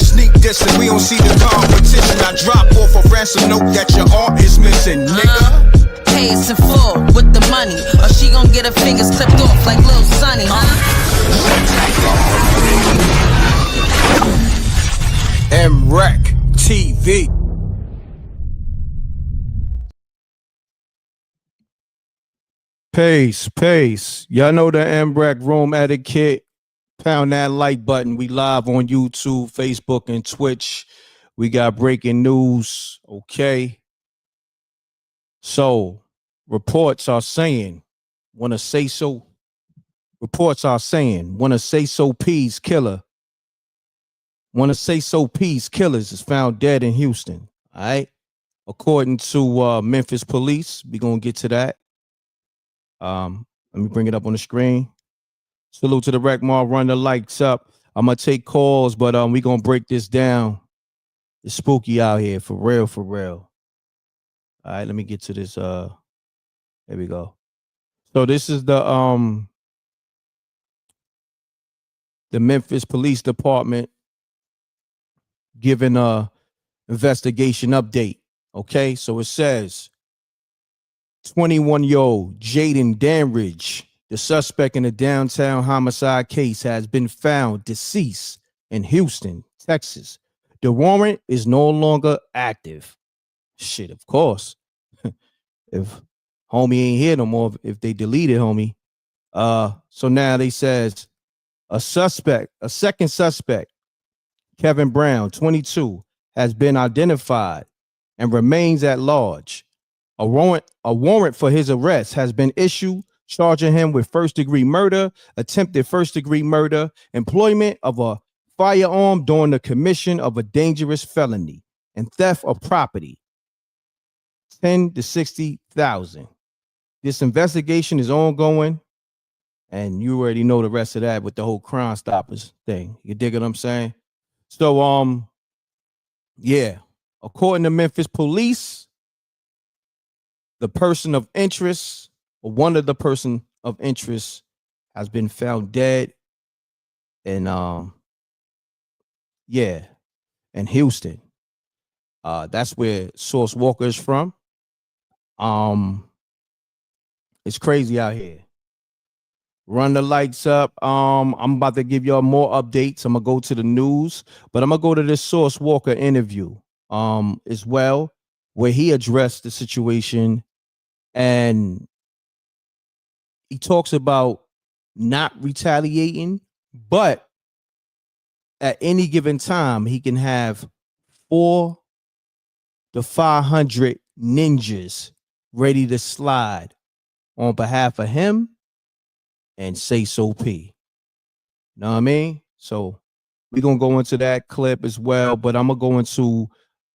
Sneak dissing, we don't see the competition. I drop off a ransom note that your art is missing, nigga. Pay us in full with the money, or she gon' get her fingers clipped off like Lil Sonny, Mrecktv. Peace. Y'all know the M.Reck room etiquette. Pound that like button. We live on YouTube, Facebook, and Twitch. We got breaking news. Okay. So, reports are saying, one of Sayso P's killer. One of Sayso P's killers is found dead in Houston. All right. According to Memphis police, we're gonna get to that. Let me bring it up on the screen. Salute to the Wreck Mall. Run the lights up. I'm gonna take calls, but we gonna break this down. It's spooky out here, for real, for real. All right, let me get to this. There we go. So this is the Memphis Police Department giving a investigation update. Okay, so it says 21-year-old Jaden Danridge, the suspect in the downtown homicide case, has been found deceased in Houston, Texas. The warrant is no longer active. Shit, of course. If homie ain't here no more, if they deleted homie. So now they says a second suspect, Kevin Brown, 22, has been identified and remains at large. A warrant for his arrest has been issued, charging him with first-degree murder, attempted first-degree murder, employment of a firearm during the commission of a dangerous felony, and theft of property. 10 to 60,000. This investigation is ongoing, and you already know the rest of that with the whole Crime Stoppers thing. You dig what I'm saying? So, yeah. According to Memphis police, the person of interest, or one of the person of interest, has been found dead in in Houston. That's where Sauce Walka is from. It's crazy out here. Run the lights up. I'm about to give y'all more updates. I'm gonna go to the news, but I'm gonna go to this Sauce Walka interview as well, where he addressed the situation, and he talks about not retaliating, but at any given time he can have 400 to 500 ninjas ready to slide on behalf of him and Sayso P. Know what I mean? So we're gonna go into that clip as well, but I'm gonna go into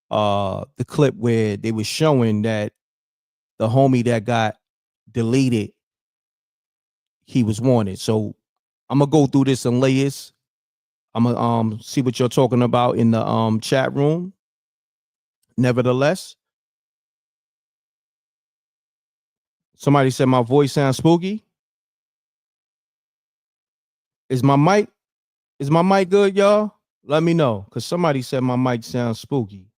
the clip where they were showing that the homie that got deleted, he was wanted. So I'm gonna go through this in layers. I'm gonna see what you're talking about in the chat room. Nevertheless, somebody said my voice sounds spooky. Is my mic good, y'all? Let me know, because somebody said my mic sounds spooky.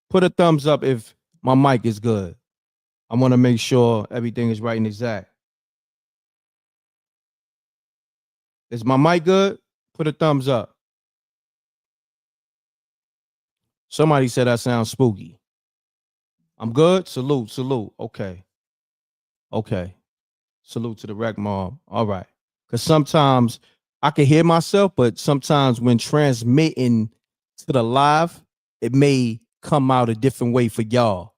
Put a thumbs up if my mic is good. I want to make sure everything is right and exact. Is my mic good? Put a thumbs up. Somebody said I sound spooky. I'm good? Salute. Okay. Salute to the Wreck Mall. All right. Because sometimes I can hear myself, but sometimes when transmitting to the live, it may come out a different way for y'all.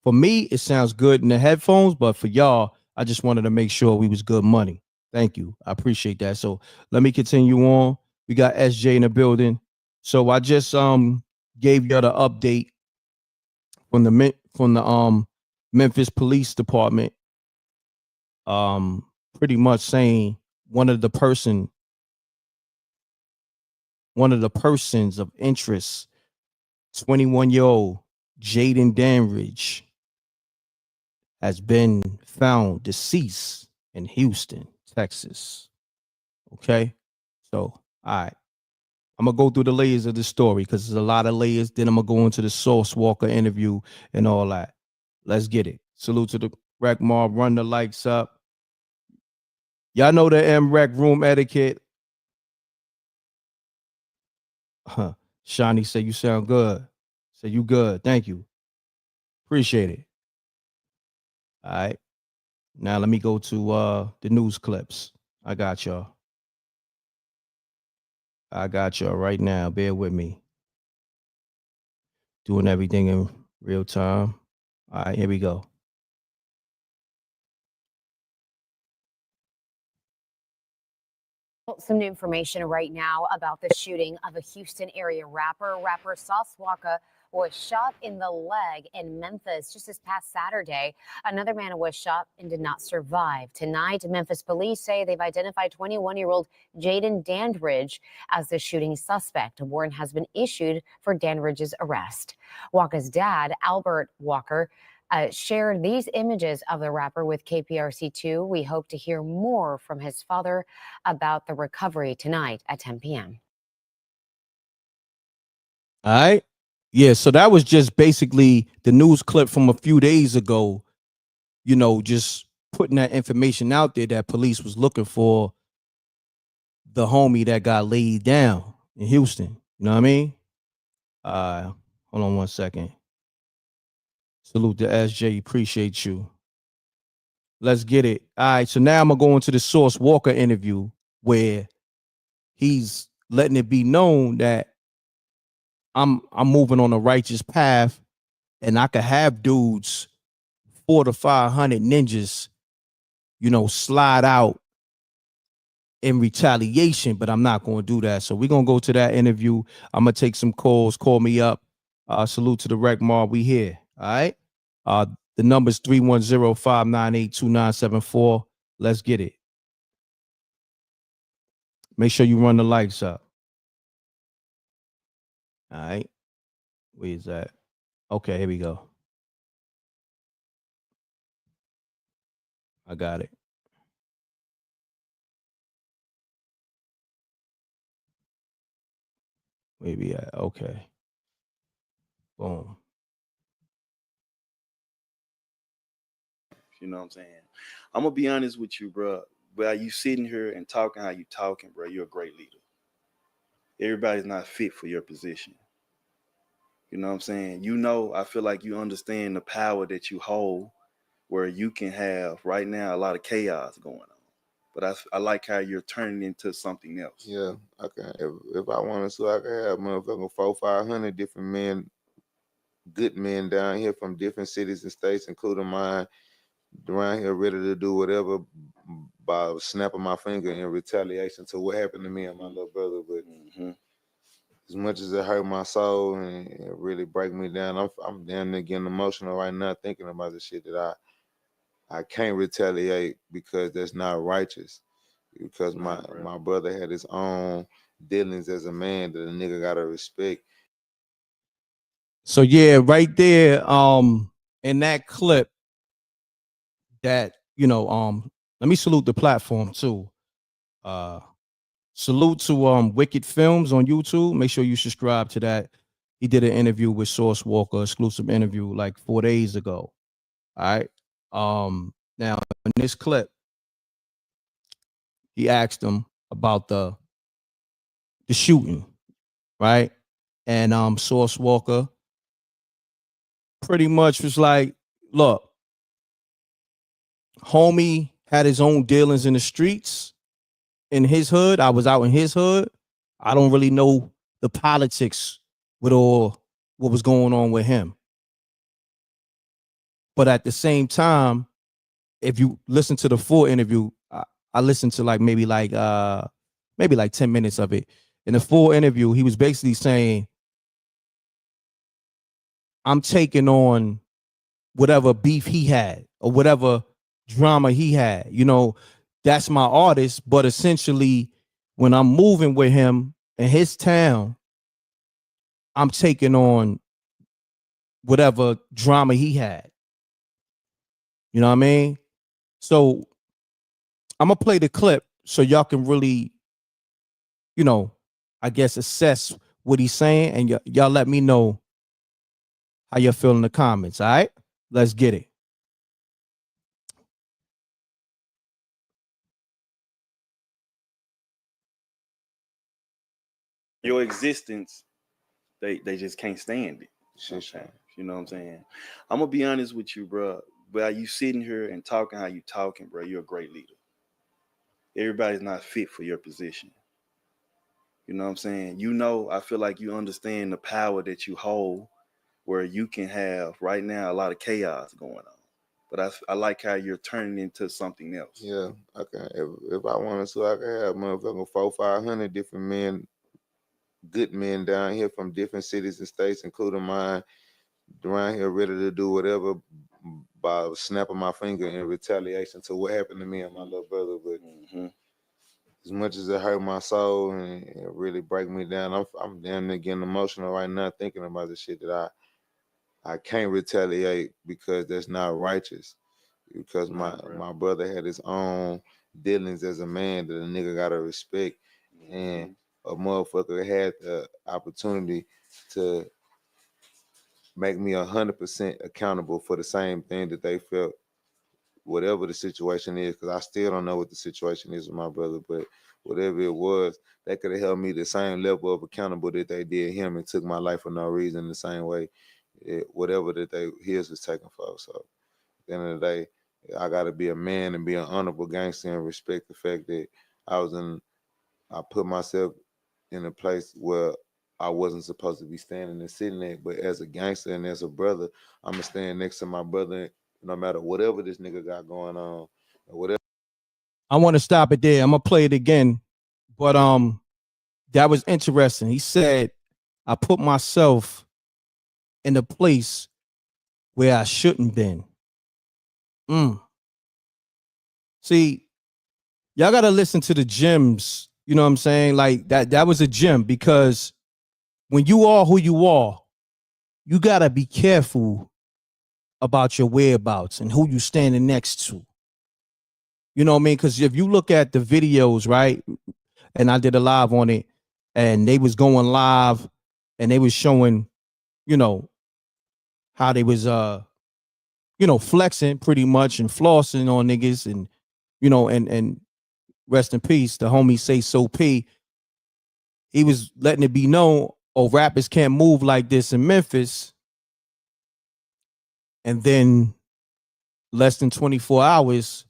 For me, it sounds good in the headphones, but for y'all, I just wanted to make sure we was good money. Thank you. I appreciate that. So let me continue on. We got SJ in the building. So I just gave y'all the update from the Memphis Police Department, pretty much saying one of the persons of interest, 21-year-old Jaden Danridge, has been found deceased in Houston, Texas. Okay. So, all right. I'm gonna go through the layers of the story because there's a lot of layers. Then I'm gonna go into the Sauce Walka interview and all that. Let's get it. Salute to the Rec Mob. Run the likes up. Y'all know the M.Reck room etiquette. Huh. Shawnee said you sound good. Say you good. Thank you. Appreciate it. All right. Now let me go to the news clips. I got y'all. I got y'all right now. Bear with me. Doing everything in real time. All right, here we go. Some new information right now about the shooting of a Houston area rapper. Rapper Sauce Walka was shot in the leg in Memphis just this past Saturday. Another man was shot and did not survive. Tonight, Memphis police say they've identified 21-year-old Jaden Dandridge as the shooting suspect. A warrant has been issued for Dandridge's arrest. Walka's dad, Albert Walker, shared these images of the rapper with KPRC2. We hope to hear more from his father about the recovery tonight at 10 p.m. All right. Yeah, so that was just basically the news clip from a few days ago, you know, just putting that information out there that police was looking for the homie that got laid down in Houston. You know what I mean? Hold on one second. Salute to SJ. Appreciate you. Let's get it. All right. So now I'm gonna go into the Sauce Walka interview where he's letting it be known that I'm moving on a righteous path, and I could have dudes 400 to 500 ninjas, you know, slide out in retaliation, but I'm not going to do that. So we're going to go to that interview. I'm going to take some calls. Call me up. Salute to the Rec Mob. We here. All right. The number's 310-598-2974. Let's get it. Make sure you run the lights up. All right. Where is that? Okay, here we go. I got it. Where we at? Okay. Boom. You know what I'm saying? I'm gonna be honest with you, bro. While you sitting here and talking how you talking, bro, you're a great leader. Everybody's not fit for your position. You know what I'm saying? You know, I feel like you understand the power that you hold, where you can have right now a lot of chaos going on. But I like how you're turning into something else. Yeah, I can. If I wanted to, I could have motherfucking 400-500 different men, good men down here from different cities and states, including mine, around here ready to do whatever by snapping my finger in retaliation to what happened to me and my little brother. But as much as it hurt my soul and it really break me down, I'm damn near getting emotional right now thinking about the shit that I can't retaliate because that's not righteous. Because my brother had his own dealings as a man that a nigga gotta respect. So yeah, right there, in that clip, that let me salute the platform too. Salute to Wicked Films on YouTube. Make sure you subscribe to that. He did an interview with Sauce Walka, exclusive interview like 4 days ago. All right. Now in this clip, he asked him about the shooting, right? And Sauce Walka pretty much was like, look, homie had his own dealings in the streets in his hood. I was out in his hood. I don't really know the politics with all what was going on with him. But at the same time, if you listen to the full interview, I listened to maybe 10 minutes of it. In the full interview, he was basically saying, I'm taking on whatever beef he had or whatever drama he had. You know, that's my artist. But essentially, when I'm moving with him in his town, I'm taking on whatever drama he had. You know what I mean? So I'm gonna play the clip so y'all can really, you know, I guess assess what he's saying, and y'all let me know how you feel in the comments. All right, let's get it. Your existence, they just can't stand it. Shit, Sometimes, you know what I'm saying? I'm gonna be honest with you, bro. While you sitting here and talking how you talking, bro, you're a great leader. Everybody's not fit for your position. You know what I'm saying? You know, I feel like you understand the power that you hold, where you can have right now a lot of chaos going on. But I like how you're turning into something else. Yeah, I can. If I wanted to, I could have motherfucking 400-500 different men, good men down here from different cities and states, including mine, around here ready to do whatever by snapping my finger in retaliation to what happened to me and my little brother. But as much as it hurt my soul and it really break me down, I'm damn near getting emotional right now thinking about the shit that I can't retaliate because that's not righteous. Because my brother had his own dealings as a man that a nigga gotta respect, and a motherfucker had the opportunity to make me 100% accountable for the same thing that they felt, whatever the situation is. Because I still don't know what the situation is with my brother, but whatever it was, they could have held me the same level of accountable that they did him and took my life for no reason the same way, whatever that his was taken for. So at the end of the day, I got to be a man and be an honorable gangster and respect the fact that I put myself in a place where I wasn't supposed to be standing and sitting there. But as a gangster and as a brother, I'm going to stand next to my brother no matter whatever this nigga got going on or whatever. I want to stop it there. I'm gonna play it again, but that was interesting. He said, "I put myself in a place where I shouldn't been." See, y'all gotta listen to the gems. You know what I'm saying? Like that was a gem, because when you are who you are, you gotta be careful about your whereabouts and who you standing next to. You know what I mean? Because if you look at the videos, right, and I did a live on it, and they was going live, and they was showing, you know, how they was flexing pretty much and flossing on niggas, and and rest in peace, the homie Sayso P. He was letting it be known, oh, rappers can't move like this in Memphis. And then less than 24 hours,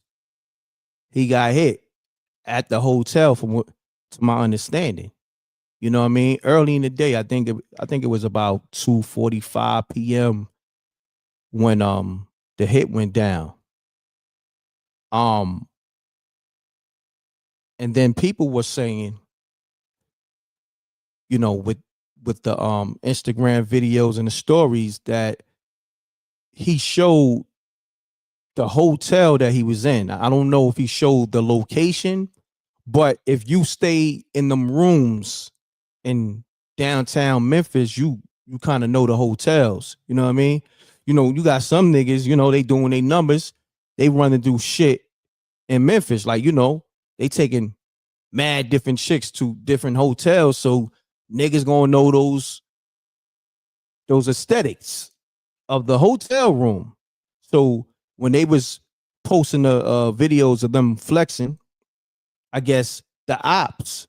he got hit at the hotel, from what, to my understanding. You know what I mean? Early in the day, I think it was about 2:45 p.m. when the hit went down. And then people were saying, with the Instagram videos and the stories, that he showed the hotel that he was in. I don't know if he showed the location, but if you stay in them rooms in downtown Memphis, you kind of know the hotels. You know what I mean? You got some niggas, they doing their numbers, they running through shit in Memphis. Like, they taking mad different chicks to different hotels. So niggas gonna know those aesthetics of the hotel room. So when they was posting the videos of them flexing, I guess the ops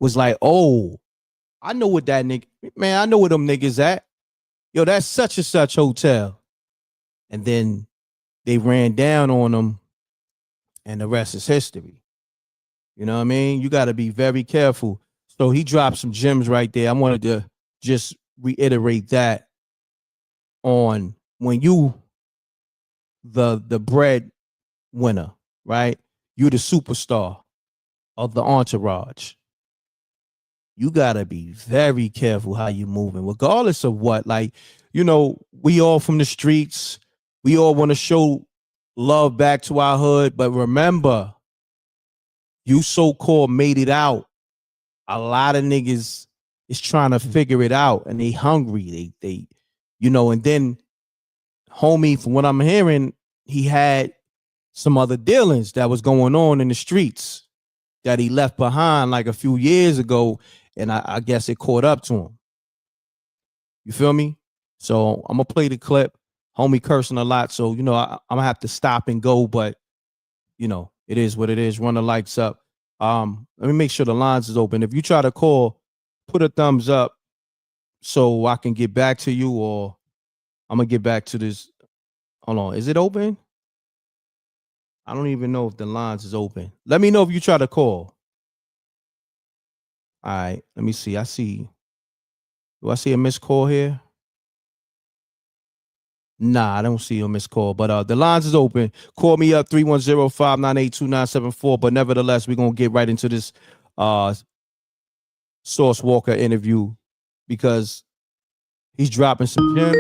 was like, "Oh, I know what that nigga, man, I know where them niggas at. Yo, that's such and such hotel." And then they ran down on them, and the rest is history. You know what I mean? You got to be very careful. So he dropped some gems right there. I wanted to just reiterate that, on when you the bread winner, right? You're the superstar of the entourage. You gotta be very careful how you moving, regardless of what. Like, we all from the streets. We all want to show love back to our hood, but remember, you so-called made it out. A lot of niggas is trying to figure it out, and they hungry. They and then, homie, from what I'm hearing, he had some other dealings that was going on in the streets that he left behind like a few years ago, and I guess it caught up to him. You feel me? So I'm gonna play the clip. Homie cursing a lot, so I'm gonna have to stop and go, but it is what it is. Run the lights up. Let me make sure the lines is open. If you try to call, put a thumbs up so I can get back to you, or I'm gonna get back to this. Hold on, is it open? I don't even know if the lines is open. Let me know if you try to call. All right, let me see. Do I see a missed call here? Nah, I don't see a missed call, but the lines is open. Call me up 310-598-2974. But nevertheless, we're gonna get right into this Sauce Walka interview because he's dropping some gems.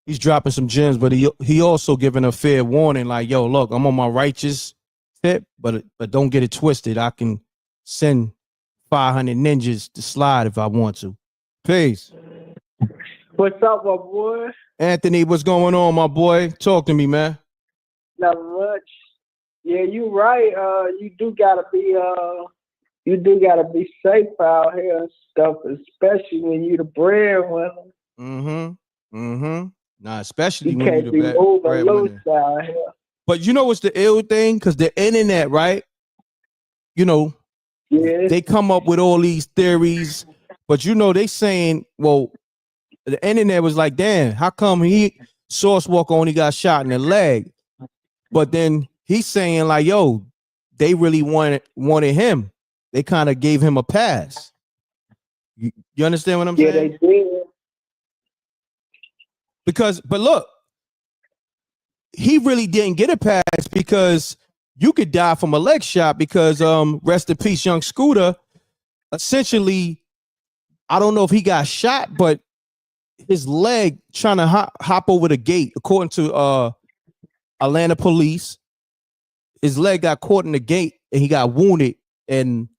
He's dropping some gems, but he also giving a fair warning, like, yo, look, I'm on my righteous tip, but don't get it twisted. I can send 500 ninjas to slide if I want to. Peace. What's up, my boy? Anthony, what's going on, my boy? Talk to me, man. Not much. Yeah, you right. You do gotta be safe out here and stuff, especially when you the breadwinner. Nah, especially You when can't you be the moving loose breadwinner. out here. But you know what's the ill thing? Because the internet, right? Yeah. They come up with all these theories, but they saying, well, the internet was like, damn, how come Sauce Walka only got shot in the leg? But then he's saying like, yo, they really wanted him. They kind of gave him a pass. You understand what I'm saying? Yeah, they did. But look, he really didn't get a pass because you could die from a leg shot because rest in peace, young Scooter. Essentially, I don't know if he got shot, but his leg trying to hop over the gate, according to Atlanta police, his leg got caught in the gate and he got wounded, and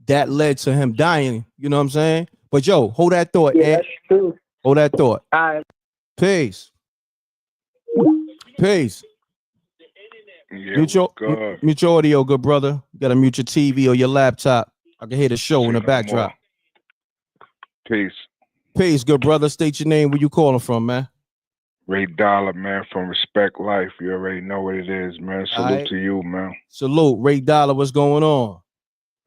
that led to him dying. You know what I'm saying? But yo, hold that thought. Yeah, that's true. Hold that thought. All right. Peace. Peace. Yeah, Mute your audio, good brother. You gotta mute your TV or your laptop. I can hear the show in the backdrop. Peace. Peace, good brother. State your name. Where you calling from, man? Ray Dollar, man, from Respect Life. You already know what it is, man. Salute to you, man. Salute. Ray Dollar, what's going on?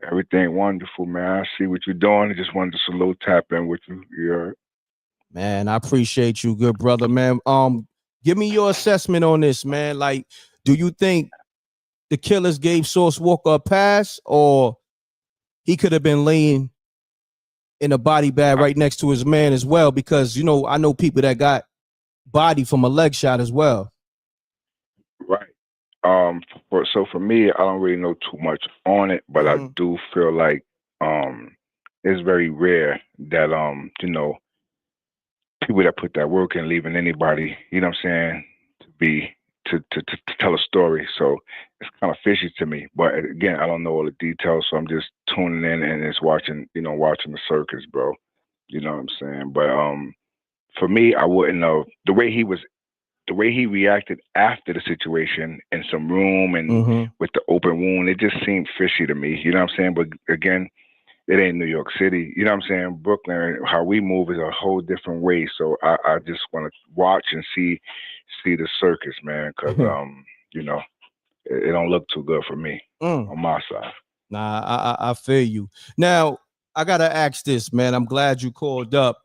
Everything wonderful, man. I see what you're doing. I just wanted to salute, tap in with you. You're... Man, I appreciate you, good brother, man. Give me your assessment on this, man. Like, do you think the killers gave Sauce Walka a pass, or he could have been laying in a body bag right next to his man as well? Because, I know people that got body from a leg shot as well. Right. So for me, I don't really know too much on it, but I do feel like it's very rare that people that put that work in leaving anybody, you know what I'm saying, to tell a story. So it's kind of fishy to me. But again, I don't know all the details, so I'm just tuning in and just watching the circus, bro. You know what I'm saying? But for me, I wouldn't know the way he reacted after the situation in some room and with the open wound. It just seemed fishy to me. You know what I'm saying? But again, it ain't New York City. You know what I'm saying? Brooklyn, how we move is a whole different way. So I just want to watch and see the circus, man, because it don't look too good for me on my side. Nah, I feel you. Now, I gotta ask this, man. I'm glad you called up.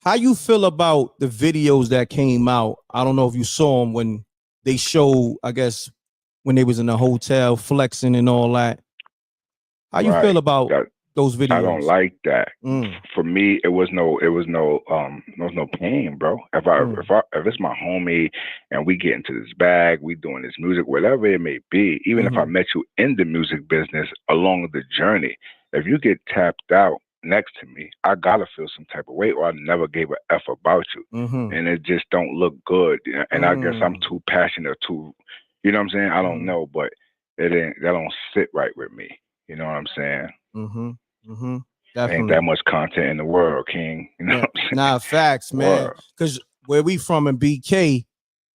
How you feel about the videos that came out? I don't know if you saw them when they showed, I guess, when they was in the hotel flexing and all that. How you feel about those videos? I don't like that. For me, it was no pain, bro. If it's my homie and we get into this bag, we doing this music, whatever it may be, even if I met you in the music business along the journey, if you get tapped out next to me, I gotta feel some type of way, or I never gave a F about you. And it just don't look good. And I guess I'm too passionate, you know what I'm saying? I don't know, but that don't sit right with me. You know what I'm saying? Definitely. Ain't that much content in the world, King. You know what I'm saying? Nah, facts, man. Because where we from in BK,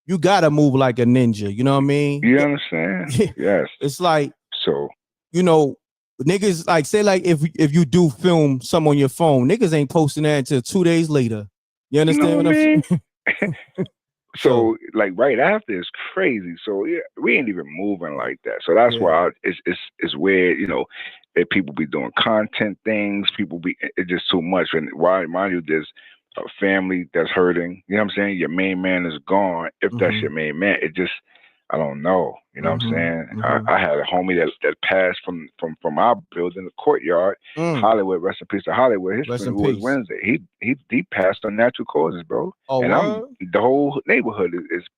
you gotta move like a ninja. You know what I mean? You understand? Yes. It's like, so you know, niggas like say like if you do film some on your phone, niggas ain't posting that until 2 days later. You understand what I'm saying? So like right after is crazy. So yeah, we ain't even moving like that. So that's why it's weird, you know, if people be doing content things, people be it's just too much. And why mind you, there's a family that's hurting. You know what I'm saying? Your main man is gone. If that's your main man, it just I don't know. You know what I'm saying? I had a homie that passed from our building, the courtyard, Hollywood. Rest in peace to Hollywood. His funeral was Wednesday. He passed on natural causes, bro. Oh, and the whole neighborhood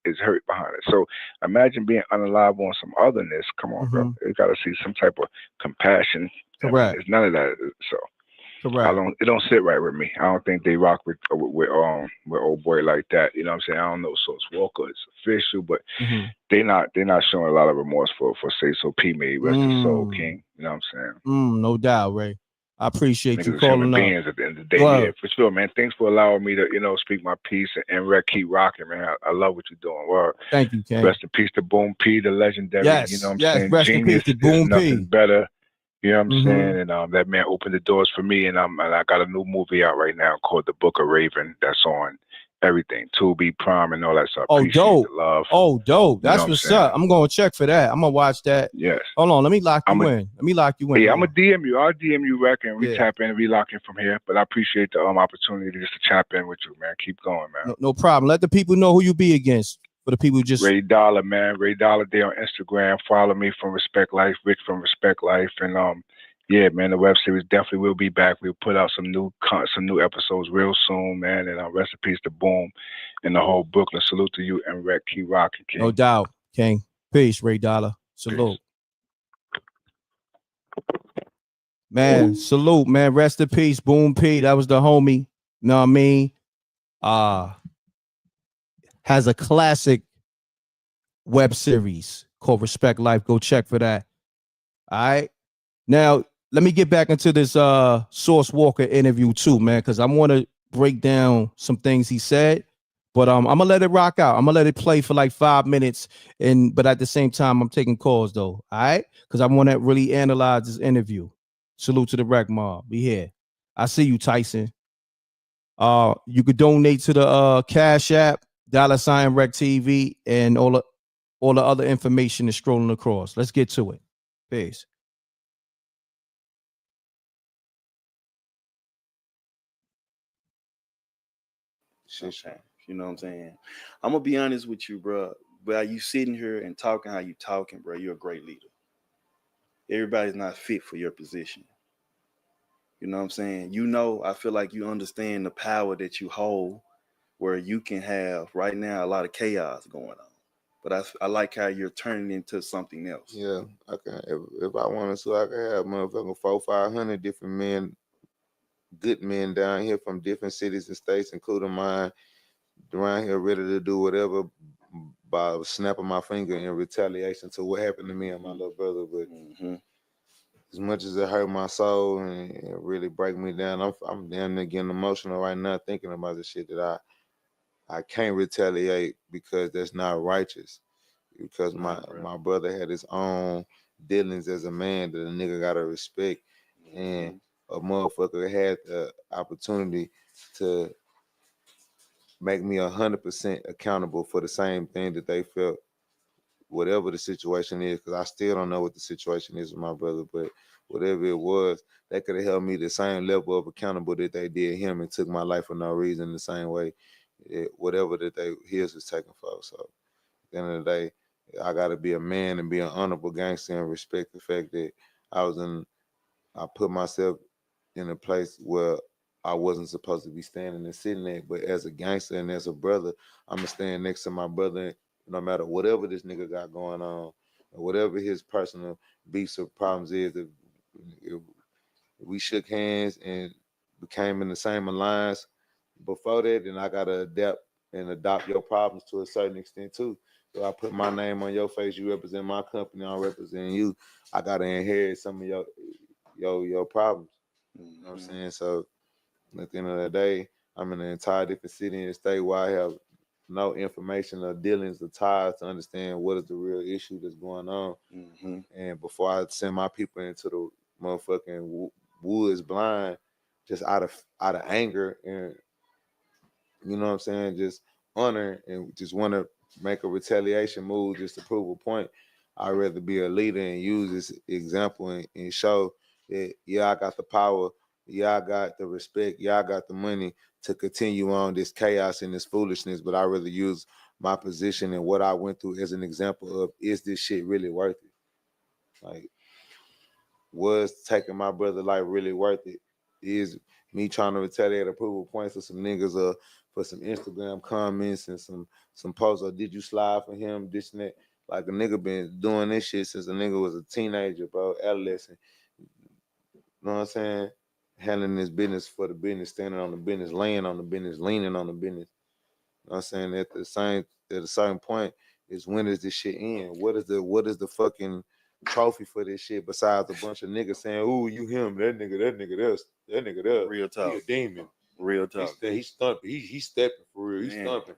is hurt behind it. So imagine being unalive on some otherness. Come on, bro. You got to see some type of compassion. Correct. I mean, it's none of that. So. Correct. It don't sit right with me. I don't think they rock with old boy like that. You know what I'm saying? I don't know Sauce Walka is official, but they not showing a lot of remorse for Sayso P made rest his soul, King. You know what I'm saying? No doubt, Ray. I appreciate Niggas you calling human up. beings at the end of the day. Yeah, for sure, man. Thanks for allowing me to, speak my piece and M.Reck keep rocking, man. I love what you're doing. Well, thank you, King. Rest in peace to Boom P, the legendary. Yes, you know what I'm saying? Rest Genius in peace to Boom is nothing P. better. You know what I'm saying? And that man opened the doors for me, and I got a new movie out right now called The Book of Raven that's on everything, Tubi, Prime, and all that stuff. Oh, Appreciate dope. the love. Oh, dope. That's what's up. I'm going to check for that. I'm going to watch that. Yes. Hold on. Let me lock you in. Yeah, I'm going to DM you. I'll DM you, Reck, and we tap in and we lock in from here. But I appreciate the opportunity just to tap in with you, man. Keep going, man. No problem. Let the people know who you be against. For the people who just Ray Dollar, man. Ray Dollar there on Instagram. Follow me from Respect Life, Rich from Respect Life, and yeah, man, the web series definitely will be back. We'll put out some new episodes real soon, man. And rest in peace to Boom and the whole Brooklyn. Salute to you and Mrecktv, keep rocking, King. No doubt, King. Peace, Ray Dollar. Salute. Peace. Man, salute, man. Rest in peace, Boom P. That was the homie. You know what I mean? Has a classic web series called Respect Life. Go check for that. All right. Now, let me get back into this Sauce Walka interview too, man, because I want to break down some things he said. But I'm gonna let it rock out. I'm gonna let it play for like 5 minutes, but at the same time, I'm taking calls though. All right, because I want to really analyze this interview. Salute to the Rec Mob. Be here. I see you, Tyson. You could donate to the Cash App, $ Mrecktv, and all the other information is scrolling across. Let's get to it. Peace. You know what I'm saying? I'm gonna be honest with you, bro. While you sitting here and talking how you talking, bro, you're a great leader. Everybody's not fit for your position. You know what I'm saying? I feel like you understand the power that you hold, where you can have right now a lot of chaos going on. But I like how you're turning into something else. Yeah, I can. If I wanted to, I could have motherfucking 400-500 different men, good men down here from different cities and states, including mine, around here ready to do whatever by snapping my finger in retaliation to what happened to me and my little brother. But as much as it hurt my soul and it really break me down, I'm damn near getting emotional right now thinking about the shit that I can't retaliate because that's not righteous. Because my brother had his own dealings as a man that a nigga gotta respect, and a motherfucker had the opportunity to make me 100% accountable for the same thing that they felt, whatever the situation is, because I still don't know what the situation is with my brother, but whatever it was, that could have held me the same level of accountable that they did him and took my life for no reason the same way, whatever that his was taken for. So at the end of the day, I got to be a man and be an honorable gangster and respect the fact that I put myself in a place where I wasn't supposed to be standing and sitting there. But as a gangster and as a brother, I'm going to stand next to my brother no matter whatever this nigga got going on, or whatever his personal beefs or problems is. If we shook hands and became in the same alliance before that, then I got to adapt and adopt your problems to a certain extent too. So I put my name on your face, you represent my company, I represent you. I got to inherit some of your problems. You know what I'm saying? So at the end of the day, I'm in an entire different city and state where I have know information or dealings or ties to understand what is the real issue that's going on. Mm-hmm. And before I send my people into the motherfucking woods blind, just out of anger and you know what I'm saying, just honor and just want to make a retaliation move just to prove a point. I'd rather be a leader and use this example and show that yeah, I got the power, yeah, I got the respect, yeah, I got the money to continue on this chaos and this foolishness, but I'd rather use my position and what I went through as an example of, is this shit really worth it? Like, was taking my brother life really worth it? Is me trying to retaliate or prove a point for some niggas or for some Instagram comments and some posts, or did you slide for him, this and that? Like, a nigga been doing this shit since a nigga was a teenager, bro, adolescent. You know what I'm saying? Handling this business for the business, standing on the business, laying on the business, leaning on the business. You know what I'm saying? At a certain point is, when does this shit end? What is the fucking trophy for this shit besides a bunch of niggas saying, "Ooh, you him, that nigga there, Real talk. he a demon, Real talk. He's stumping, he's stepping for real, he's stumping."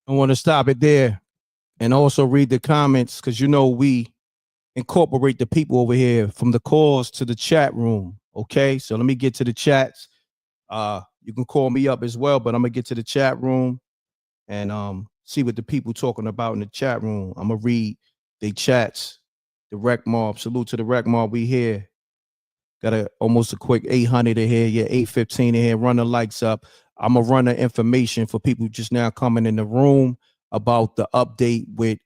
I want to stop it there and also read the comments, because you know we incorporate the people over here from the calls to the chat room. Okay, so let me get to the chats. You can call me up as well, but I'm gonna get to the chat room and see what the people talking about in the chat room. I'm gonna read the chats. The Rec Mob, salute to the Rec Mob. We here. Got almost a quick 800 in here. Yeah, 815 in here. Run the likes up. I'm gonna run the information for people just now coming in the room about the update with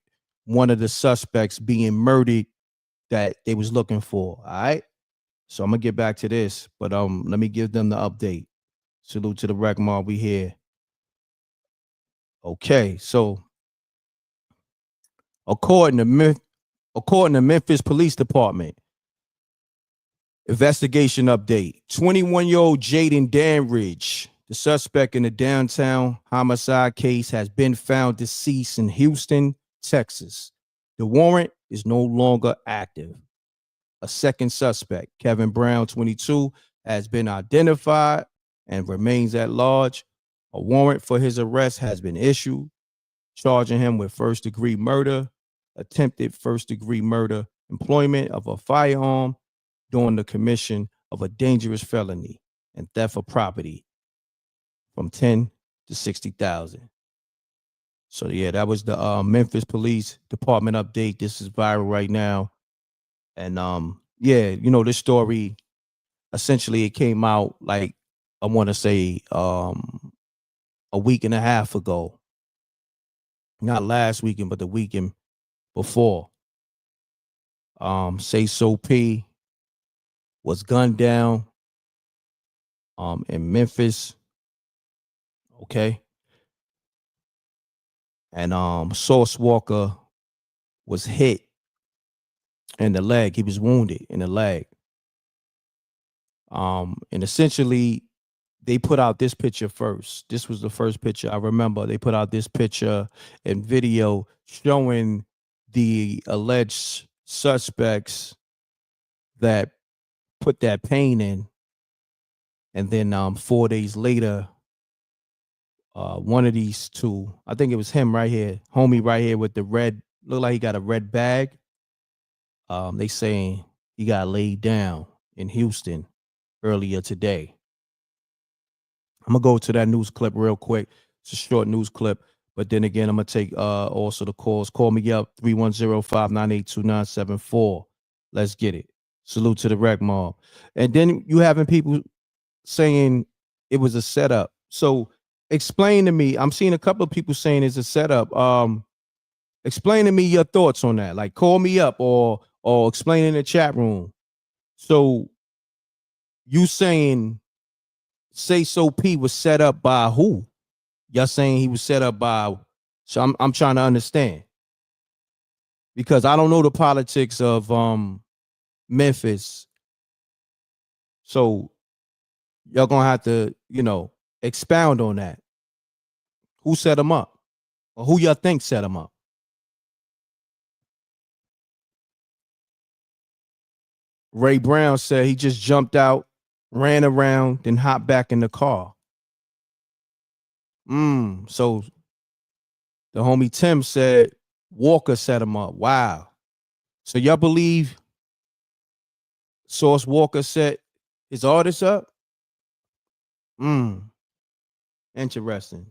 one of the suspects being murdered that they was looking for. All right. So I'm gonna get back to this, but let me give them the update. Salute to the Rec Mob. We here. Okay, so according to Memphis Police Department, investigation update: 21-year-old Jaden Danridge, the suspect in the downtown homicide case, has been found deceased in Houston, Texas. The warrant is no longer active. A second suspect, Kevin Brown, 22, has been identified and remains at large. A warrant for his arrest has been issued, charging him with first-degree murder, attempted first-degree murder, employment of a firearm during the commission of a dangerous felony, and theft of property from 10 to 60,000. So yeah, that was the Memphis Police Department update. This is viral right now. And yeah, you know, this story, essentially it came out like, I want to say a week and a half ago. Not last weekend, but the weekend before. Sayso P was gunned down in Memphis. Okay. And Sauce Walka was hit in the leg. He was wounded in the leg. And essentially they put out this picture first. This was the first picture I remember. They put out this picture and video showing the alleged suspects that put that pain in. And then 4 days later, one of these two, I think it was him right here, homie right here with the red, look like he got a red bag. They saying he got laid down in Houston earlier today. I'm gonna go to that news clip real quick. It's a short news clip, but then again, I'm gonna take also the calls. Call me up 310-598-2974. Let's get it. Salute to the Rec Mob. And then you having people saying it was a setup. So explain to me. I'm seeing a couple of people saying it's a setup. Explain to me your thoughts on that. Like, call me up or explain in the chat room. So you saying Sayso P was set up by who? Y'all saying he was set up by, so I'm trying to understand. Because I don't know the politics of Memphis. So y'all gonna have to, you know, expound on that. Who set him up? Or who y'all think set him up? Ray Brown said he just jumped out, ran around, then hopped back in the car. So The homie Tim said Walker set him up. Wow. So y'all believe Sauce Walka set his artist up? Interesting.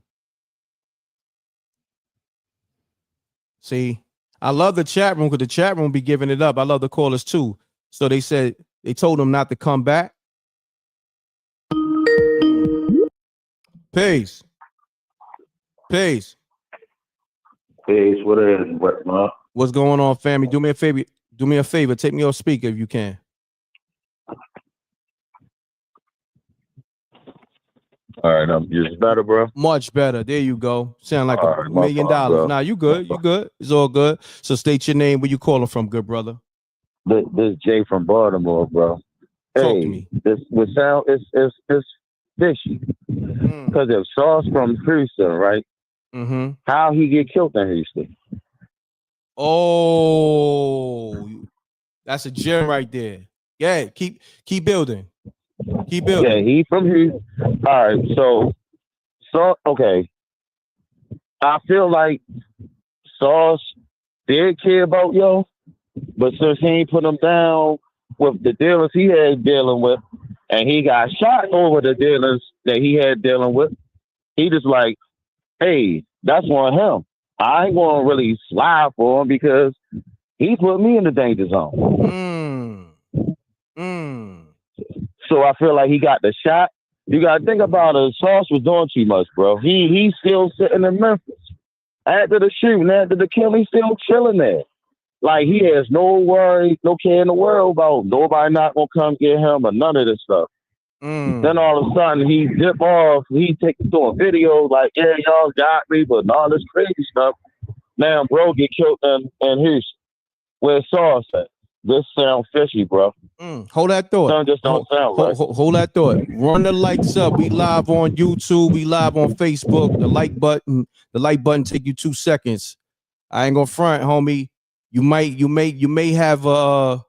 See, I love the chat room because the chat room be giving it up. I love the callers too. So they said they told him not to come back. Peace. Peace. Peace. What is what, man? What's going on, family? Do me a favor. Do me a favor. Take me off speaker if you can. All right, is it better, bro? Much better. There you go. Sound like $1 million. Bro. Nah, you good. You good. It's all good. So state your name. Where you calling from, good brother? This is Jay from Baltimore, bro. Talk to me. This would sound it's fishy because if Sauce from Houston, right? Mm-hmm. How he get killed in Houston? Oh, that's a gem right there. Yeah, keep building. Keep building. Yeah, he from Houston. All right, so okay. I feel like Sauce did care about yo, but since he ain't put him down with the dealers he had dealing with, and he got shot over the dealers that he had dealing with, he just like, hey, that's on him. I ain't gonna really slide for him because he put me in the danger zone. So I feel like he got the shot. You gotta think about it. Sauce was doing too much, bro. He's still sitting in Memphis. After the shooting, after the killing, he's still chilling there. Like he has no worry, no care in the world about nobody not gonna come get him or none of this stuff. Then all of a sudden he dip off, he doing videos like, yeah, y'all got me, but all this crazy stuff. Now, bro, get killed in Houston. Where's Sauce at? This sound fishy, bro. Hold that thought. Some just don't sound right. Hold that thought. Run the lights up. We live on YouTube. We live on Facebook. The like button take you 2 seconds. I ain't gonna front, homie. You may have a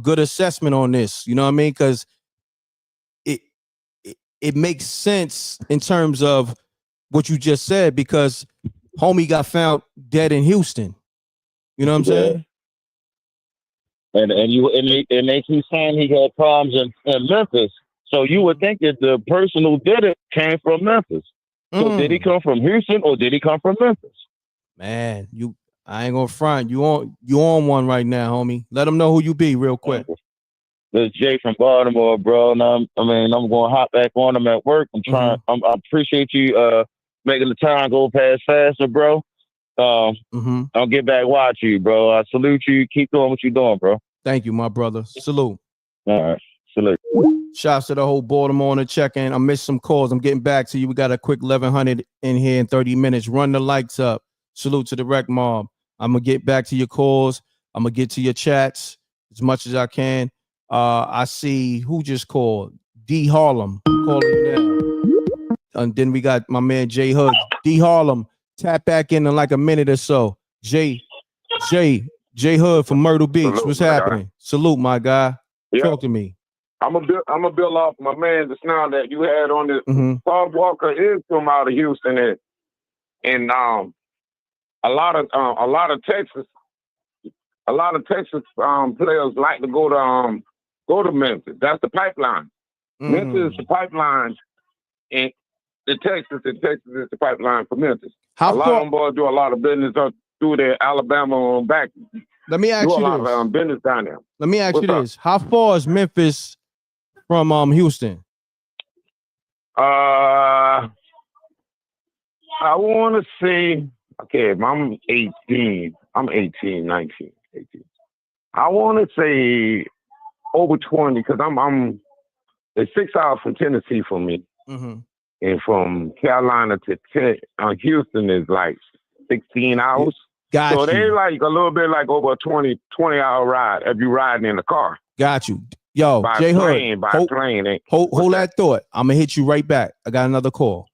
good assessment on this. You know what I mean? Because it makes sense in terms of what you just said, because homie got found dead in Houston. You know what I'm saying? And they keep saying he had problems in Memphis. So you would think that the person who did it came from Memphis. So did he come from Houston or did he come from Memphis? Man, I ain't gonna front. You on one right now, homie. Let them know who you be real quick. This is Jay from Baltimore, bro. And I'm gonna hop back on him at work. I appreciate you making the time go past faster, bro. I'll get back watch you, bro. I salute you. Keep doing what you're doing, bro. Thank you, my brother. Salute. All right. Salute. Shouts to the whole Baltimore on the check-in. I missed some calls. I'm getting back to you. We got a quick 1100 in here in 30 minutes. Run the lights up. Salute to the Wreck Mob. I'm gonna get back to your calls. I'm gonna get to your chats as much as I can. I see who just called. D Harlem calling you now. And then we got my man J Hood. D Harlem, tap back in like a minute or so. J Hood from Myrtle Beach. Salute, what's happening? Guy. Salute, my guy. Yeah. Talk to me. I'm gonna build off my man just now that you had on this. Sauce Walka is from out of Houston, and a lot of Texas players like to go to Memphis. That's the pipeline. Memphis is the pipeline, and Texas is the pipeline for Memphis. A lot of them boys do a lot of business through their Alabama back. Let me ask you a lot of business down there. Let me ask you this: how far is Memphis from Houston? I want to say, okay, I'm 18. I'm 18, 19, 18. I want to say over 20 because I'm it's 6 hours from Tennessee for me. And from Carolina to Houston is like 16 hours. So they like a little bit like over a 20 hour ride if you riding in the car. Got you. Yo, J Hood, hold that thought. I'm gonna hit you right back. I got another call.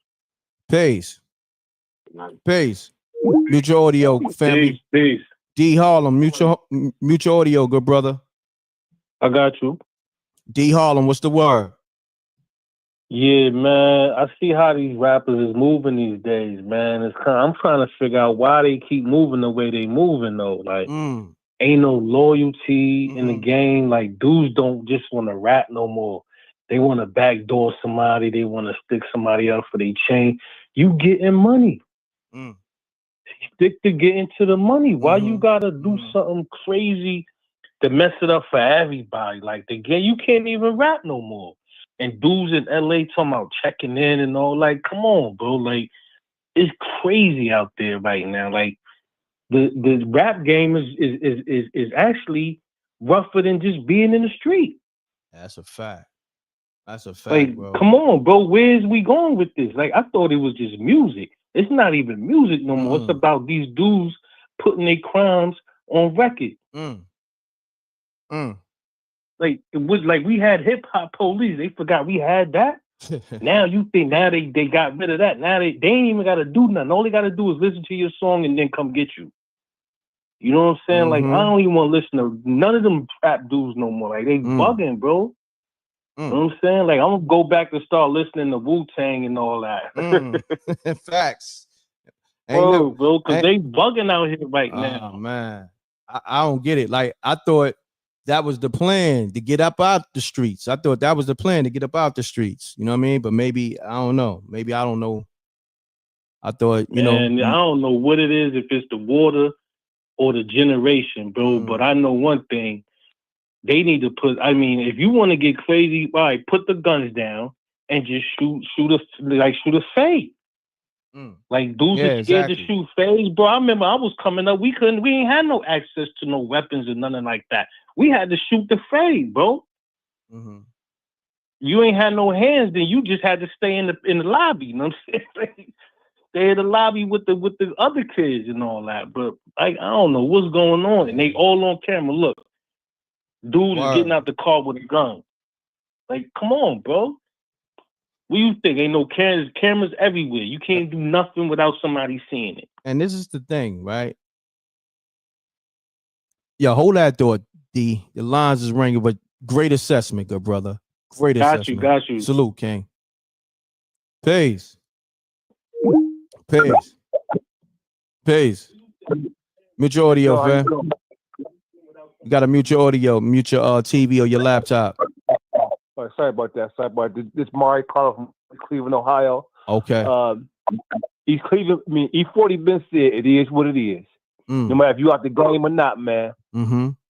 Peace. Mute your audio, family. Peace. D Harlem, mute your audio, good brother. I got you. D Harlem, what's the word? Yeah, man. I see how these rappers is moving these days, man. I'm trying to figure out why they keep moving the way they moving though. Like, ain't no loyalty in the game. Like, dudes don't just want to rap no more. They want to backdoor somebody. They want to stick somebody up for their chain. You getting money. Stick to getting to the money. Why you gotta do something crazy to mess it up for everybody? Like, you can't even rap no more. And dudes in LA talking about checking in and all. Like, come on, bro. Like, it's crazy out there right now. Like, the rap game is actually rougher than just being in the street. That's a fact. That's a fact, Like, bro. come on, bro. Where's we going with this? Like, I thought it was just music. It's not even music no more. It's about these dudes putting their crimes on record. Like, it was like we had hip hop police. They forgot we had that. Now you think they got rid of that. Now they ain't even got to do nothing. All they got to do is listen to your song and then come get you. You know what I'm saying? Like, I don't even want to listen to none of them trap dudes no more. Like, they bugging, bro. You know what I'm saying? Like, I'm going to go back and start listening to Wu-Tang and all that. Facts. Bro, because they bugging out here right now. Oh, man. I don't get it. Like, I thought that was the plan, to get up out the streets. I thought that was the plan, to get up out the streets. You know what I mean? But maybe, I don't know. Maybe I don't know. I thought, you know. I don't know what it is, if it's the water or the generation, bro. But I know one thing. They need to put, if you want to get crazy, all right, put the guns down and just shoot a fade. Like, dudes are scared to shoot fades, bro. I remember I was coming up, we ain't had no access to no weapons or nothing like that. We had to shoot the fade, bro. You ain't had no hands, then you just had to stay in the lobby. You know what I'm saying? Stay in the lobby with the other kids and all that. But I don't know what's going on. And they all on camera. Look, dude is getting out the car with a gun. Like, come on, bro. What do you think? Ain't no cameras everywhere. You can't do nothing without somebody seeing it. And this is the thing, right? Yeah, hold that thought, D. The lines is ringing, but great assessment, good brother. Great assessment. Got you. Salute, King. Peace. Mute your audio, fam. You gotta mute your audio, mute your TV or your laptop. Sorry about that. This Mari calling from Cleveland, Ohio. Okay. East Cleveland, E40 been said, it is what it is. No matter if you out the game or not, man.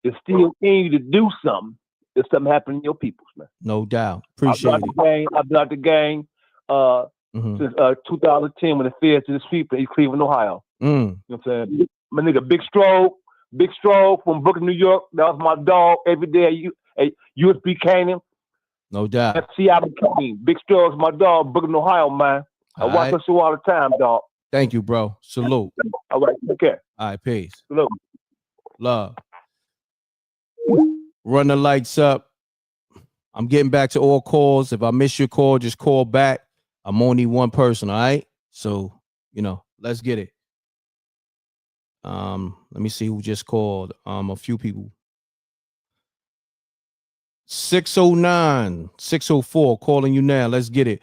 It's still in you to do something if something happened in your peoples, man. No doubt. Appreciate it. I've been out the game since 2010 when the feds to the street in East Cleveland, Ohio. You know what I'm saying? My nigga Big Stroke from Brooklyn, New York. That was my dog every day at USB Canyon. No doubt. FC Albuquerque. Big Stroke's my dog, Brooklyn, Ohio, man. I watch that show all the time, dog. Thank you, bro. Salute. All right, take care. All right, peace. Salute. Love. Run the lights up. I'm getting back to all calls. If I miss your call, just call back. I'm only one person, all right? So, let's get it. Let me see who just called. A few people. 609, 604, calling you now. Let's get it.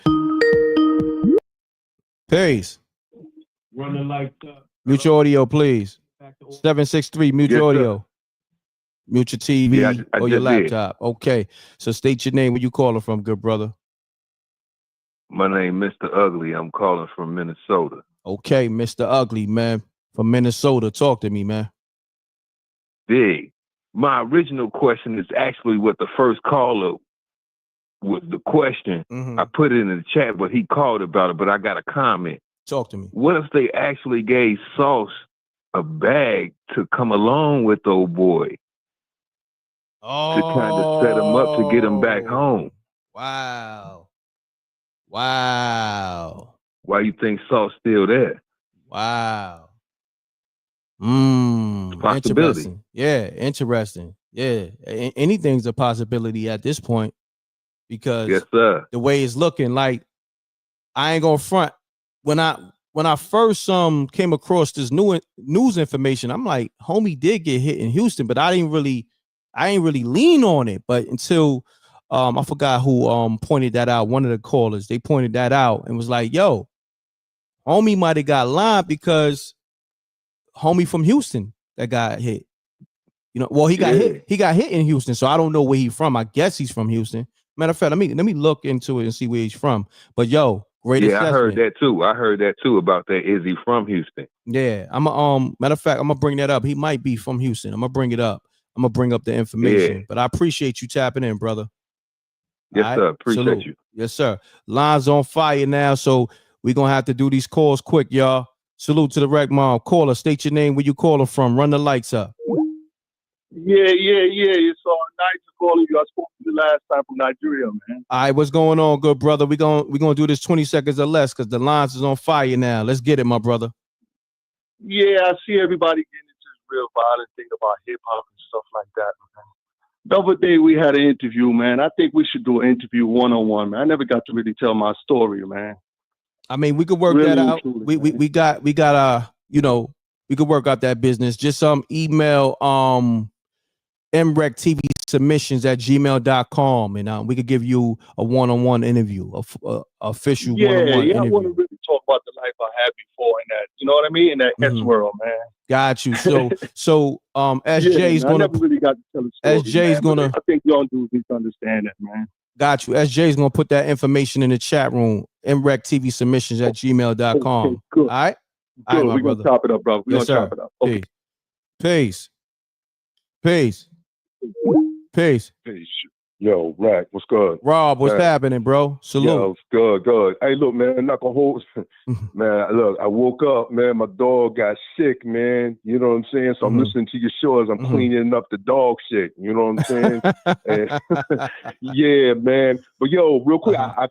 Peace. Run the lights up. Mute your audio, please. 763, mute your audio. Sir. Mute your TV or your laptop. Okay. So state your name. Where you calling from, good brother? My name is Mr. Ugly. I'm calling from Minnesota. Okay, Mr. Ugly, man. From Minnesota. Talk to me, man. Big. My original question is actually what the first caller was the question. I put it in the chat, but he called about it, but I got a comment. Talk to me. What if they actually gave Sauce a bag to come along with old boy? To kind of set him up to get him back home. Wow. Why you think Sauce still there? Wow. Possibility. Interesting. Yeah, interesting. Yeah, anything's a possibility at this point because yes, sir. The way it's looking, like I ain't gonna front. When I first came across this news information, I'm like, homie did get hit in Houston, but I ain't really lean on it. But until I forgot who pointed that out. One of the callers, they pointed that out and was like, yo, homie might have got lined because homie from Houston that got hit. You know, well, he got hit. He got hit in Houston, so I don't know where he's from. I guess he's from Houston. Matter of fact, let me look into it and see where he's from. But yo, great assessment. I heard that too. I heard that too about that. Is he from Houston? Yeah, I'm matter of fact, I'm gonna bring that up. He might be from Houston. I'm gonna bring it up. I'm gonna bring up the information. Yeah. But I appreciate you tapping in, brother. Yes, sir. Appreciate you. Yes, sir. Lines on fire now, so we're gonna have to do these calls quick, y'all. Salute to the Wreck Mom. Caller, state your name, where you calling from. Run the lights up. Yeah. It's nice to call you. I spoke to you last time from Nigeria, man. All right, what's going on, good brother? We're gonna do this 20 seconds or less because the lines is on fire now. Let's get it, my brother. Yeah, I see everybody getting into this real violent thing about hip hop and stuff like that, man. The other day we had an interview, man. I think we should do an interview one-on-one, man. I never got to really tell my story, man. I mean, we could work Really that out. truly, We got we could work out that business. Just email Mrecktv submissions at gmail.com and we could give you a one-on-one interview, official one-on-one interview. I want to really talk about the life I had before in that, you know what I mean? In that S world, man. Got you. So SJ is I gonna never really got to tell the story. SJ is gonna. I think y'all dudes need to understand that, man. Got you. SJ is gonna put that information in the chat room. Mrecktv submissions at gmail.com. Okay, good. All right. Good. All right, my We're brother. gonna chop it up, bro. We're Yes, gonna sir. chop it up. Okay. Peace. Peace. Yo, Rack, what's good? Rob, what's happening, bro? Salute. Yo, it's good. Hey, look, man, I'm not gonna hold. Man, look, I woke up, man. My dog got sick, man. You know what I'm saying? So I'm listening to your show as I'm cleaning up the dog shit. You know what I'm saying? And, yeah, man. But yo, real quick, I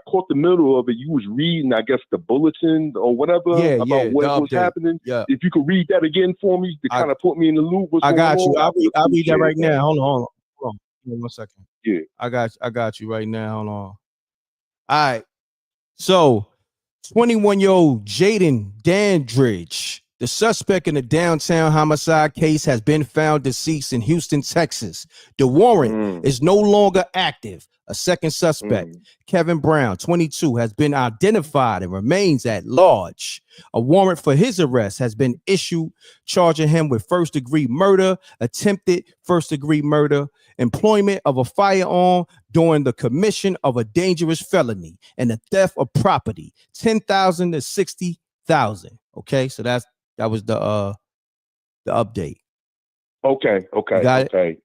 caught the middle of it. You was reading, I guess, the bulletin or whatever about what was happening. Yeah. If you could read that again for me to kind of put me in the loop. I got you. I'll read that right now. now. Hold on. Give me 1 second. Yeah. I got you right now. Hold on. All right. So 21-year-old Jaden Dandridge, the suspect in the downtown homicide case, has been found deceased in Houston, Texas. The warrant is no longer active. A second suspect, Kevin Brown, 22, has been identified and remains at large. A warrant for his arrest has been issued, charging him with first-degree murder, attempted first-degree murder, employment of a firearm during the commission of a dangerous felony, and the theft of property, $10,000 to $60,000. Okay, so that was the update. Okay,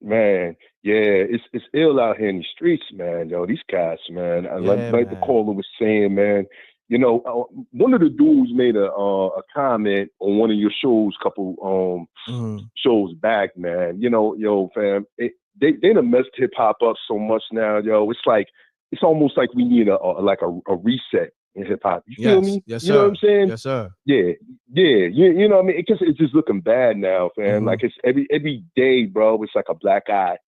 man. Yeah, it's ill out here in the streets, man. Yo, these guys, man. Like the caller was saying, man. You know, one of the dudes made a comment on one of your shows, couple shows back, man. You know, yo, fam, they done messed hip hop up so much now, yo. It's almost like we need a reset in hip hop. You feel me? Yes, sir. You know what I'm saying? Yes, sir. Yeah. You know what I mean? It's just looking bad now, fam. Like it's every day, bro. It's like a black eye.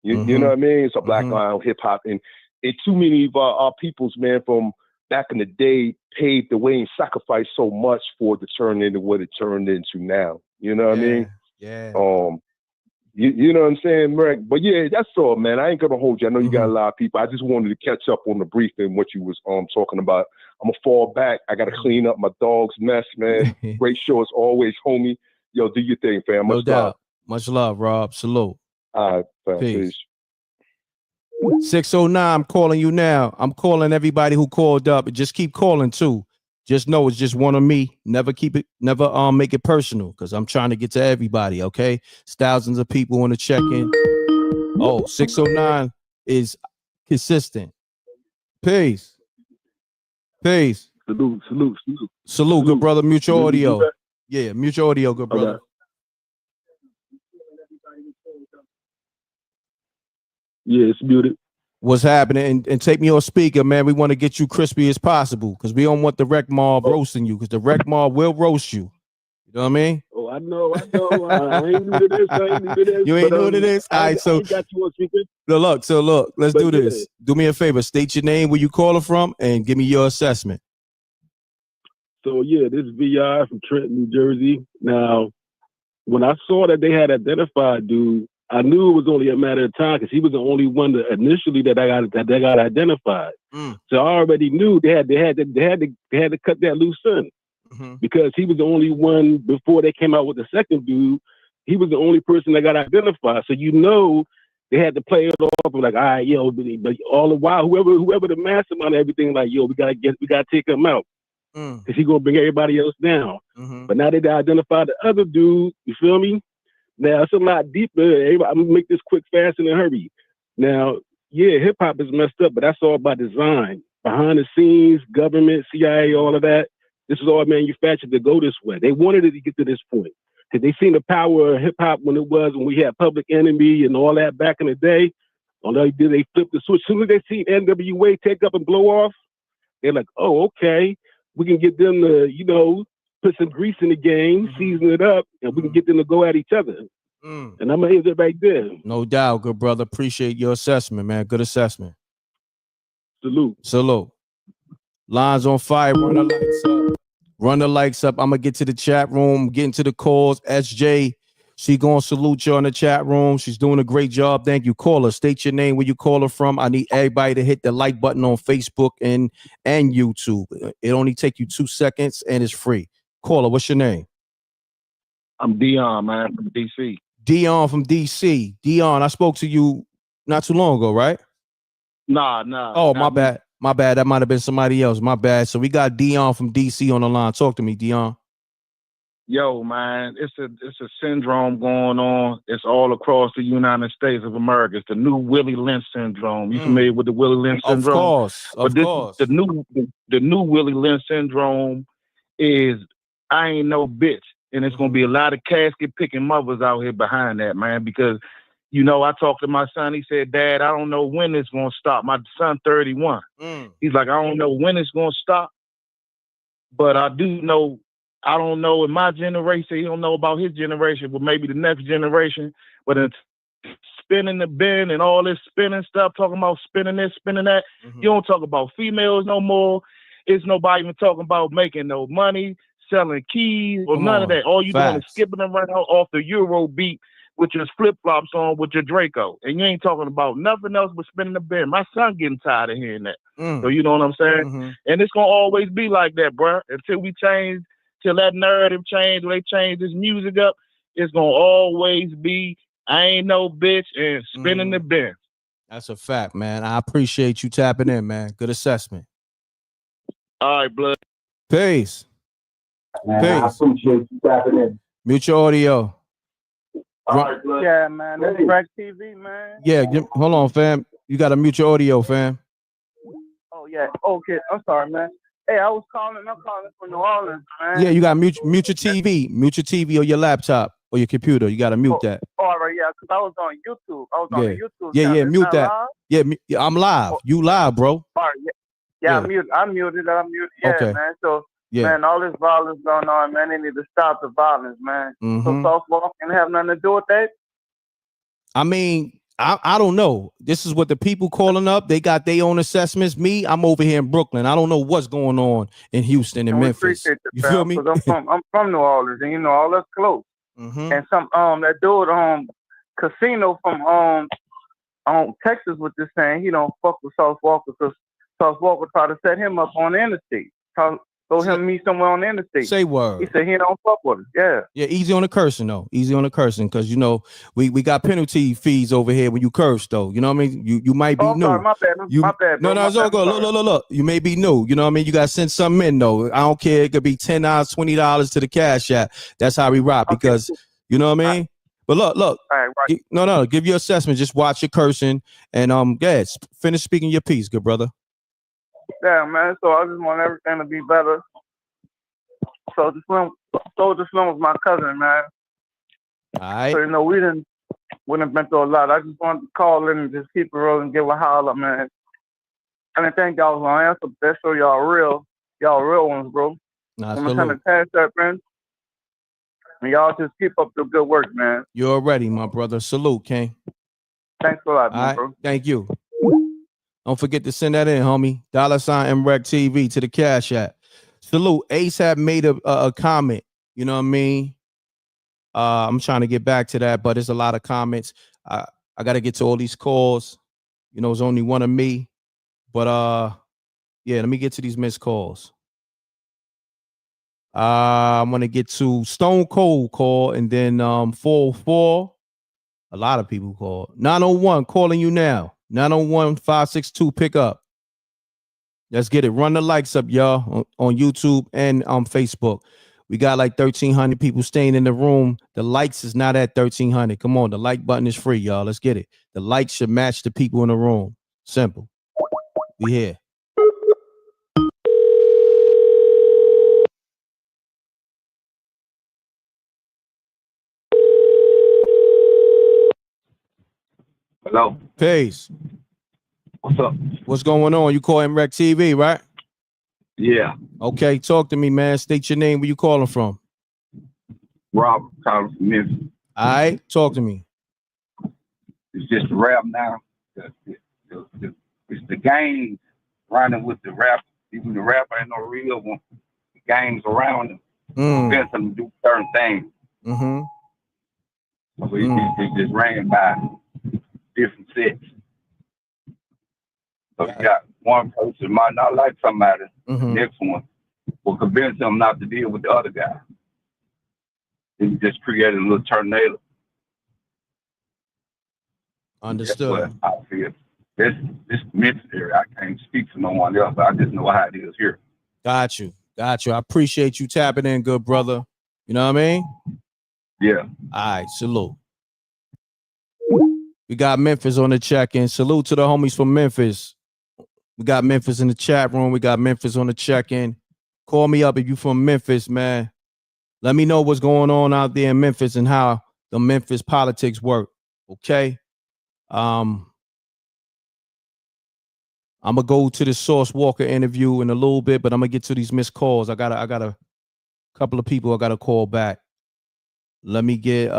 You know what I mean? It's a black eye on hip hop, and too many of our peoples, man, from back in the day paved the way and sacrificed so much for it to turn into what it turned into now. You know what I mean? Yeah. You know what I'm saying, Mreck? But yeah, that's all, man. I ain't gonna hold you. I know you got a lot of people. I just wanted to catch up on the briefing, what you was talking about. I'm gonna fall back. I gotta clean up my dog's mess, man. Great show as always, homie. Yo, do your thing, fam. No doubt. Much love, Rob. Salute. All right, fam. Peace. 609, I'm calling you now. I'm calling everybody who called up. Just keep calling too. Just know it's just one of me. Never make it personal, because I'm trying to get to everybody, okay? It's thousands of people want to check in. 609 is consistent. Peace. Salute. Good brother. Mutual audio. Yeah, mutual audio, good brother. Okay. Yeah, it's muted. What's happening? And take me on speaker, man. We want to get you crispy as possible, because we don't want the Wreck Mob roasting you, because the Wreck Mob will roast you. You know what I mean? Oh, I know. I ain't new to this. You ain't new to this? All right, so I got you on speaker. Look, let's do this. Do me a favor. State your name, where you calling from, and give me your assessment. So, yeah, this is VI from Trenton, New Jersey. Now, when I saw that they had identified dude, I knew it was only a matter of time because he was the only one that initially that got identified. So I already knew they had to cut that loose end because he was the only one before they came out with the second dude. He was the only person that got identified. So they had to play it off like, all right, yo, but all the while, whoever the mastermind and everything, like, yo, we gotta take him out because he's gonna bring everybody else down. But now they identified the other dude. You feel me? Now it's a lot deeper. I'm gonna make this quick, fast, and in a hurry. Now, yeah, hip hop is messed up, but that's all by design. Behind the scenes, government, CIA, all of that. This is all manufactured to go this way. They wanted it to get to this point because they seen the power of hip hop when we had Public Enemy and all that back in the day. Although they flipped the switch. As soon as they see NWA take up and blow off, they're like, oh, okay, we can get them to, put some grease in the game, season it up, and we can get them to go at each other. And I'm gonna end it right there. No doubt, good brother. Appreciate your assessment, man. Good assessment. Salute. Lines on fire. Run the lights up. Run the lights up. I'm gonna get to the chat room, get into the calls. SJ, she gonna salute you on the chat room. She's doing a great job. Thank you. Caller, state your name, where you calling from. I need everybody to hit the like button on Facebook and YouTube. It only take you 2 seconds and it's free. Caller, what's your name? I'm Dion, man, from DC. Dion from DC. Dion, I spoke to you not too long ago, right? Nah. Oh, my bad. My bad. That might have been somebody else. My bad. So we got Dion from DC on the line. Talk to me, Dion. Yo, man, it's a syndrome going on. It's all across the United States of America. It's the new Willie Lynch syndrome. You familiar with the Willie Lynch syndrome? Of course. The new Willie Lynch syndrome is I ain't no bitch. And it's going to be a lot of casket picking mothers out here behind that, man, because, I talked to my son. He said, Dad, I don't know when it's going to stop. My son, 31. He's like, I don't know when it's going to stop. But I do know, I don't know in my generation. He don't know about his generation, but maybe the next generation. But it's spinning the bin and all this spinning stuff, talking about spinning this, spinning that. You don't talk about females no more. It's nobody even talking about making no money, selling keys, or none of that. All you doing is skipping around off the Euro beat with your flip-flops on with your Draco. And you ain't talking about nothing else but spinning the bin. My son getting tired of hearing that. So you know what I'm saying? And it's going to always be like that, bro. Until we change, till that narrative change, or they change this music up, it's going to always be, I ain't no bitch, and spinning the bin. That's a fact, man. I appreciate you tapping in, man. Good assessment. All right, blood. Peace. Man, I appreciate you tapping in. Mute your audio. Yeah, man. That's Mrecktv, man. Yeah, hold on, fam. You got to mute your audio, fam. Oh, yeah. Okay. I'm sorry, man. Hey, I'm calling from New Orleans, man. Yeah, you got to mute your TV. Mute your TV or your laptop or your computer. You got to mute that. All right, yeah, because I was on YouTube. I was on the YouTube Yeah, channel. mute that. Live? Yeah, I'm live. You live, bro. All right, yeah. I muted. Yeah, okay. Man. So, man, all this violence going on, man. They need to stop the violence, man. So Sauce Walka can have nothing to do with that? I mean, I don't know. This is what the people calling up. They got their own assessments. Me, I'm over here in Brooklyn. I don't know what's going on in Houston and Memphis. You feel me? I'm from New Orleans, and all that's close. And some that dude Casino from Texas was just saying he don't fuck with Sauce Walka because Sauce Walka tried to set him up on the interstate. Go him meet somewhere on the interstate. Say word. He said he don't fuck with us. Yeah. Yeah, easy on the cursing though. Easy on the cursing because we got penalty fees over here when you curse though. You know what I mean? You might be new. Sorry, my bad. My bad. No, it's all good. Look. You may be new. You know what I mean? You got to send something in though. I don't care. It could be $10, $20 to the Cash App. That's how we rock because you know what I mean? But look. All right, right. No. Give your assessment. Just watch your cursing and finish speaking your piece, good brother. Yeah, man. So I just want everything to be better. So this one was my cousin, man. All right. So we didn't been through a lot. I just wanted to call in and just keep it rolling and give a holler, man. And I think y'all was gonna answer, but that show y'all real ones, bro. Nah, I'm gonna pass that, man. And y'all just keep up the good work, man. You already, my brother. Salute, King. Thanks a lot, right, bro. Thank you. Don't forget to send that in, homie. $ M.Reck.TV to the Cash App. Salute. Ace had made a comment. You know what I mean? I'm trying to get back to that, but there's a lot of comments. I got to get to all these calls. You know, it's only one of me. But yeah, let me get to these missed calls. I'm gonna get to Stone Cold call, and then 404. A lot of people call. 901 calling you now. 901-562. Pick up. Let's get it. Run the likes up, y'all, on YouTube and on Facebook. We got like 1,300 people staying in the room. The likes is not at 1,300. Come on, the like button is free, y'all. Let's get it. The likes should match the people in the room. Simple. We here. Hello. Peace. What's up? What's going on? You call Mrecktv, right? Yeah. Okay, talk to me, man. State your name. Where you calling from? Robert calling from Memphis. All right, talk to me. It's just a rap now. It's the gang running with the rap. Even the rapper ain't no real one. The gangs around him. Convince them to do certain things. Mm-hmm. So it just ran by different sets. So you got one person might not like somebody. The next one will convince them not to deal with the other guy. It just created a little tornado. Understood. That's what I feel. This Memphis area, I can't speak for no one else, but I just know how it is here. Got you. I appreciate you tapping in, good brother. You know what I mean? Yeah. All right, salute. We got Memphis on the check-in. Salute to the homies from Memphis. We got Memphis in the chat room. We got Memphis on the check-in. Call me up if you from Memphis, man. Let me know what's going on out there in Memphis and how the Memphis politics work. Okay. I'm gonna go to the Sauce Walka interview in a little bit, but I'm gonna get to these missed calls. I got a couple of people I gotta call back. Let me get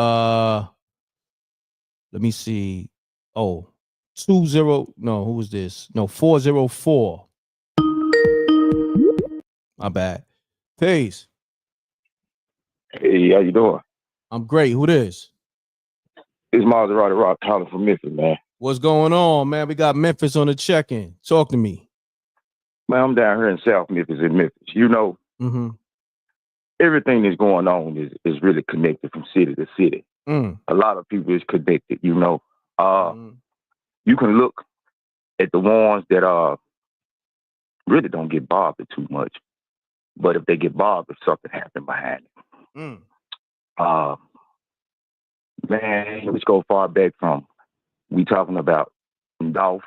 let me see. Oh, 20. No, who was this? No, 404. My bad. Peace. Hey, how you doing? I'm great. Who this? It's Maserati Rock calling from Memphis, man. What's going on, man? We got Memphis on the check-in. Talk to me. Man, I'm down here in South Memphis in Memphis. You know, everything that's going on is really connected from city to city. A lot of people is connected, you know. You can look at the ones that really don't get bothered too much. But if they get bothered, something happened behind it. Man, let's go far back from we talking about Dolph.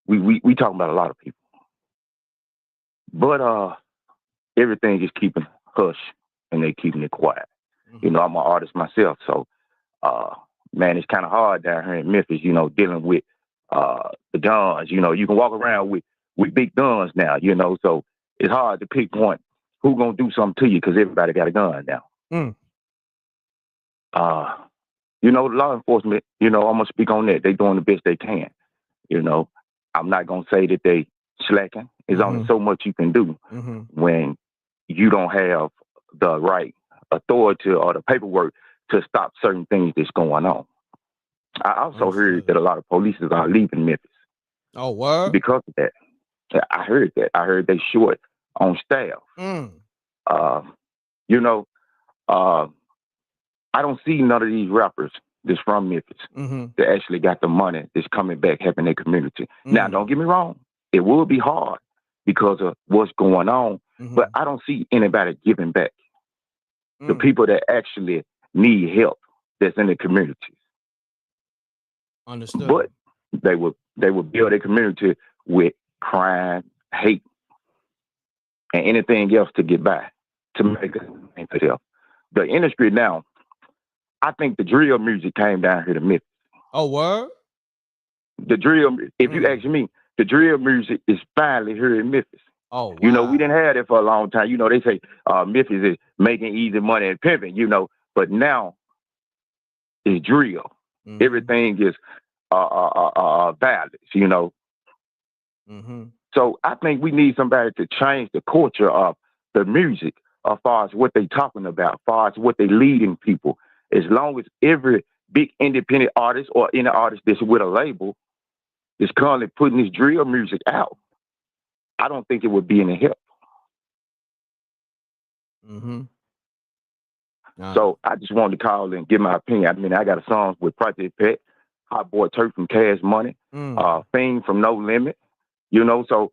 We talking about a lot of people. But everything is keeping hush and they keeping it quiet. You know, I'm an artist myself, so man, it's kind of hard down here in Memphis, you know, dealing with the guns. You know, you can walk around with big guns now, you know, so it's hard to pick one who gonna do something to you because everybody got a gun now. You know, law enforcement, you know, I'm gonna speak on that. They doing the best they can. You know, I'm not gonna say that they slacking. There's only so much you can do when you don't have the right authority or the paperwork to stop certain things that's going on. I also heard that a lot of police are leaving Memphis. Oh, what? Because of that. I heard that. I heard they short on staff. You know, I don't see none of these rappers that's from Memphis that actually got the money that's coming back helping their community. Now, don't get me wrong. It will be hard because of what's going on, but I don't see anybody giving back. The people that actually need help that's in the community. Understood. But they will build a community with crime, hate, and anything else to get by, to make a name for themselves. The industry now, I think the drill music came down here to Memphis. Oh, what? The drill, if you ask me, the drill music is finally here in Memphis. Oh, wow. You know, we didn't have that for a long time. You know, they say Memphis is making easy money and pimping, you know, but now it's drill. Everything is violence, you know. So I think we need somebody to change the culture of the music as far as what they talking about, as far as what they leading people. As long as every big independent artist or any artist that's with a label is currently putting this drill music out, I don't think it would be any help. Mm-hmm. So I just wanted to call and give my opinion. I mean, I got a song with Project Pet, Hot Boy Turk from Cash Money, Fame from No Limit, you know, so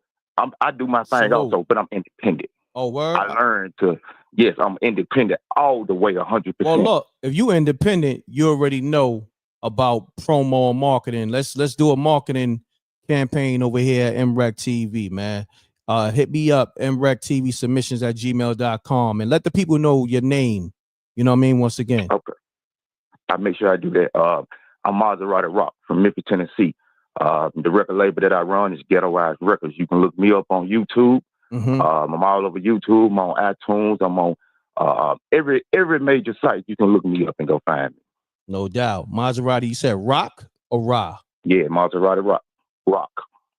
I do my thing also, but I'm independent. Oh, word? I learned to, yes, I'm independent all the way 100%. Well, look, if you independent, you already know about promo and marketing. Let's do a marketing campaign over here at Mrecktv, man. Hit me up, Mrecktv submissions at gmail.com, and let the people know your name. You know what I mean? Once again. Okay. I make sure I do that. I'm Maserati Rock from Memphis, Tennessee. The record label that I run is Ghettoized Records. You can look me up on YouTube. Mm-hmm. I'm all over YouTube. I'm on iTunes. I'm on every major site. You can look me up and go find me. No doubt. Maserati, you said Rock or Ra? Yeah, Maserati Rock. Rock.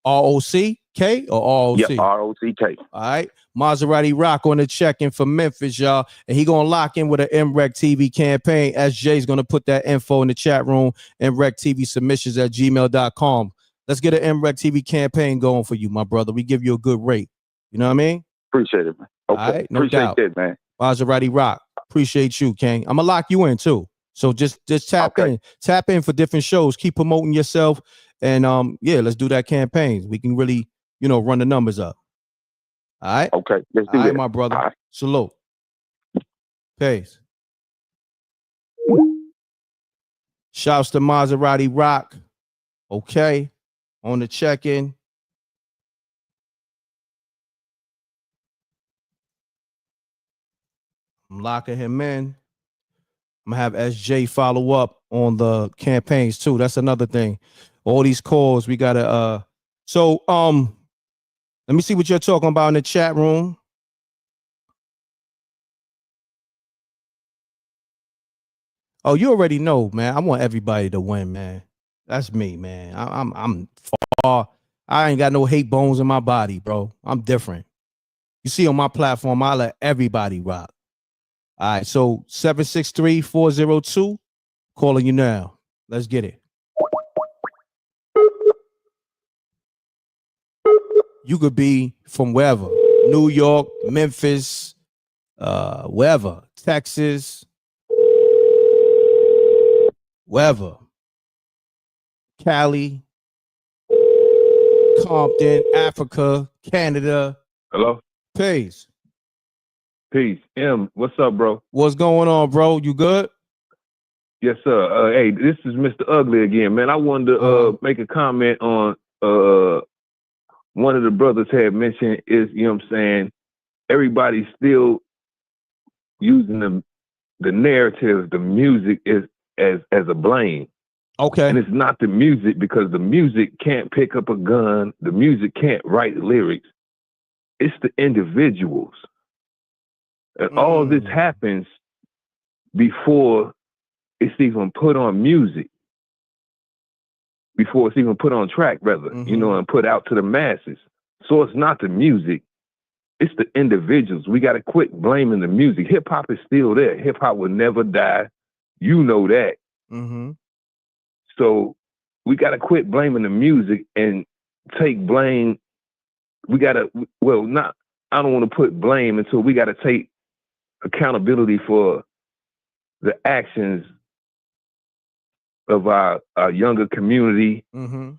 R-O-C-K or R-O-C? Yeah, R-O-C-K. All right. Maserati Rock on the check-in for Memphis, y'all. And he going to lock in with an Mrecktv campaign. SJ's going to put that info in the chat room. Mrecktv submissions at gmail.com. Let's get an Mrecktv campaign going for you, my brother. We give you a good rate. You know what I mean? Appreciate it, man. Okay. All right, no Appreciate doubt. that, man. Maserati Rock. Appreciate you, King. I'm going to lock you in, too. So just tap in. Tap in for different shows. Keep promoting yourself. And yeah, let's do that campaign. We can really, you know, run the numbers up. All right. Okay. Let's do All right, that. my brother. All right. Salute. Peace. Shouts to Maserati Rock. Okay. On the check-in. I'm locking him in. I'm gonna have SJ follow up on the campaigns too. That's another thing. All these calls we gotta so let me see what you're talking about in the chat room. Oh, you already know, man. I want everybody to win, man. That's me, man. I'm far. I ain't got no hate bones in my body, bro. I'm different. You see on my platform, I let everybody rock. All right, so 763-402, calling you now. Let's get it. You could be from wherever, New York, Memphis, wherever, Texas, wherever, Cali, Compton, Africa, Canada. Hello? Peace. Peace. M, what's up, bro? What's going on, bro? You good? Yes, sir. Hey, this is Mr. Ugly again, man. I wanted to make a comment on one of the brothers had mentioned is, you know what I'm saying, everybody's still using the narrative, the music is as a blame. Okay. And it's not the music, because the music can't pick up a gun. The music can't write lyrics. It's the individuals. And all this happens before it's even put on music, before it's even put on track, rather, you know, and put out to the masses. So it's not the music, it's the individuals. We got to quit blaming the music. Hip hop is still there. Hip hop will never die. You know that. So we got to quit blaming the music and take blame. We got to, well, not, I don't want to put blame until we got to take accountability for the actions of our younger community, and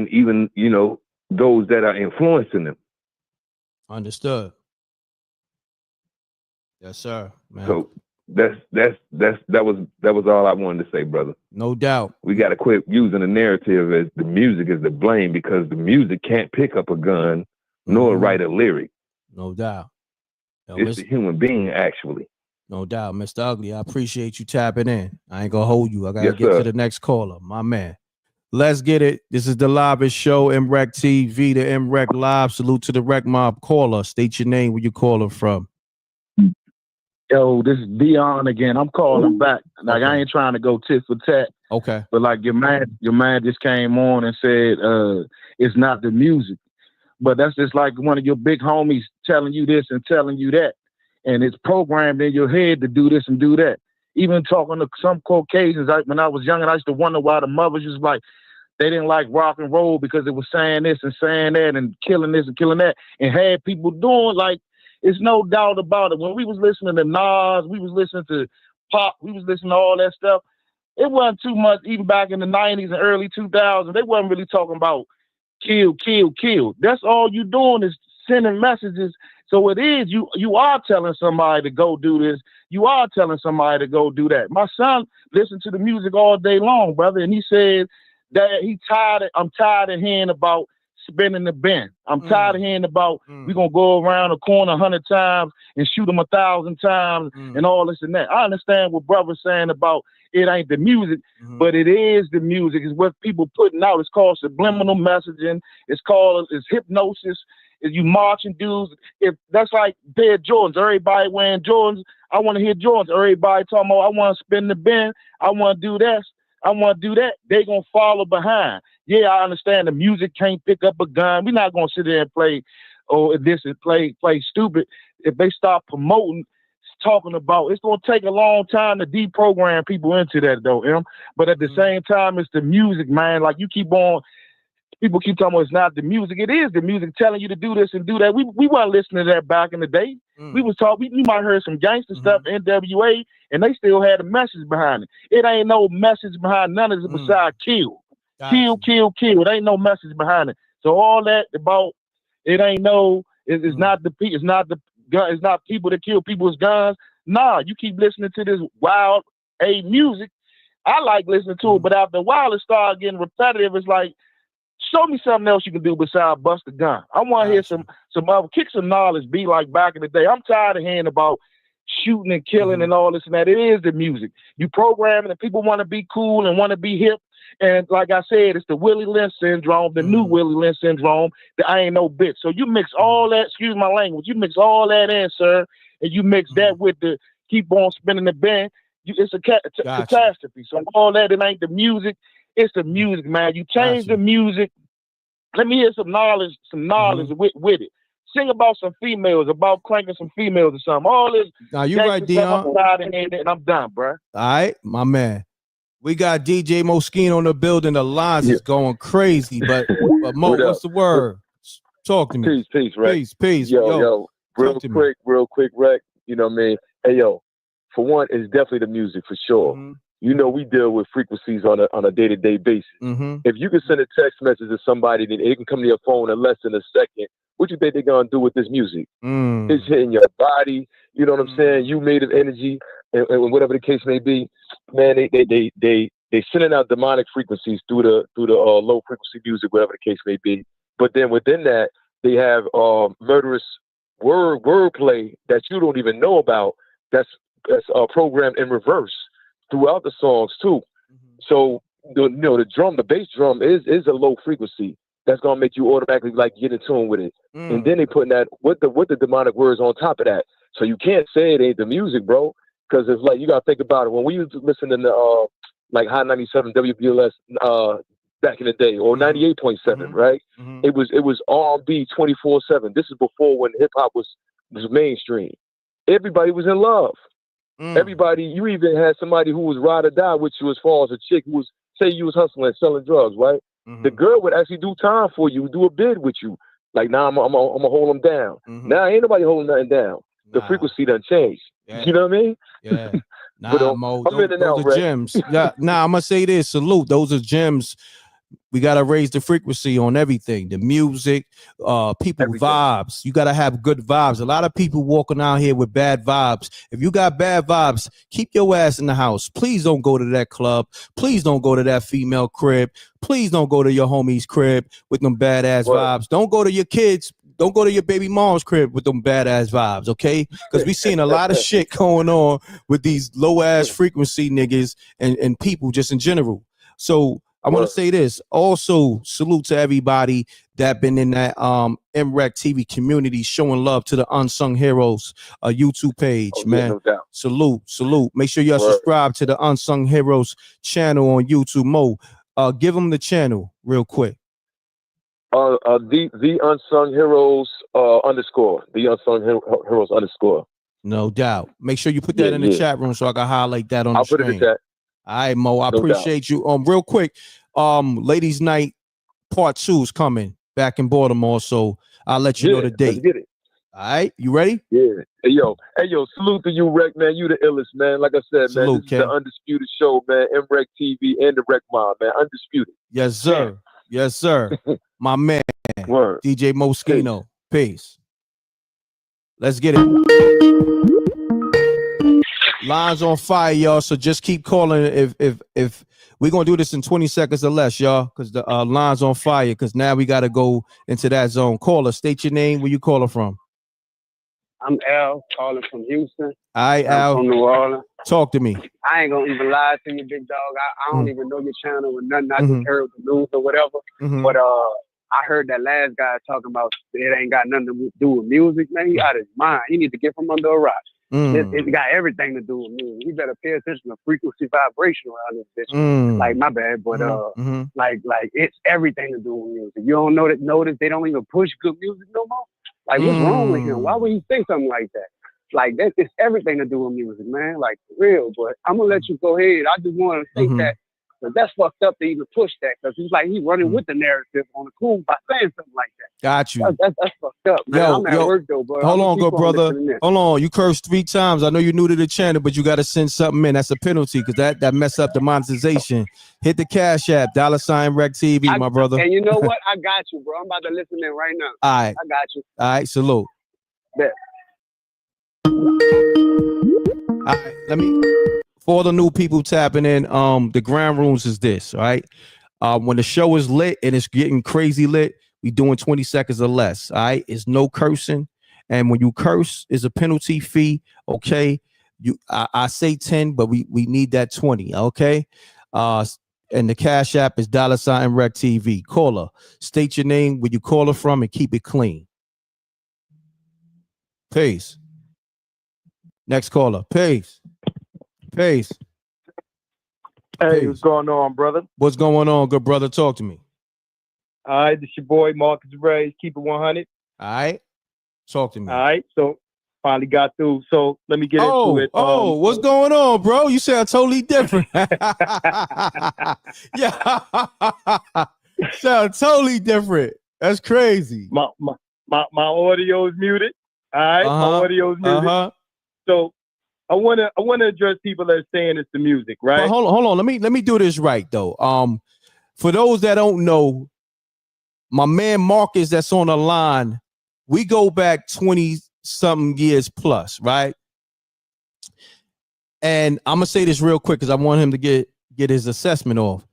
even, you know, those that are influencing them. Understood. Yes, sir, man. So that was all I wanted to say, brother. No doubt. We got to quit using the narrative as the music is the blame, because the music can't pick up a gun nor write a lyric. No doubt. Yo, it's the human being, actually. No doubt, Mr. Ugly. I appreciate you tapping in. I ain't gonna hold you. I gotta Yes, get sir. to the next caller, my man. Let's get it. This is the livest show, Mrecktv, the M.Reck Live. Salute to the Rec Mob caller. State your name, where you calling from. Yo, this is Dion again. I'm calling back. Like, I ain't trying to go tit for tat. Okay. But like your man just came on and said it's not the music. But that's just like one of your big homies telling you this and telling you that. And it's programmed in your head to do this and do that. Even talking to some Caucasians, when I was young, and I used to wonder why the mothers was like, they didn't like rock and roll because it was saying this and saying that and killing this and killing that, and had people doing like, it's no doubt about it. When we was listening to Nas, we was listening to Pop, we was listening to all that stuff. It wasn't too much, even back in the 90s and early 2000s. They wasn't really talking about kill, kill, kill. That's all you doing is sending messages. So it is, you are telling somebody to go do this. You are telling somebody to go do that. My son listened to the music all day long, brother, and he said that I'm tired of hearing about spinning the bin. I'm tired of hearing about we're going to go around the corner 100 times and shoot them 1,000 times and all this and that. I understand what brother's saying about it ain't the music, but it is the music. It's what people putting out. It's called subliminal messaging. It's hypnosis. If you marching dudes, if that's like pair of Jordans, everybody wearing Jordans, I want to hear Jordans. Everybody talking about I want to spin the bin, I want to do this, I want to do that. They gonna follow behind. Yeah, I understand the music can't pick up a gun. We're not gonna sit there and play, play stupid. If they start promoting, talking about, it's gonna take a long time to deprogram people into that though, But at the same time, it's the music, man. Like you keep on. People keep talking about it's not the music. It is the music telling you to do this and do that. We weren't listening to that back in the day. We was talking. We might heard some gangster stuff, NWA, and they still had a message behind it. It ain't no message behind none of it besides kill, kill, kill, kill. It ain't no message behind it. So all that about it ain't no. It's not the it's not the gun. It's not people that kill people with guns. Nah, you keep listening to this wild music. I like listening to it, but after a while it started getting repetitive. It's like, show me something else you can do besides bust a gun. I want to hear some other kick some knowledge, be like back in the day. I'm tired of hearing about shooting and killing and all this and that. It is the music. You programming and people want to be cool and want to be hip. And like I said, it's the Willie Lynch syndrome, the new Willie Lynch syndrome, the I ain't no bitch. So you mix all that, excuse my language, you mix all that in, sir, and you mix that with the keep on spinning the band. It's a catastrophe. So all that, it ain't the music. It's the music, man. You change the music. Let me hear some knowledge with it. Sing about some females, about cranking some females or something. All this. Now you right, Dion. And I'm done, bro. All right, my man. We got DJ Moschino in the building. The lines is going crazy, but Mo, what's the word? Talk to me. Peace, right? Peace. Yo, real quick, Rec. You know what I mean? Hey, yo, for one, it's definitely the music for sure. You know, we deal with frequencies on a day-to-day basis. If you can send a text message to somebody, then it can come to your phone in less than a second. What you think they're gonna do with this music? It's hitting your body. You know what I'm saying? You made of energy, and whatever the case may be. Man, they sending out demonic frequencies through the low frequency music, whatever the case may be. But then within that, they have murderous wordplay that you don't even know about. That's programmed in reverse throughout the songs too. So the drum, the bass drum is a low frequency that's gonna make you automatically like get in tune with it. And then they putting that with the demonic words on top of that. So you can't say it ain't the music, bro, because it's like you gotta think about it. When we used to listen to like Hot 97 WBLS back in the day, or 98.7, right? It was R&B 24/7. This is before when hip hop was mainstream. Everybody was in love. Everybody, you even had somebody who was ride or die with you as far as a chick who was, say you was hustling and selling drugs, right? The girl would actually do time for you, do a bid with you. Like, nah, I'm gonna hold them down. Now ain't nobody holding nothing down. The frequency done changed. You know what I mean? Yeah. Nah, but, Mo, I'm in and those out, are right? gems. Yeah, nah, I'm gonna say this. Salute. Those are gems. We gotta raise the frequency on everything. The music, people vibes. You gotta have good vibes. A lot of people walking out here with bad vibes. If you got bad vibes, keep your ass in the house. Please don't go to that club. Please don't go to that female crib. Please don't go to your homie's crib with them badass vibes. Don't go to your kids. Don't go to your baby mom's crib with them badass vibes, okay? Because we seen a lot of shit going on with these low ass frequency niggas and people just in general. So I want to say this. Also, salute to everybody that been in that Mrecktv community showing love to the Unsung Heroes YouTube page, man. No doubt. Salute. Make sure y'all subscribe to the Unsung Heroes channel on YouTube. Mo, give them the channel real quick. The Unsung Heroes _ the Unsung Heroes _. No doubt. Make sure you put that in the chat room so I can highlight that on I'll the put screen. it in the chat. All right, Mo. I No appreciate you. Real quick, Ladies Night Part 2 is coming back in Baltimore, so I'll let you know the date. Let's get it. All right, you ready? Yeah. Hey yo, salute to you, Wreck, man. You the illest, man. Like I said, Salute, man, this is the Undisputed Show, man. Mrecktv and the Wreck Mob, man. Undisputed. Yes, sir. Yes, sir. My man, Word. DJ Moschino. Peace. Let's get it. Lines on fire, y'all. So just keep calling if we're gonna do this in 20 seconds or less, y'all, because the line's on fire. Because now we gotta go into that zone. Caller, state your name. Where you calling from? I'm Al, calling from Houston. All right, I'm Al. from New Orleans. Talk to me. I ain't gonna even lie to you, big dog. I don't even know your channel or nothing. I just heard the news or whatever. But I heard that last guy talking about it ain't got nothing to do with music, man. He out of his mind. He need to get from under a rock. It got everything to do with music. He better pay attention to frequency vibration around this bitch. Like, my bad, but like it's everything to do with music. You don't notice they don't even push good music no more. Like, what's wrong with him? Why would he say something like that? Like, that it's everything to do with music, man. Like, for real. But I'm gonna let you go ahead. I just want to say that. But that's fucked up to even push that, because it's like he's running with the narrative on the cool by saying something like that. Got you. That's fucked up, man. I'm at work though, but hold on, good brother. Hold on. You cursed 3 times. I know you're new to the channel, but you got to send something in. That's a penalty, because that mess up the monetization. Hit the Cash App, $Mrecktv, my brother. And you know what? I got you, bro. I'm about to listen in right now. All right. I got you. All right, salute. Bet. All right, let me, for all the new people tapping in, the ground rules is this, all right? When the show is lit and it's getting crazy lit, we doing 20 seconds or less, all right? It's no cursing, and when you curse, is a penalty fee, okay? I say 10, but we need that 20, okay? And the Cash App is $Mrecktv. Caller, state your name, where you caller from, and keep it clean. Peace. Next caller. Peace. Peace. Hey, Peace. what's going on, brother? What's going on, good brother? Talk to me. All right, this your boy Marcus Ray. Keep it 100. All right. Talk to me. All right, so finally got through. So let me get into it. What's going on, bro? You sound totally different. Yeah. Sound totally different. That's crazy. My audio is muted. All right, my audio is muted. So I wanna address people that are saying it's the music, right? Well, hold on. Let me do this right though. For those that don't know, my man Marcus that's on the line, we go back 20 something years plus, right? And I'm gonna say this real quick because I want him to get his assessment off.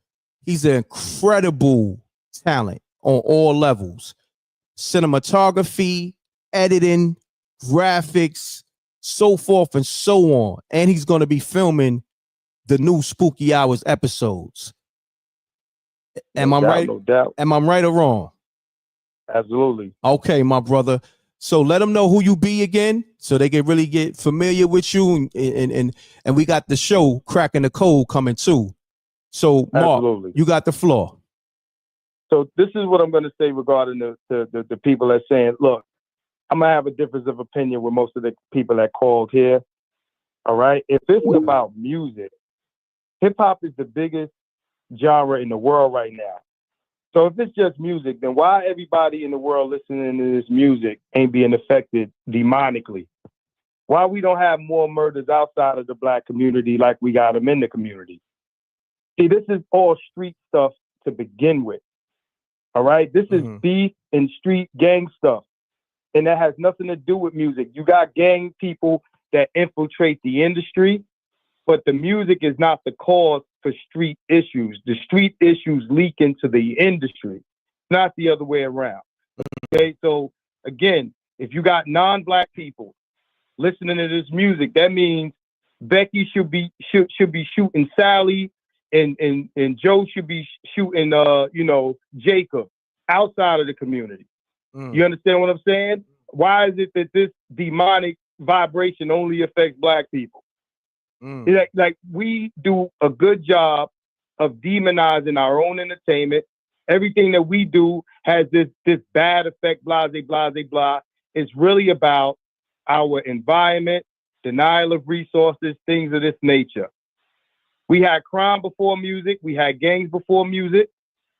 He's an incredible talent on all levels: cinematography, editing, graphics, so forth and so on. And he's going to be filming the new Spooky Hours episodes. Am I right? No doubt. Am I right or wrong? Absolutely. Okay, my brother. So let them know who you be again, so they can really get familiar with you. And we got the show Cracking the Code coming too. So Mark, Absolutely. You got the floor. So this is what I'm going to say regarding the people that saying, look, I'm going to have a difference of opinion with most of the people that called here. All right. If it's about music, hip hop is the biggest genre in the world right now. So if it's just music, then why everybody in the world listening to this music ain't being affected demonically? Why we don't have more murders outside of the black community like we got them in the community? See, this is all street stuff to begin with. All right. This is beef and street gang stuff. And that has nothing to do with music. You got gang people that infiltrate the industry, but the music is not the cause for street issues. The street issues leak into the industry, not the other way around. Okay, so again, if you got non-black people listening to this music, that means Becky should be shooting Sally, and Joe should be shooting Jacob outside of the community. You understand what I'm saying? Why is it that this demonic vibration only affects black people? Like we do a good job of demonizing our own entertainment. Everything that we do has this bad effect, blah, blah, blah, blah. It's really about our environment, denial of resources, things of this nature. We had crime before music. We had gangs before music.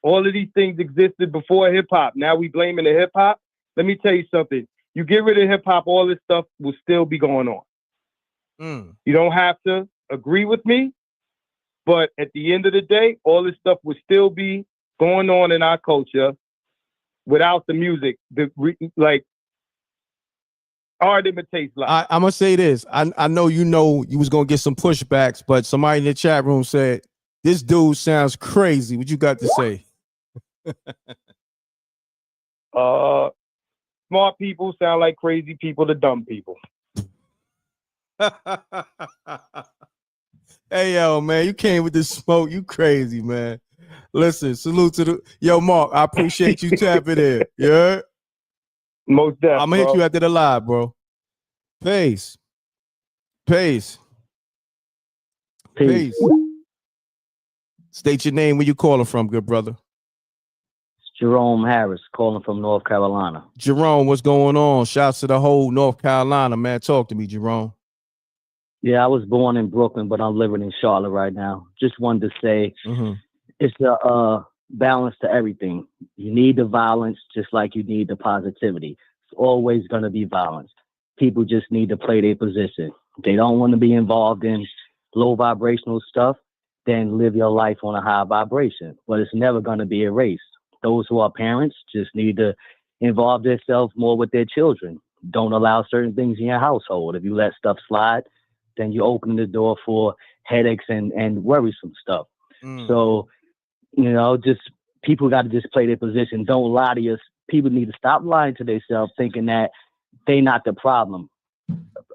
All of these things existed before hip hop. Now we blaming the hip hop. Let me tell you something. You get rid of hip hop, all this stuff will still be going on. You don't have to agree with me, but at the end of the day, all this stuff would still be going on in our culture without the music. Art imitates life. I'm gonna say this. I know you was gonna get some pushbacks, but somebody in the chat room said this dude sounds crazy. What you got to say? Smart people sound like crazy people to dumb people. Hey yo, man, you came with the smoke. You crazy, man. Listen, salute to Mark. I appreciate you tapping in. Yeah. Most definitely. I'm gonna hit you after the live, bro. Peace. State your name, where you calling from, good brother. Jerome Harris, calling from North Carolina. Jerome, what's going on? Shouts to the whole North Carolina, man. Talk to me, Jerome. Yeah, I was born in Brooklyn, but I'm living in Charlotte right now. Just wanted to say it's a balance to everything. You need the violence just like you need the positivity. It's always going to be violence. People just need to play their position. If they don't want to be involved in low vibrational stuff, then live your life on a high vibration. But it's never going to be erased. Those who are parents just need to involve themselves more with their children. Don't allow certain things in your household. If you let stuff slide, then you open the door for headaches and worrisome stuff. So, just people got to just play their position. Don't lie to yourself. People need to stop lying to themselves, thinking that they not the problem.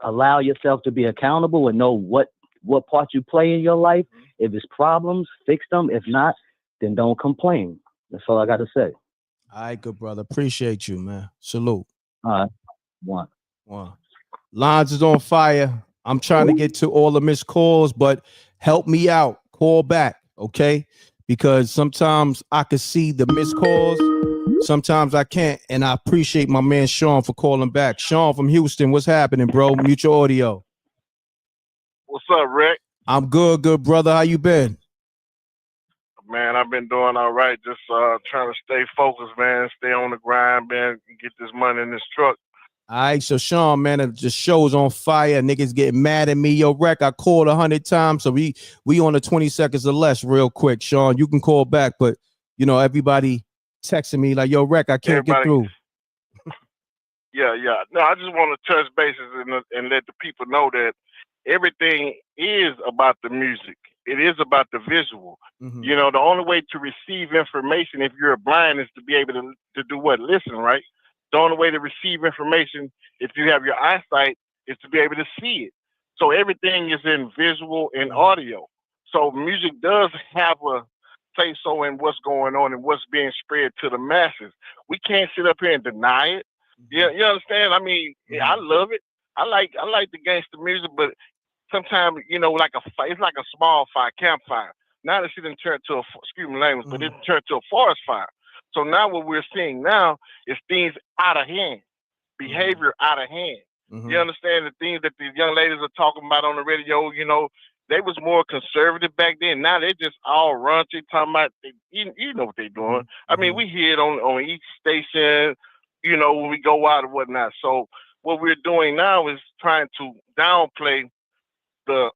Allow yourself to be accountable and know what part you play in your life. If it's problems, fix them. If not, then don't complain. That's all I got to say. All right, good brother. Appreciate you, man. Salute. All right. One. Lines is on fire. I'm trying to get to all the missed calls, but help me out. Call back, okay? Because sometimes I can see the missed calls. Sometimes I can't. And I appreciate my man Sean for calling back. Sean from Houston, what's happening, bro? Mute your audio. What's up, Rick? I'm good, brother. How you been? Man, I've been doing all right. Just trying to stay focused, man. Stay on the grind, man. Get this money in this truck. All right, so Sean, man, the show's on fire. Niggas getting mad at me. Yo, Rec, I called 100 times, so we on the 20 seconds or less real quick. Sean, you can call back, but, everybody texting me like, yo, Rec, I can't get through. Yeah. No, I just want to touch bases and let the people know that everything is about the music. It is about the visual. The only way to receive information if you're blind is to be able to do what? Listen, right? The only way to receive information if you have your eyesight is to be able to see it. So everything is in visual and audio. So music does have a say so in what's going on and what's being spread to the masses. We can't sit up here and deny it. You understand? I mean, I love it. I like the gangster music, but sometimes, it's like a small fire, campfire. Now that shit didn't turn to excuse me language, but it turned to a forest fire. So now what we're seeing now is things out of hand, behavior out of hand. You understand the things that these young ladies are talking about on the radio, they was more conservative back then. Now they just all raunchy, talking about, you know what they're doing. I mean, we hear it on each station, when we go out and whatnot. So what we're doing now is trying to downplay the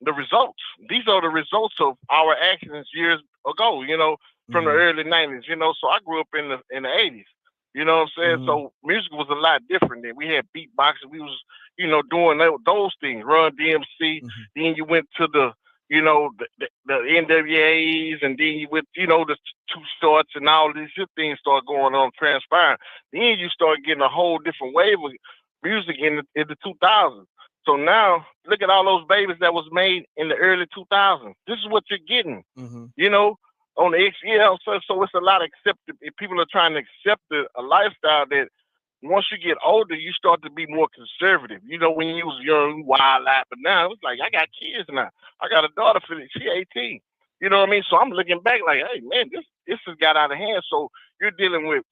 results. These are the results of our actions years ago, from the early 90s, so I grew up in the 80s, you know what I'm saying? So music was a lot different then. We had beatboxing, we was, doing those things, Run DMC, then you went to the NWAs, and then you went, the Two Shorts and all these things start going on, transpiring. Then you start getting a whole different wave of music in the 2000s. So now, look at all those babies that was made in the early 2000s. This is what you're getting, on the XL. So it's a lot of accepted. People are trying to accept a lifestyle that once you get older, you start to be more conservative. When you was young, wild out, but now it's like, I got kids now. I got a daughter, she 18. You know what I mean? So I'm looking back like, hey, man, this has got out of hand. So you're dealing with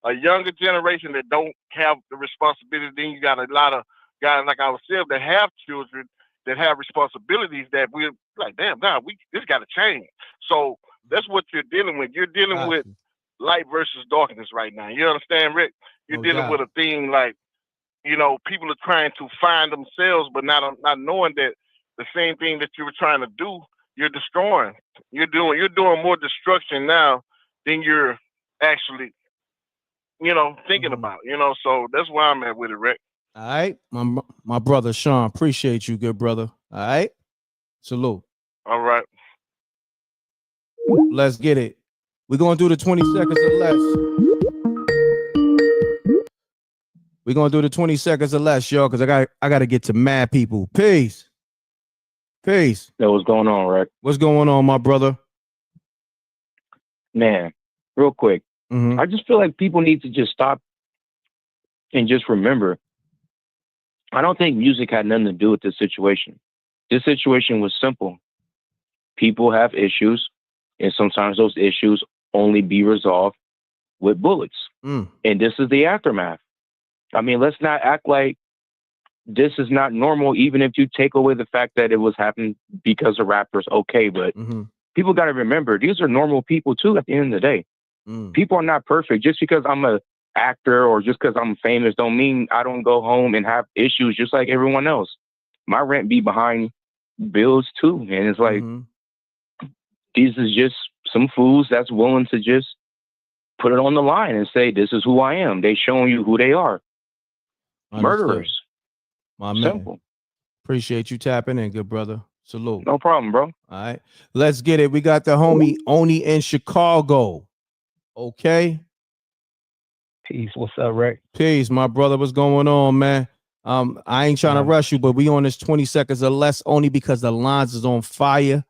a younger generation that don't have the responsibility. Then you got a lot of guys like ourselves that have children, that have responsibilities, that we're like, damn, nah, this got to change. So that's what you're dealing with. You're dealing with light versus darkness right now. You understand, Rick? You're dealing with a thing like, people are trying to find themselves, but not knowing that the same thing that you were trying to do, you're destroying. You're doing more destruction now than you're actually, thinking about. So that's where I'm at with it, Rick. All right, my brother Sean, appreciate you, good brother. All right, salute. All right, let's get it. We're gonna do the 20 seconds or less. We're gonna do the 20 seconds or less, y'all, because I gotta get to mad people. Peace. Peace. Yo, what's going on, Rick? What's going on, my brother? Man, real quick. I just feel like people need to just stop and just remember, I don't think music had nothing to do with this situation. This situation was simple. People have issues, and sometimes those issues only be resolved with bullets. And this is the aftermath. I mean, let's not act like this is not normal, even if you take away the fact that it was happening because of rappers, okay, but people got to remember, these are normal people too at the end of the day. People are not perfect. Just because I'm a actor or just because I'm famous don't mean I don't go home and have issues just like everyone else. My rent be behind bills too. And it's like, these is just some fools that's willing to just put it on the line and say, this is who I am. They showing you who they are. Understood. Murderers. My man. Simple. Appreciate you tapping in, good brother. Salute. No problem, bro. All right. Let's get it. We got the homie Oni in Chicago. Okay. Peace. What's up, Rick? Peace, my brother. What's going on, man? I ain't trying to rush you, but we on this 20 seconds or less only because the lines is on fire.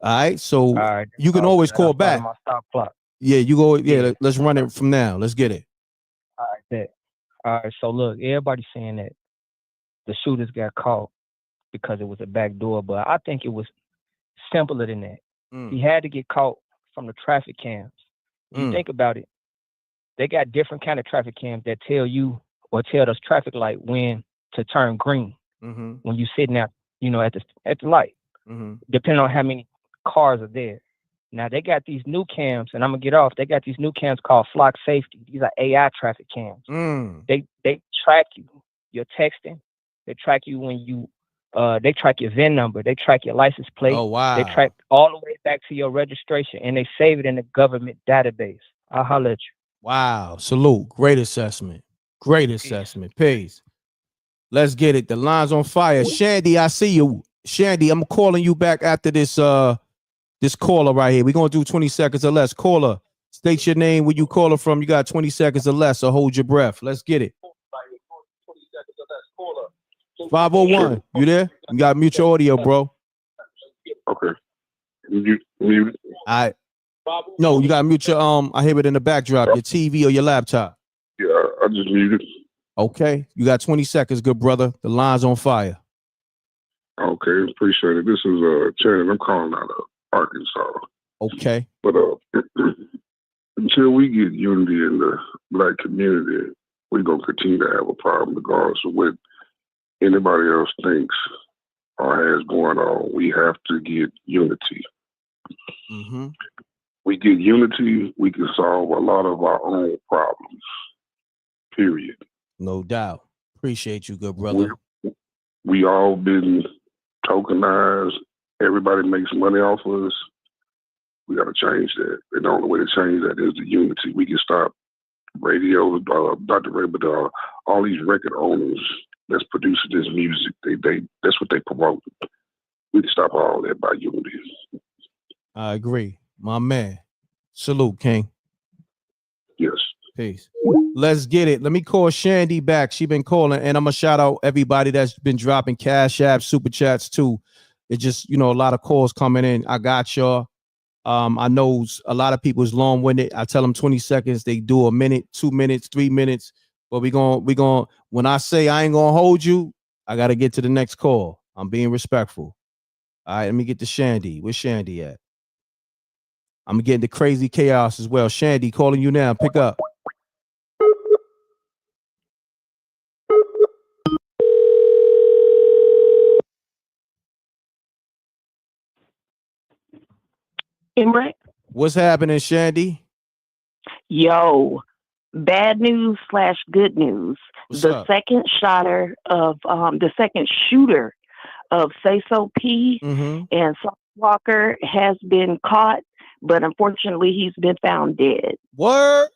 All right. So you can always call back. My stop clock. Yeah, you go. Yeah, let's run it from now. Let's get it. All right, bet. All right. So look, everybody's saying that the shooters got caught because it was a back door, but I think it was simpler than that. He had to get caught from the traffic cams. If you think about it, they got different kind of traffic cams that tell you or tell us traffic light when to turn green when you sitting out, at the light, depending on how many cars are there. Now they got these new cams, and I'm gonna get off. They got these new cams called Flock Safety. These are AI traffic cams. They track you. You're texting. They track you when you. They track your VIN number. They track your license plate. Oh wow! They track all the way back to your registration, and they save it in the government database. I'll holler at you. Wow! Salute. Great assessment. Great assessment. Peace. Let's get it. The line's on fire. Shandy, I see you. Shandy, I'm calling you back after this. This caller right here. We're gonna do 20 seconds or less. Caller, state your name, where you caller from. You got 20 seconds or less, so hold your breath. Let's get it. 501, you there? You got mute your audio, bro. Okay. Mute. No, you gotta mute your I hear it in the backdrop, your TV or your laptop. Yeah, I just muted. Okay, you got 20 seconds, good brother. The line's on fire. Okay, appreciate it. This is Shannon. I'm calling out of Arkansas. Okay. But until we get unity in the Black community, we're gonna continue to have a problem regardless of what anybody else thinks or has going on. We have to get unity. We get unity, we can solve a lot of our own problems. Period. No doubt. Appreciate you, good brother. We all been tokenized. Everybody makes money off of us. We got to change that. And the only way to change that is the unity. We can stop radio, not the radio, but all these record owners that's producing this music. They that's what they promote. We can stop all that by unity. I agree, my man. Salute, King. Yes. Peace. Let's get it. Let me call Shandy back. She been calling, and I'm gonna shout out everybody that's been dropping cash apps, super chats too. It's just, a lot of calls coming in. I got y'all. I know a lot of people is long-winded. I tell them 20 seconds. They do a minute, 2 minutes, 3 minutes. But we going when I say I ain't gonna hold you, I gotta get to the next call. I'm being respectful. All right, let me get to Shandy. Where's Shandy at? I'm getting the crazy chaos as well. Shandy, calling you now. Pick up. 5 M.Reck? What's happening, Shandy? Yo, bad news / good news. What's The up? second shooter of Sayso P and Sauce Walker has been caught, but unfortunately he's been found dead. Word?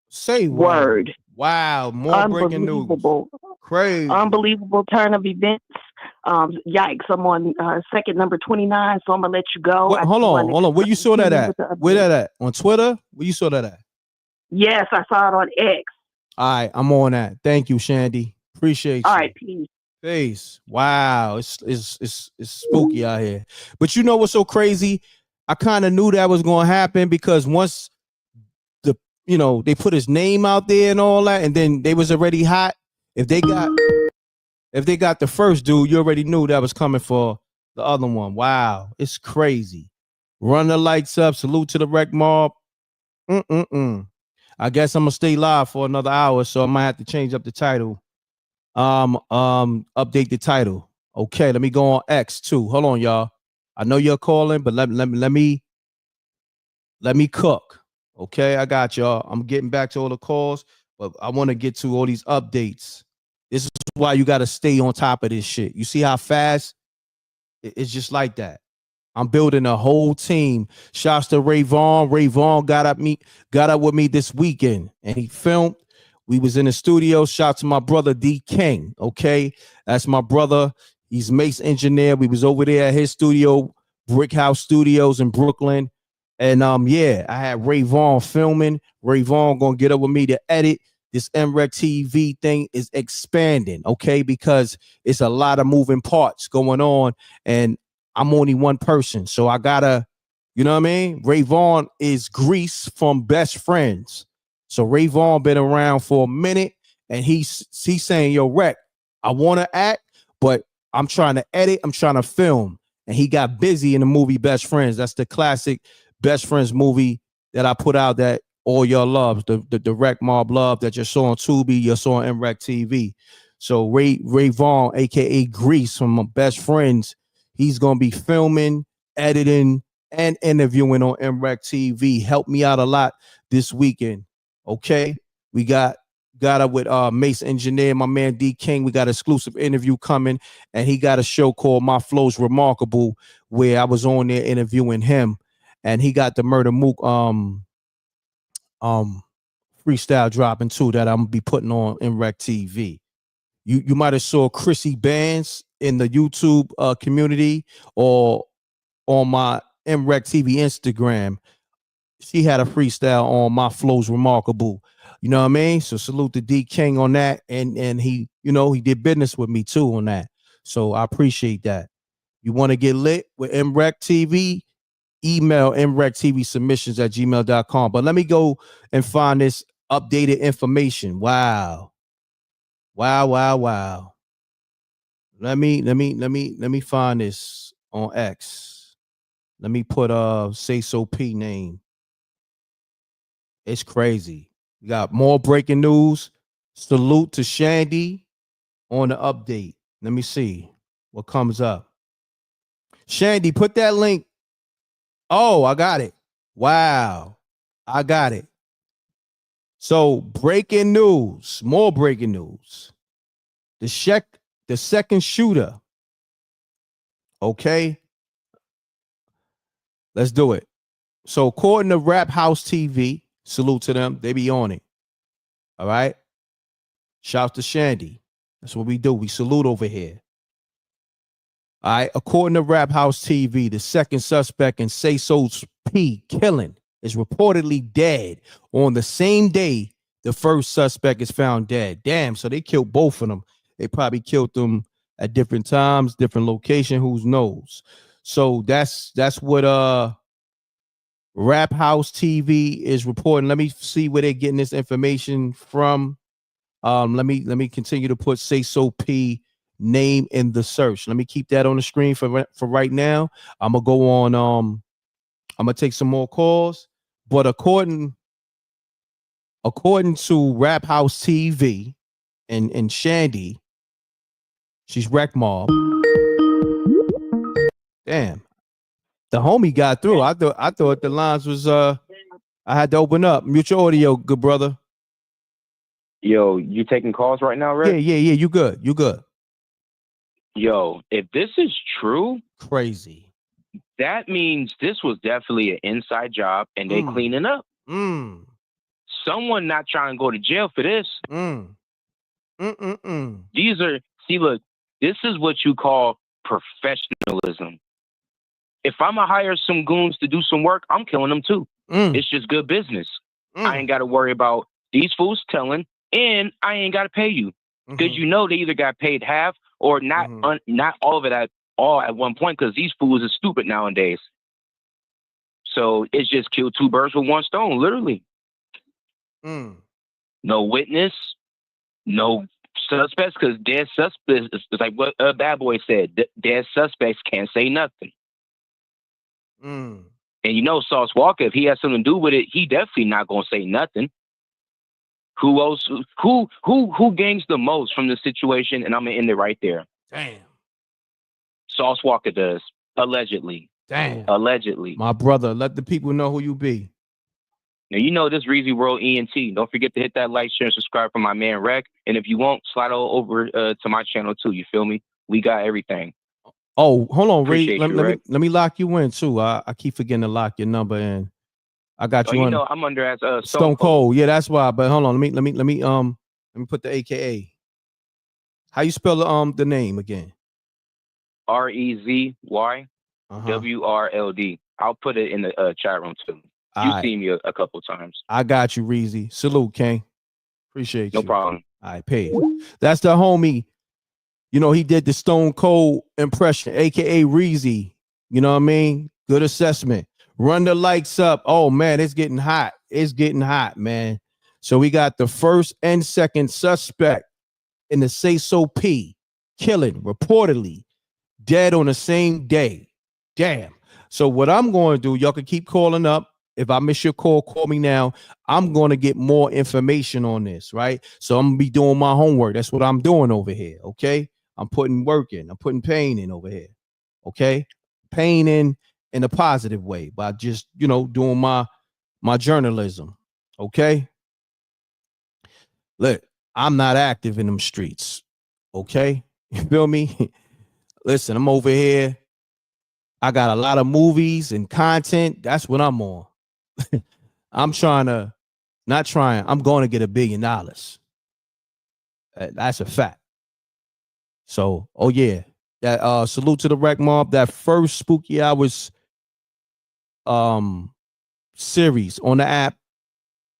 Say Word. Wow, more breaking news. Crazy. Unbelievable turn of events. Yikes, I'm on second number 29, so I'm gonna let you go. Hold on. Where you saw that at? Where that at? On Twitter? Where you saw that at? Yes, I saw it on X. All right, I'm on that. Thank you, Shandy. Appreciate you. All right, peace. Peace. Wow, it's spooky out here. But you know what's so crazy? I kind of knew that was gonna happen because once they put his name out there and all that, and then they was already hot. If they got the first dude, you already knew that was coming for the other one. Wow, it's crazy. Run the lights up. Salute to the Wreck Mob. I guess I'm gonna stay live for another hour, so I might have to change up the title. Update the title. Okay, let me go on X too. Hold on, y'all. I know you're calling, but let me cook. Okay, I got y'all. I'm getting back to all the calls, but I want to get to all these updates. This is why you got to stay on top of this shit. You see how fast it's just like that. I'm building a whole team. Shouts to Ray Vaughn. Ray Vaughn got up with me this weekend, and he filmed. We was in the studio. Shout to my brother D King. Okay, that's my brother. He's Mace engineer. We was over there at his studio, Brick House Studios in Brooklyn. And I had Ray Vaughn filming. Ray Vaughn gonna get up with me to edit. This Mrecktv thing is expanding, okay? Because it's a lot of moving parts going on, and I'm only one person, so I gotta, you know what I mean? Ray Vaughn is Grease from Best Friends, so Ray Vaughn been around for a minute, and he's saying, "Yo, Wreck, I want to act, but I'm trying to edit, I'm trying to film," and he got busy in the movie Best Friends. That's the classic Best Friends movie that I put out that all y'all love, the Wreck Mob love that you saw on Tubi, you saw on Mrecktv. So Ray Vaughn, aka Grease from my Best Friends, he's gonna be filming, editing, and interviewing on Mrecktv. Helped me out a lot this weekend. Okay, we got up with Mace engineer, my man D King. We got an exclusive interview coming, and he got a show called My Flow's Remarkable, where I was on there interviewing him. And he got the Murder Mook freestyle dropping too that I'm gonna be putting on Mrecktv. You might have saw Chrissy Bands in the YouTube community or on my Mrecktv Instagram. She had a freestyle on My Flow's Remarkable. You know what I mean? So salute to D King on that, and he, he did business with me too on that. So I appreciate that. You want to get lit with Mrecktv? Email mrecktv submissions@gmail.com. But let me go and find this updated information. Wow. Let me find this on X. Let me put Sayso P name. It's crazy. We got more breaking news. Salute to Shandy on the update. Let me see what comes up. Shandy, put that link. Oh, I got it. Wow. I got it. So breaking news, more breaking news. The second shooter. Okay. Let's do it. So according to Rap House TV, salute to them. They be on it. All right. Shouts to Shandy. That's what we do. We salute over here. All right. According to Rap House TV, the second suspect in Sayso's P killing is reportedly dead on the same day the first suspect is found dead. Damn, so they killed both of them. They probably killed them at different times, different location, who knows. So that's what Rap House TV is reporting. Let me see where they're getting this information from. Let me continue to put Sayso P name in the search. Let me keep that on the screen for right now. I'm gonna go on. I'm gonna take some more calls, but according to Rap House TV and Shandy, she's Wreck Mob. Damn, The homie got through. I thought the lines was I had to open up. Mute your audio, good brother. Yo, you taking calls right now, Rick? Yeah. You good. You good. Yo, if this is true, crazy. That means this was definitely an inside job and they cleaning up. Someone not trying to go to jail for this. These are, see, look, this is what you call professionalism. If I'm going to hire some goons to do some work, I'm killing them too. It's just good business. I ain't got to worry about these fools telling, and I ain't got to pay you. Because you know they either got paid half or not not all of it at one point, because these fools are stupid nowadays. So it's just kill two birds with one stone, literally. No witness, no suspects, because dead suspects, it's like what Bad Boy said, dead suspects can't say nothing. And you know Sauce Walka, if he has something to do with it, he definitely not gonna say nothing. Who else? Who gains the most from the situation? And I'm gonna end it right there. Damn. Sauce Walka does, allegedly. Damn. Allegedly. My brother, let the people know who you be. Now you know this Reezy World ENT. Don't forget to hit that like, share, and subscribe for my man M.Reck. And if you won't, slide over to my channel too. You feel me? We got everything. Oh, hold on, Reed. Appreciate Let me lock you in too. I keep forgetting to lock your number in. I got Oh, you you on. know I'm under as Stone Cold. Yeah, that's why. But hold on, let me put the AKA. How you spell the name again? REZY WRLD. I'll put it in the chat room too. You've seen me a couple times. I got you, Reezy. Salute, King. Appreciate you. No problem. All right, paid. That's the homie. You know, he did the Stone Cold impression, aka Reezy. You know what I mean? Good assessment. Run the lights up. Oh man, it's getting hot. It's getting hot, man. So we got the first and second suspect in the Sayso P killing, reportedly dead on the same day. Damn. So what I'm going to do, y'all can keep calling up. If I miss your call, call me now. I'm going to get more information on this, right? So I'm going to be doing my homework. That's what I'm doing over here, okay? I'm putting work in. I'm putting pain in over here, okay? Pain in a positive way by just, you know, doing my journalism, okay? Look, I'm not active in them streets, okay? You feel me? Listen, I'm over here. I got a lot of movies and content. That's what I'm on. I'm going to get $1 billion. That's a fact. So, oh yeah, that salute to the Wreck Mob. That first Spooky Hours series on the app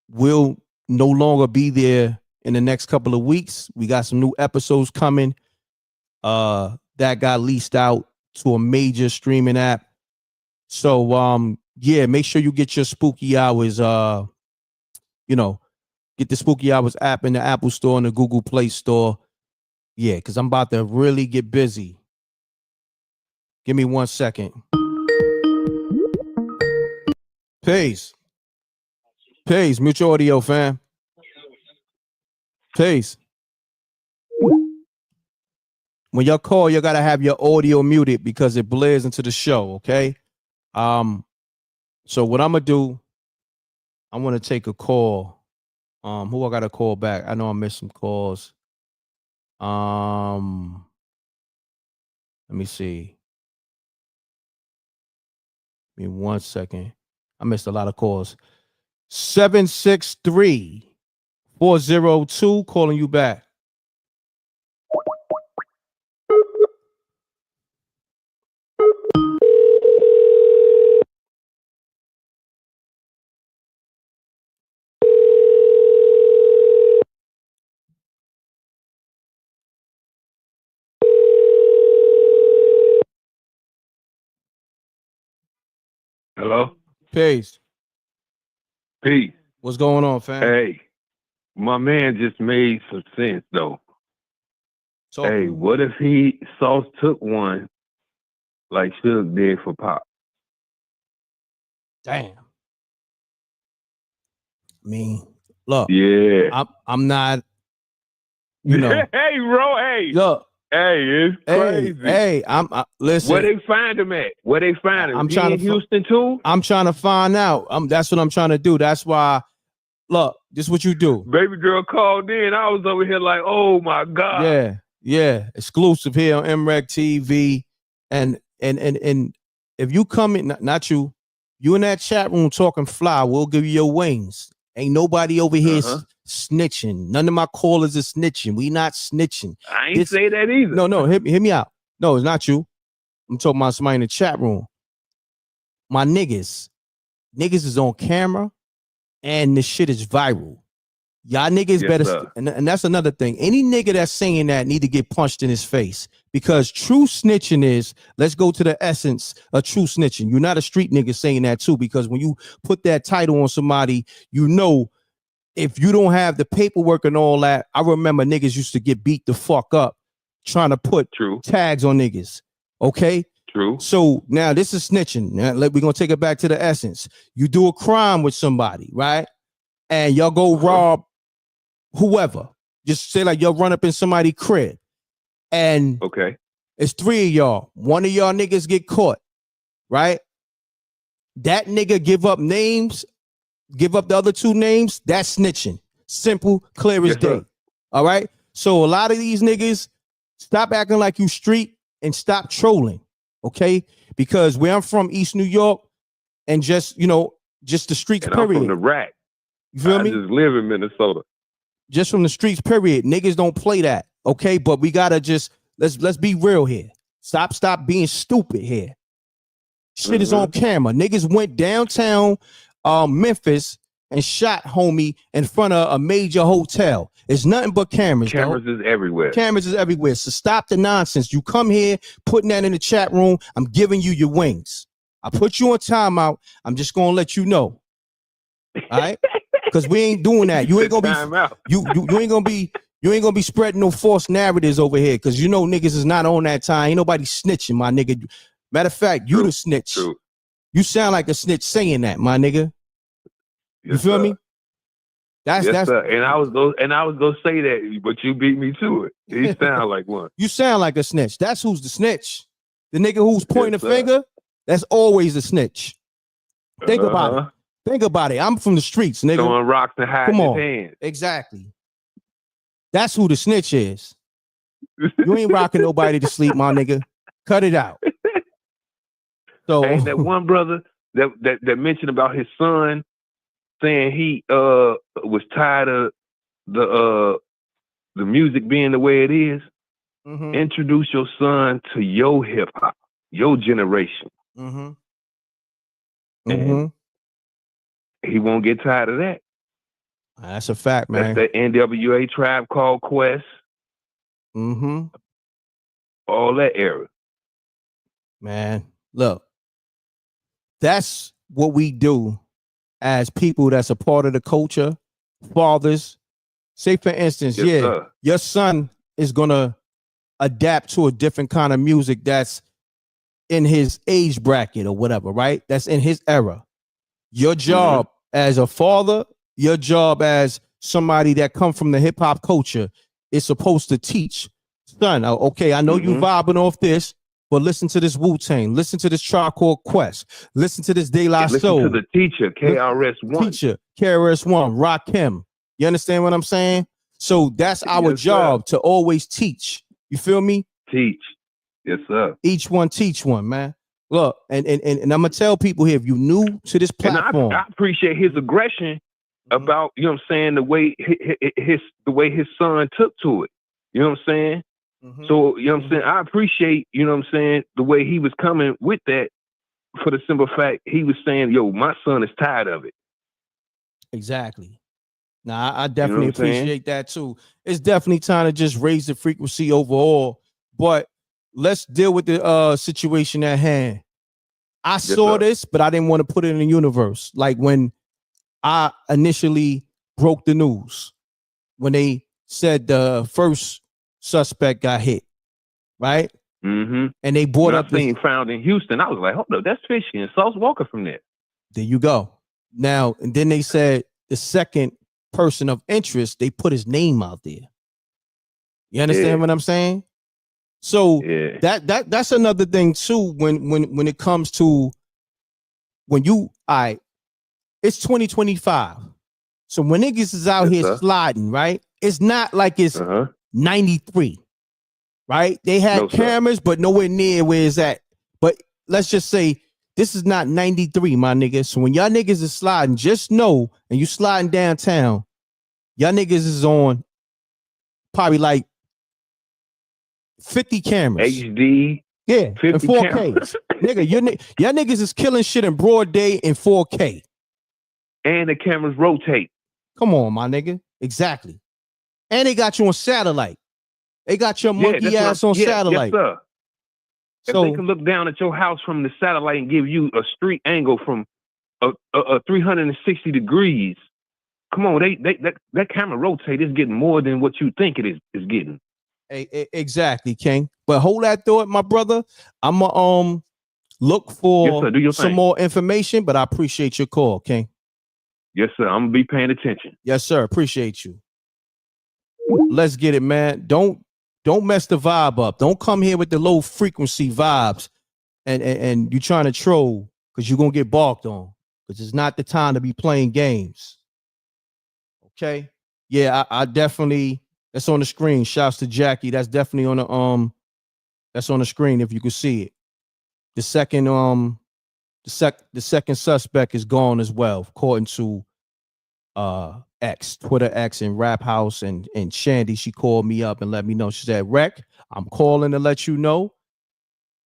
will no longer be there in the next couple of weeks. We got some new episodes coming. That got leased out to a major streaming app. So yeah, make sure you get your Spooky Hours get the Spooky Hours app in the Apple Store and the Google Play Store. Yeah, because I'm about to really get busy. Give me 1 second. Peace. Mute your audio, fam. Peace. When y'all call, you gotta have your audio muted because it blares into the show, okay? So what I'm gonna do, I want to take a call. Who I gotta call back? I know I missed some calls. Let me see. Give me 1 second. I missed a lot of calls. 763-402, calling you back. Hello? Peace. Peace. What's going on, fam? Hey, my man just made some sense, though. Hey, what if Sauce took one like Suge did for Pop? Damn. I mean, look. Yeah. I'm not, you know. Hey, bro, hey. Look, Hey, it's crazy. Hey, listen. Where they find him at? Where they find him? I'm He trying in to Houston too? I'm trying to find out. That's what I'm trying to do. That's why. Look, this is what you do. Baby girl called in. I was over here like, oh my God. Yeah. Exclusive here on Mrecktv. And if you come in, not you in that chat room talking fly, we'll give you your wings. Ain't nobody over here snitching. None of my callers are snitching. We not snitching. I ain't say that either. No, hit me out. No, it's not you. I'm talking about somebody in the chat room. My niggas is on camera, and this shit is viral. Y'all niggas better, and that's another thing. Any nigga that's saying that need to get punched in his face, because true snitching is, let's go to the essence of true snitching. You're not a street nigga saying that too, because when you put that title on somebody, you know, if you don't have the paperwork and all that, I remember niggas used to get beat the fuck up trying to put tags on niggas. Okay? True. So now this is snitching. Now we're going to take it back to the essence. You do a crime with somebody, right? And y'all go rob whoever. Just say like y'all run up in somebody's crib. And it's 3 of y'all. One of y'all niggas get caught, right? That nigga give up names, give up the other 2 names, that's snitching. Simple, clear as day. All right? So a lot of these niggas, stop acting like you street and stop trolling, okay? Because where I'm from, East New York, and just, you know, just the streets, and period. I'm from the rack. You feel me? I just live in Minnesota. Just from the streets, period. Niggas don't play that, okay? But we gotta just, let's be real here. Stop being stupid here. Shit is on camera. Niggas went downtown Memphis and shot homie in front of a major hotel. It's nothing but cameras. Cameras is everywhere. Cameras is everywhere. So stop the nonsense. You come here, putting that in the chat room. I'm giving you your wings. I put you on timeout. I'm just gonna let you know. All right? Because we ain't doing that. You ain't gonna be you ain't gonna be spreading no false narratives over here. Because you know niggas is not on that time. Ain't nobody snitching, my nigga. Matter of fact, you the snitch. You sound like a snitch saying that, my nigga. You feel me? That's and I was gonna say that, but you beat me to it. You sound like one. You sound like a snitch. That's who's the snitch. The nigga who's pointing a finger, that's always a snitch. Think about it. Think about it. I'm from the streets, nigga. Throwing rocks and hiding his hands. Exactly. That's who the snitch is. You ain't rocking nobody to sleep, my nigga. Cut it out. So hey, that one brother that mentioned about his son saying he was tired of the music being the way it is. Introduce your son to your hip hop, your generation. And he won't get tired of that. That's a fact, man. That's the NWA Tribe Called Quest. All that era. Man, look. That's what we do as people that's a part of the culture, fathers. Say, for instance, your son is going to adapt to a different kind of music that's in his age bracket or whatever, right? That's in his era. Your job as a father, your job as somebody that come from the hip hop culture is supposed to teach. Son, okay, I know you vibing off this, but listen to this Wu-Tang. Listen to this Tribe Called Quest. Listen to this De La Soul. Listen to the teacher, KRS-One. Teacher, KRS-One, Rakim. You understand what I'm saying? So that's our job, to always teach. You feel me? Teach. Yes, sir. Each one teach one, man. Look, and I'm gonna tell people here, if you new to this platform, and I appreciate his aggression about, you know what I'm saying, the way his son took to it. You know what I'm saying? So, you know what I'm saying? I appreciate, you know what I'm saying, the way he was coming with that, for the simple fact he was saying, yo, my son is tired of it. Exactly. Now, I definitely appreciate that too. It's definitely time to just raise the frequency overall. But let's deal with the situation at hand. I saw this, but I didn't want to put it in the universe. Like when I initially broke the news, when they said the first suspect got hit, right? And they brought up thing found in Houston. I was like, hold up, that's fishy. And Sauce Walka from there. There you go. Now, and then they said the second person of interest, they put his name out there. You understand what I'm saying? So that's another thing too. When it comes to it's 2025. So when niggas is out here sliding, right? It's not like it's 93, right? They had cameras, but nowhere near where it's at. But let's just say this is not 93, my nigga. So when y'all niggas is sliding, just know, and you sliding downtown, y'all niggas is on probably like 50 cameras. HD. Yeah, and 4K. Nigga, y'all niggas is killing shit in broad day in 4K. And the cameras rotate. Come on, my nigga. Exactly. And they got you on satellite. They got your monkey ass on satellite. Yes, sir. So if they can look down at your house from the satellite and give you a street angle from a 360 degrees. Come on, that camera rotate is getting more than what you think it is getting. Exactly, King. But hold that thought, my brother. I'ma look for some more information, but I appreciate your call, King. Yes, sir. I'm gonna be paying attention. Yes, sir. Appreciate you. Let's get it, man. Don't mess the vibe up. Don't come here with the low frequency vibes and you trying to troll because you're gonna get balked on. Because it's not the time to be playing games. Okay. Yeah, I definitely, that's on the screen. Shouts to Jackie. That's definitely on the screen if you can see it. The second the second suspect is gone as well, according to X, Twitter X, and Rap House, and Shandy. She called me up and let me know. She said, Rec, I'm calling to let you know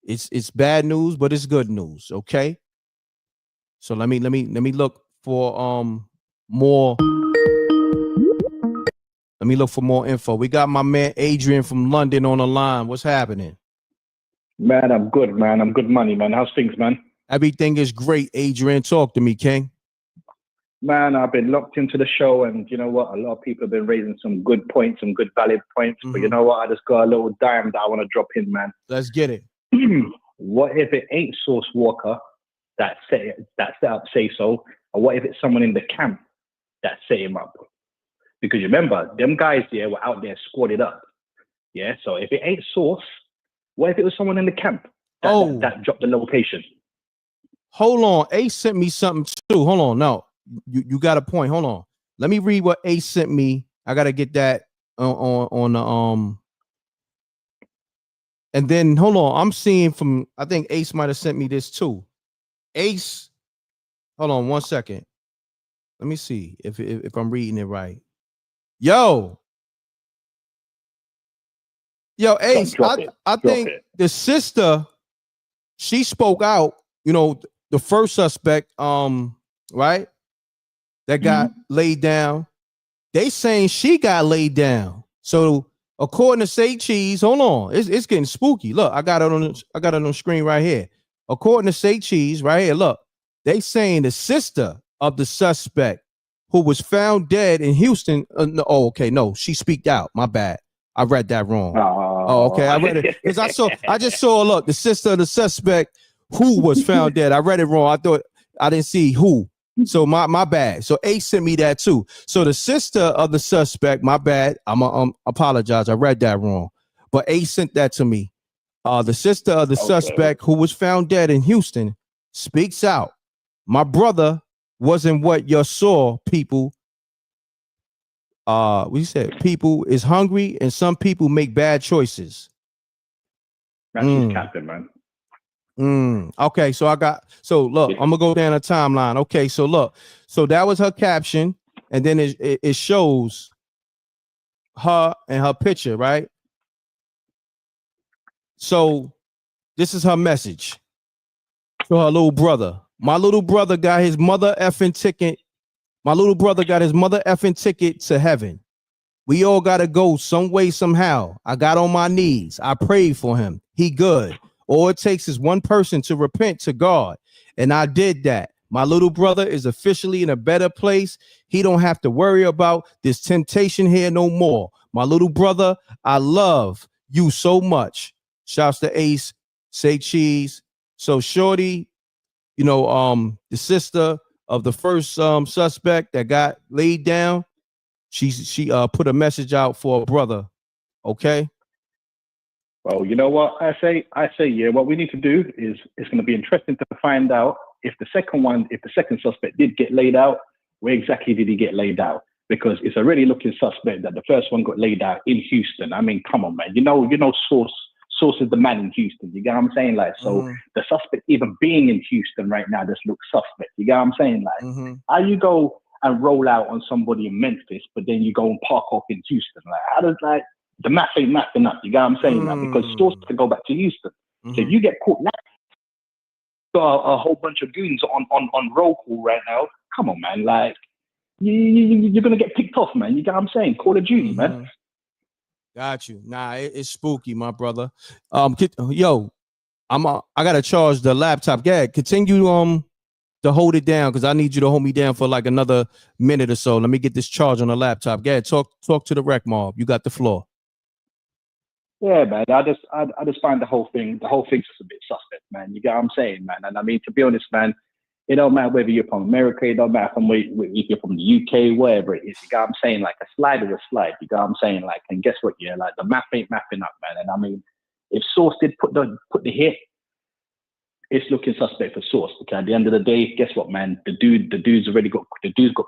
it's bad news, but it's good news. Okay. So let me look for more. Let me look for more info. We got my man Adrian from London on the line. What's happening? Man, I'm good, man. I'm good money, man. How's things, man? Everything is great, Adrian. Talk to me, King. Man, I've been locked into the show, and you know what? A lot of people have been raising some good points, some good valid points. But you know what? I just got a little dime that I want to drop in, man. Let's get it. What if it ain't Sauce Walka that set up Sayso, or what if it's someone in the camp that set him up? Because remember, them guys there were out there squatted up. Yeah, so if it ain't Sauce, what if it was someone in the camp that dropped the location? Hold on. Ace sent me something too. Hold on. No, you got a point. Hold on. Let me read what Ace sent me. I gotta get that on the and then hold on. I'm seeing from, I think Ace might have sent me this too. Ace, hold on 1 second. Let me see if I'm reading it right. Yo, Ace, I think the sister, she spoke out, you know, the first suspect, right? That got laid down. They saying she got laid down. So according to Say Cheese, hold on, it's getting spooky. Look, I got it on the screen right here. According to Say Cheese, right here, look, they saying the sister of the suspect who was found dead in Houston. No, she speaked out. My bad. I read that wrong. Okay, I read it because I just saw. Look, the sister of the suspect who was found dead. I read it wrong. I thought I didn't see who. So my bad. So Ace sent me that too. So the sister of the suspect, my bad. I'm apologize. I read that wrong. But Ace sent that to me. The sister of the suspect who was found dead in Houston speaks out. My brother wasn't what you saw, people. We said people is hungry and some people make bad choices. That's just capping, man. Okay, so look, I'm gonna go down a timeline. Okay, so look, so that was her caption, and then it shows her and her picture, right? So this is her message to her little brother. My little brother got his mother effing ticket. My little brother got his mother effing ticket to heaven. We all gotta go some way, somehow. I got on my knees. I prayed for him. He good. All it takes is one person to repent to God. And I did that. My little brother is officially in a better place. He don't have to worry about this temptation here no more. My little brother, I love you so much. Shouts to Ace, Say Cheese. So Shorty, you know, the sister of the first suspect that got laid down, she put a message out for a brother. Okay. Well, you know what I say? Yeah. What we need to do is it's going to be interesting to find out if the second suspect did get laid out, where exactly did he get laid out? Because it's already looking suspect that the first one got laid out in Houston. I mean, come on, man. You know, Sauce is the man in Houston. You get what I'm saying? Like, so the suspect even being in Houston right now just looks suspect. You get what I'm saying? Like, how you go and roll out on somebody in Memphis, but then you go and park off in Houston? Like, how does like the math ain't mapping up? You get what I'm saying? Like, because Sauce to go back to Houston. So if you get caught now, got a whole bunch of goons on roll call right now. Come on, man. Like, you're gonna get picked off, man. You get what I'm saying? Call of Duty, man. Got you. Nah, it's spooky, my brother. Yo, I gotta charge the laptop. Go ahead, continue to hold it down because I need you to hold me down for like another minute or so. Let me get this charge on the laptop. Go ahead, talk to the rec mob. You got the floor. Yeah, man. I just find the whole thing's just a bit suspect, man. You get what I'm saying, man? And I mean, to be honest, man, it don't matter whether you're from America, it don't matter if you're from the UK, wherever it is. You get what I'm saying? Like, a slide is a slide. You get what I'm saying? Like, and guess what? Yeah, like, the map ain't mapping up, man. And I mean, if Sauce did put the hit, it's looking suspect for Sauce. Because at the end of the day, guess what, man? The dude's got.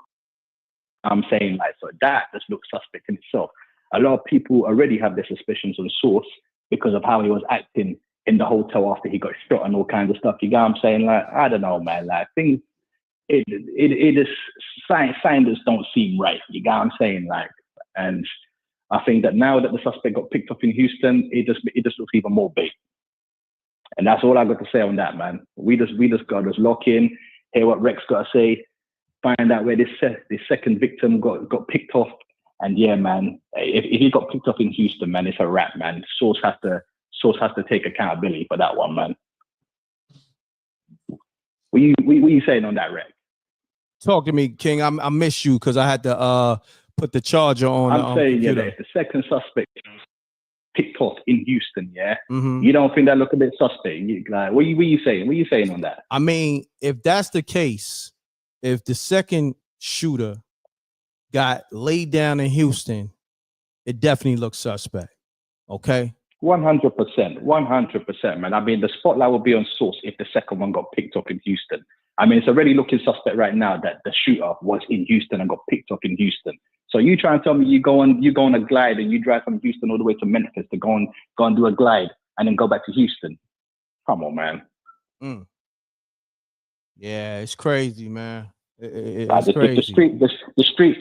I'm saying, like, so that just looks suspect in itself. A lot of people already have their suspicions on Sauce because of how he was acting in the hotel after he got shot and all kinds of stuff. You get what I'm saying? Like, I don't know, man. Like, things, it is, signs just don't seem right. You get what I'm saying? Like, and I think that now that the suspect got picked up in Houston, it just looks even more big. And that's all I got to say on that, man. We just got to lock in, hear what Rex got to say, find out where this second victim got picked off. And yeah, man, if he got picked up in Houston, man, it's a wrap, man. Sauce has to take accountability for that one, man. What you saying on that, Rex? Talk to me, King. I miss you because I had to put the charger on. I'm saying, yeah, if the second suspect picked off in Houston, yeah, you don't think that look a bit suspect? Like, what are you saying? What are you saying on that? I mean, if that's the case, if the second shooter got laid down in Houston, it definitely looks suspect. Okay. 100%, man. I mean, the spotlight will be on Sauce if the second one got picked up in Houston. I mean, it's already looking suspect right now that the shooter was in Houston and got picked up in Houston. So you try and tell me you go on a glide and you drive from Houston all the way to Memphis to go and do a glide and then go back to Houston? Come on, man. Yeah, it's crazy, man. The streets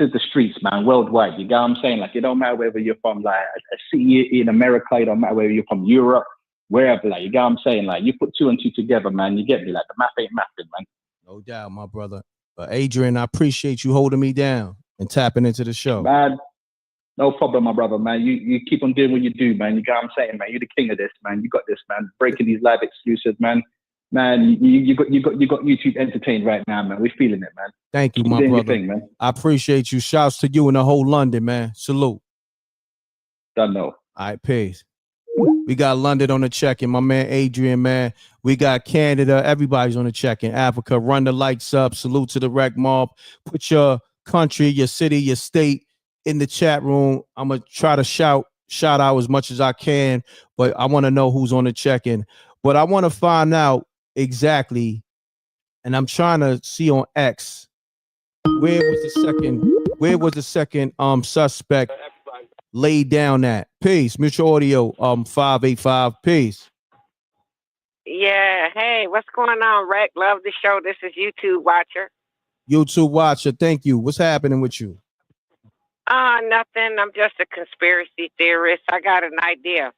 is the streets, man, worldwide. You get what I'm saying? Like, it don't matter whether you're from like a city in America, it don't matter whether you're from Europe, wherever. Like, you get what I'm saying? Like, you put two and two together, man. You get me? Like, the map ain't mapping, man. No doubt, my brother. But Adrian, I appreciate you holding me down and tapping into the show. Man, no problem, my brother, man. You keep on doing what you do, man. You get what I'm saying, man. You're the king of this, man. You got this, man. Breaking these live exclusives, man. Man, you got YouTube entertained right now, man. We're feeling it, man. Thank you, Keep my doing brother. your thing, man. I appreciate you. Shouts to you and the whole London, man. Salute. Don't know. All right, peace. We got London on the check-in. My man Adrian, man. We got Canada. Everybody's on the check-in. Africa. Run the lights up. Salute to the rec mob. Put your country, your city, your state in the chat room. I'm gonna try to shout out as much as I can, but I want to know who's on the check-in. But I want to find out exactly, and I'm trying to see on X where was the second suspect laid down at. Peace. Mutual Audio 585. Peace. Yeah. Hey, what's going on, Reck? Love the show. This is YouTube Watcher. YouTube Watcher. Thank you. What's happening with you? Nothing. I'm just a conspiracy theorist. I got an idea.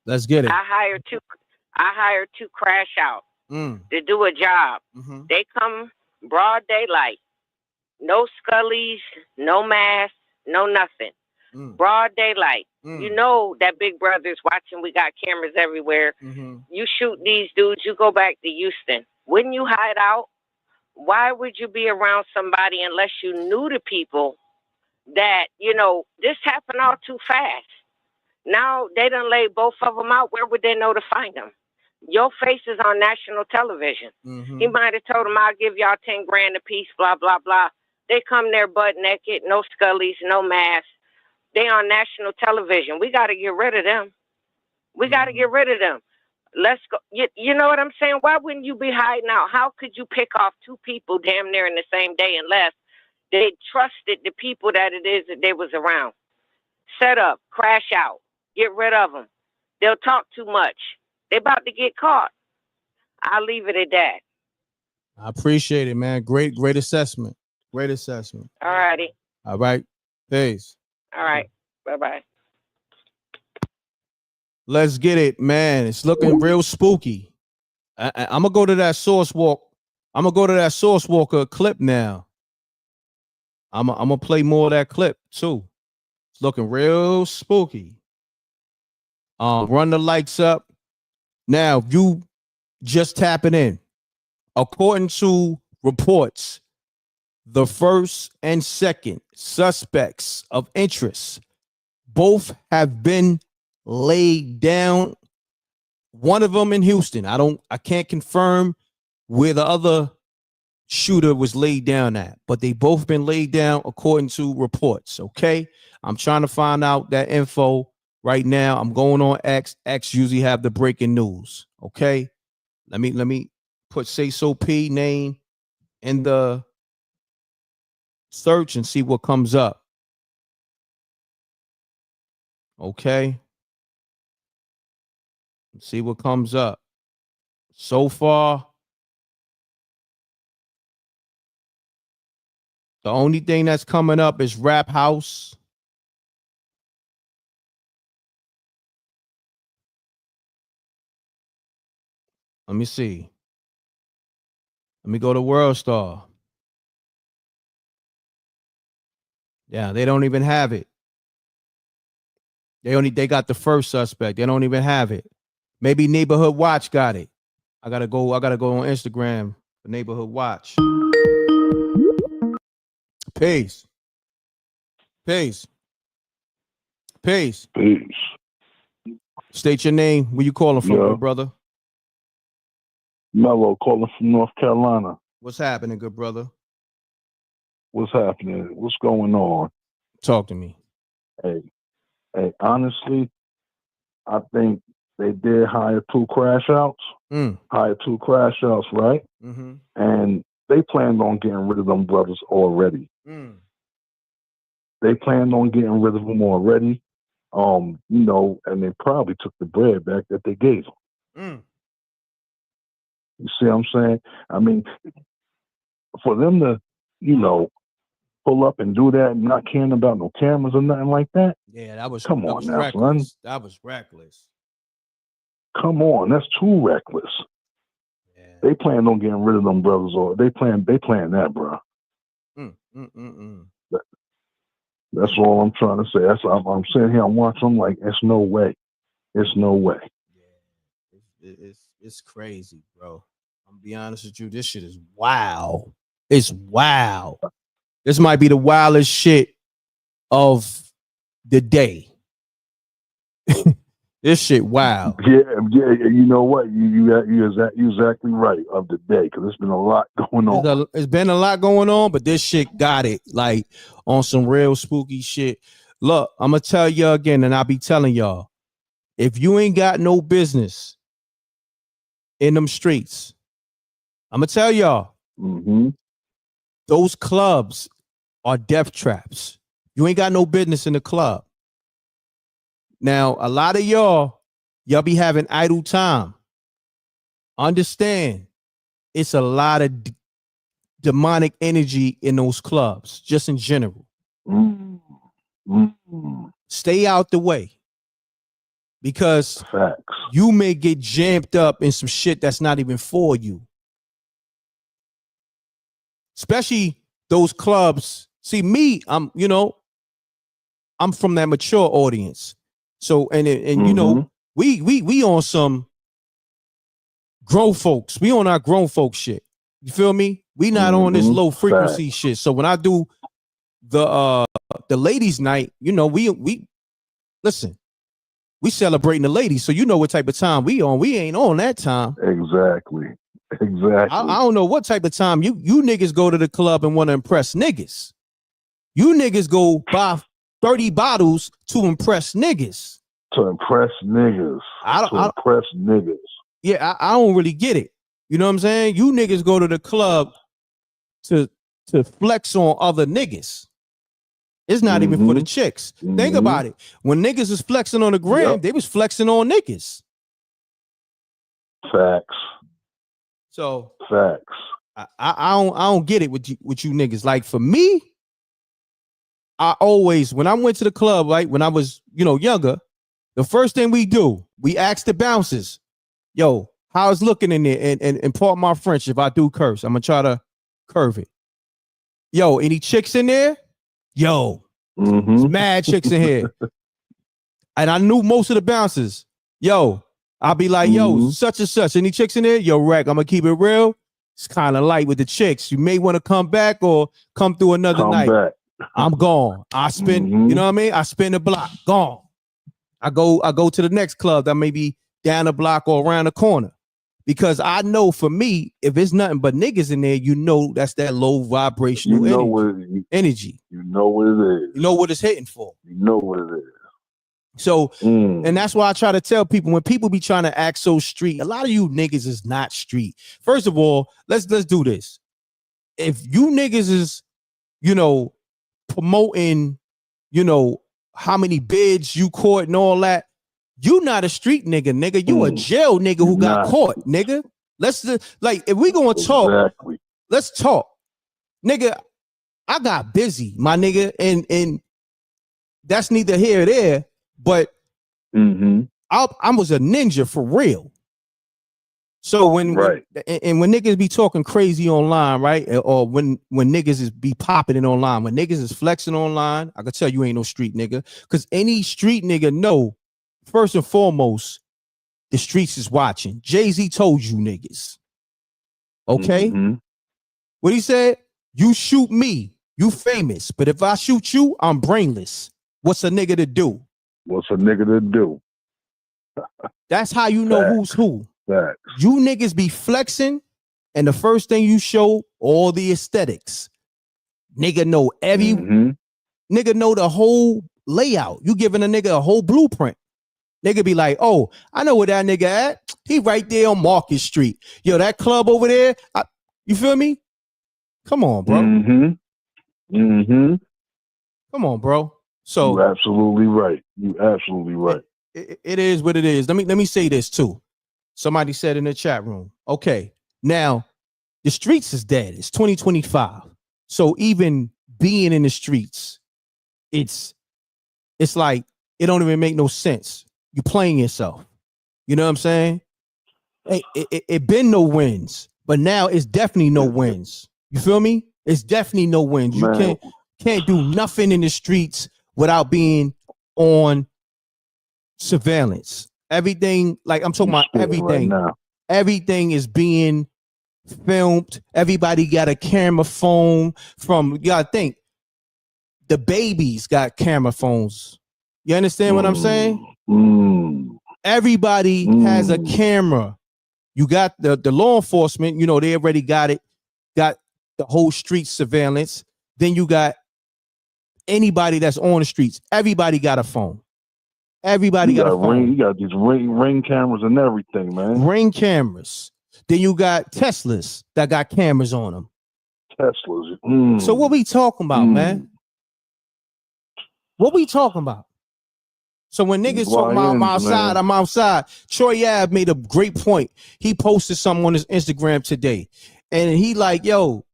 Let's get it. I hired two crash out to do a job. They come broad daylight. No scullies, no masks, no nothing. Broad daylight. You know that Big Brother's watching. We got cameras everywhere. You shoot these dudes, you go back to Houston. Wouldn't you hide out? Why would you be around somebody unless you knew the people that, this happened all too fast. Now they done laid both of them out. Where would they know to find them? Your face is on national television. He might have told them, I'll give y'all 10 grand a piece, blah, blah, blah. They come there butt naked, no scullies, no masks. They on national television. We got to get rid of them. We got to get rid of them. Let's go. You know what I'm saying? Why wouldn't you be hiding out? How could you pick off 2 people damn near in the same day unless they trusted the people that it is that they was around? Set up, crash out, get rid of them. They'll talk too much. They about to get caught. I'll leave it at that. I appreciate it, man. Great assessment. Great assessment. All righty. All right. Peace. All right. Bye-bye. Let's get it, man. It's looking real spooky. I'm gonna go to that Sauce Walk. I'm gonna go to that Sauce Walka clip now. I'm gonna play more of that clip too. It's looking real spooky. Run the lights up. Now, if you just tapping in, according to reports, the first and second suspects of interest both have been laid down. One of them in Houston. I can't confirm where the other shooter was laid down at, but they both been laid down according to reports. Okay. I'm trying to find out that info right now. I'm going on X. X usually have the breaking news. Okay. Let me put Sayso P name in the search and see what comes up. Okay. See what comes up. So far, the only thing that's coming up is Rap House. Let me see. Let me go to World Star. Yeah, they don't even have it. They got the first suspect. They don't even have it. Maybe Neighborhood Watch got it. I gotta go on Instagram for Neighborhood Watch. Peace. Peace. Peace. Peace. State your name. Where you calling from, good brother? Mello calling from North Carolina. What's happening, good brother? What's happening? What's going on? Talk to me. Hey, honestly, I think they did hire 2 crash outs. Hired 2 crash outs, right? Mm-hmm. And they planned on getting rid of them brothers already. They planned on getting rid of them already. And they probably took the bread back that they gave them. You see what I'm saying? I mean, for them to, pull up and do that and not caring about no cameras or nothing like that. Yeah, that was reckless. Son. That was reckless. Come on, that's too reckless. Yeah. They planned on getting rid of them brothers, or they planned that, bro. That's all I'm trying to say. I'm sitting here, I'm watching. I'm like, it's no way. It's no way. Yeah, it's crazy, bro. I'm gonna be honest with you. This shit is wow. It's wow. This might be the wildest shit of the day. This shit, wow. Yeah. You know what? You're exactly right of the day, because there's been a lot going on. It's been a lot going on, but this shit got it like on some real spooky shit. Look, I'm gonna tell you again, and I'll be telling y'all, if you ain't got no business in them streets, I'm gonna tell y'all, those clubs are death traps. You ain't got no business in the club. Now, a lot of y'all be having idle time. Understand, it's a lot of demonic energy in those clubs, just in general. Stay out the way, because you may get jammed up in some shit that's not even for you. Especially those clubs. See, me, I'm from that mature audience. So, and we on some grown folks. We on our grown folks shit. You feel me? We not on this low frequency shit. So when I do the ladies' night, we listen. We celebrating the ladies, so you know what type of time we on. We ain't on that time. Exactly. I don't know what type of time you niggas go to the club and want to impress niggas. You niggas go buy 30 bottles to impress niggas. To impress niggas. Impress niggas. Yeah, I don't really get it. You know what I'm saying? You niggas go to the club to flex on other niggas. It's not even for the chicks. Think about it. When niggas was flexing on the gram, they was flexing on niggas. Facts. So facts. I don't get it with you niggas. Like for me, I always, when I went to the club, right, when I was, younger, the first thing we do, we ask the bouncers, yo, how it's looking in there? And pardon my French if I do curse. I'm gonna try to curve it. Yo, any chicks in there? Yo, there's mad chicks in here. And I knew most of the bouncers. Yo, I'll be like, yo, such and such. Any chicks in there? Yo, Reck, I'm gonna keep it real. It's kind of light with the chicks. You may want to come back or come through another night. Back. I'm gone. I spend, you know what I mean? I spin the block, gone. I go to the next club that may be down the block or around the corner. Because I know for me, if it's nothing but niggas in there, that's that low vibrational energy. You know what it is. You know what it's hitting for. You know what it is. So, and that's why I try to tell people, when people be trying to act so street, a lot of you niggas is not street. First of all, let's do this. If you niggas is, promoting, how many bids you caught and all that, you not a street nigga. You a jail nigga who got caught, nigga. Let's if we gonna talk, let's talk. Nigga, I got busy, my nigga, and that's neither here or there, but I was a ninja for real. So when niggas be talking crazy online, right? Or when niggas is be popping it online, when niggas is flexing online, I can tell you ain't no street nigga. Because any street nigga know, first and foremost, the streets is watching. Jay-Z told you niggas. Okay? What he said? You shoot me, you famous. But if I shoot you, I'm brainless. What's a nigga to do? What's a nigga to do? That's how you know who's who. Facts. You niggas be flexing, and the first thing you show, all the aesthetics. Nigga know nigga know the whole layout. You giving a nigga a whole blueprint. Nigga be like, oh, I know where that nigga at. He right there on Market Street. Yo, that club over there. You feel me? Come on, bro. Come on, bro. So you're absolutely right. You absolutely right. It is what it is. Let me say this too. Somebody said in the chat room. Okay, now the streets is dead. It's 2025. So even being in the streets, it's like it don't even make no sense. You playing yourself. You know what I'm saying? Hey, it been no wins, but now it's definitely no wins. You feel me? It's definitely no wins. You can't do nothing in the streets without being on surveillance. Everything, like I'm talking about everything. Right, everything is being filmed. Everybody got a camera phone. You gotta think, the babies got camera phones. You understand what I'm saying? Everybody has a camera. You got the law enforcement, they already got it, got the whole street surveillance. Then you got anybody that's on the streets. Everybody got a phone. Everybody got a phone. You got these ring cameras and everything, man. Ring cameras. Then you got Teslas that got cameras on them. Teslas. So what we talking about, man? What we talking about? So when niggas talk about I'm outside. Troy Ave made a great point. He posted something on his Instagram today. And he like, yo,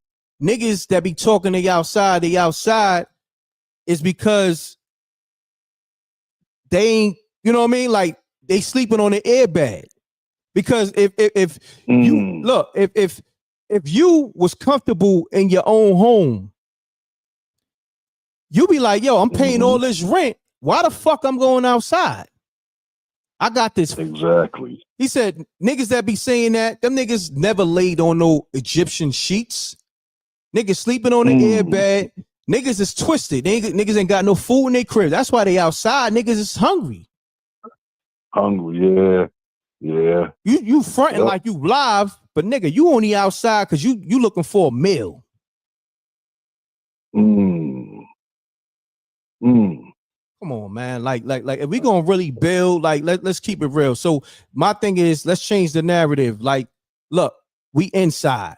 niggas that be talking they outside is because they ain't, you know what I mean? Like they sleeping on the airbag. Because if you look, if you was comfortable in your own home, you be like, yo, I'm paying all this rent. Why the fuck I'm going outside? I got this. Exactly. He said, niggas that be saying that, them niggas never laid on no Egyptian sheets. Niggas sleeping on the airbag. Niggas is twisted. Niggas ain't got no food in their crib. That's why they outside. Niggas is hungry. Yeah. You fronting like you live, but nigga, you only outside because you looking for a meal. Come on, man. Like if we gonna really build, like let's keep it real. So my thing is, let's change the narrative. Like, look, we inside.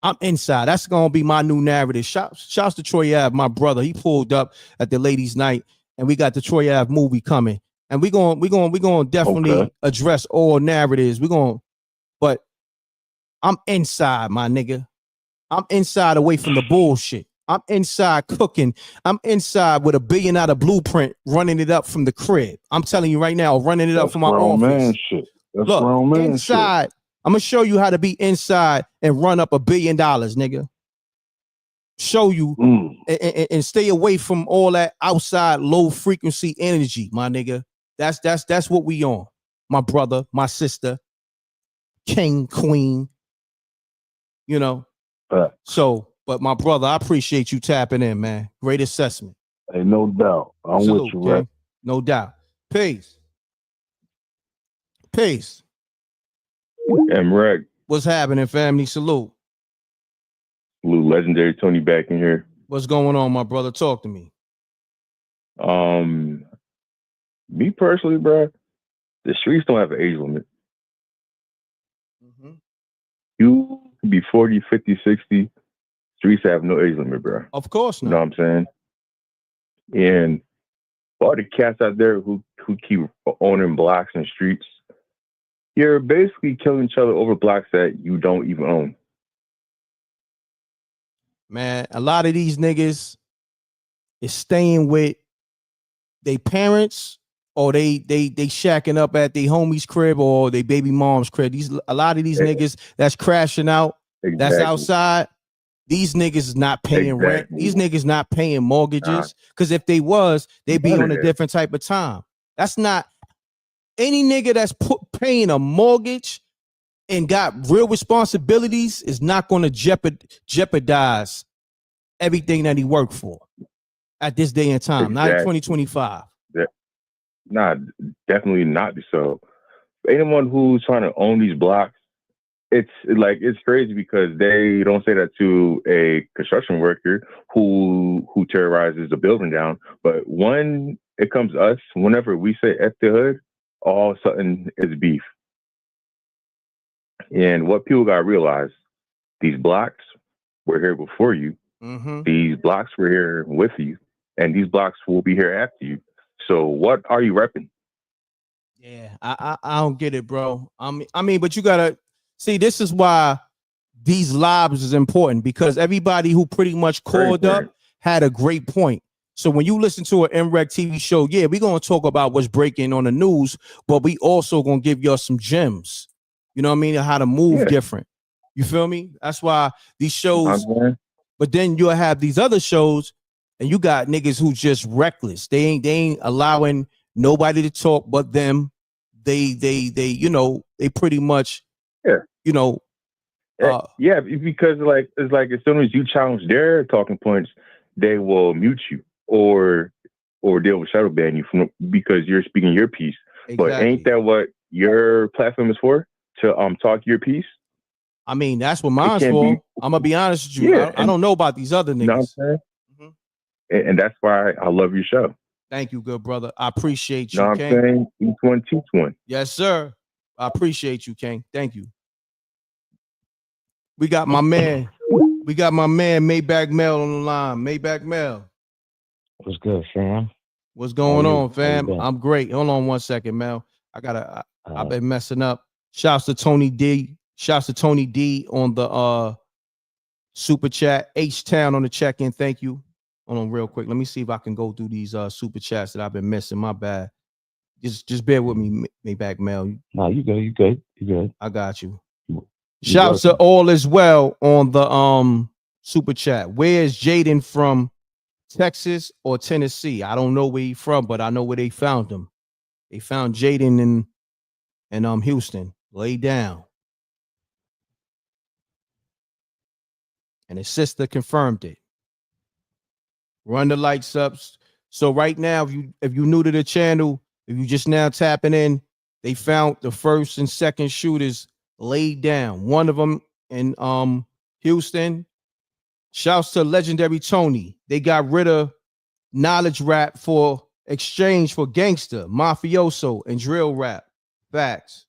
I'm inside. That's gonna be my new narrative. Shouts to Troy Ave, my brother. He pulled up at the ladies' night, and we got the Troy Ave movie coming. And we gonna definitely address all narratives. But I'm inside, my nigga. I'm inside away from the bullshit. I'm inside cooking. I'm inside with $1 billion blueprint, running it up from the crib. I'm telling you right now, running it up from my office. Man shit. That's Look, grown man inside. shit. I'm gonna show you how to be inside and run up $1 billion, nigga. Show you and stay away from all that outside low frequency energy, my nigga. That's what we on, my brother, my sister, king, queen. You know. So, but my brother, I appreciate you tapping in, man. Great assessment. Hey, no doubt. I'm Salute, with you, gang. right? No doubt. Peace. M.Reck. What's happening, family? Salute. Legendary Tony back in here. What's going on, my brother? Talk to me. Me personally, bro, the streets don't have an age limit. You could be 40, 50, 60. Streets have no age limit, bro. Of course not. You know what I'm saying? And all the cats out there who keep owning blocks and streets, you're basically killing each other over blocks that you don't even own. Man, a lot of these niggas is staying with their parents, or they shacking up at their homie's crib or their baby mom's crib. A lot of these niggas that's crashing out, that's outside. These niggas is not paying rent. These niggas not paying mortgages. Because if they was, they'd be on a different type of time. That's not any nigga that's paying a mortgage and got real responsibilities is not going to jeopardize everything that he worked for at this day and time, not in 2025. Nah, definitely not. So anyone who's trying to own these blocks, it's crazy because they don't say that to a construction worker who terrorizes the building down. But when it comes to us, whenever we say F the hood, all of a sudden it's beef. And what people gotta realize, these blocks were here before you. These blocks were here with you, and these blocks will be here after you. So what are you repping? Yeah, I don't get it, bro. I mean, but you gotta see, this is why these lives is important, because everybody who pretty much called up had a great point. So when you listen to an Mrecktv show, yeah, we're gonna talk about what's breaking on the news, but we also gonna give y'all some gems. You know what I mean? How to move different. You feel me? That's why these shows. But then you'll have these other shows, and you got niggas who just reckless. They ain't allowing nobody to talk but them. They you know, they pretty much you know. Because it's like as soon as you challenge their talking points, they will mute you or they'll shadow ban you because you're speaking your piece. But ain't that what your platform is for? To talk your piece? I mean, that's what mine's for. I'm gonna be honest with you. I don't know about these other niggas. You know what I'm saying? And that's why I love your show. Thank you, good brother. I appreciate you, know what King. I'm saying? Each one teach one. Yes, sir. I appreciate you, King. Thank you. We got my man. We got my man Maybach Mel on the line. Maybach Mel. What's good, fam? What's going on, fam? I'm great. Hold on one second, Mel. I've been messing up. Shouts to Tony D. Shouts to Tony D on the super chat. H-Town on the check-in. Thank you. Hold on real quick. Let me see if I can go through these super chats that I've been missing. My bad. Just bear with me, Maybach Mel. No, you good. You good. You good. I got you. Shouts to all as well on the super chat. Where's Jaden from? Texas or Tennessee? I don't know where he's from, but I know where they found him. They found Jaden in Houston. Lay down. And his sister confirmed it. Run the lights up. So right now, if you new to the channel, if you just now tapping in, they found the first and second shooters laid down. One of them in Houston. Shouts to legendary Tony. They got rid of knowledge rap for exchange for gangster, mafioso, and drill rap. Facts.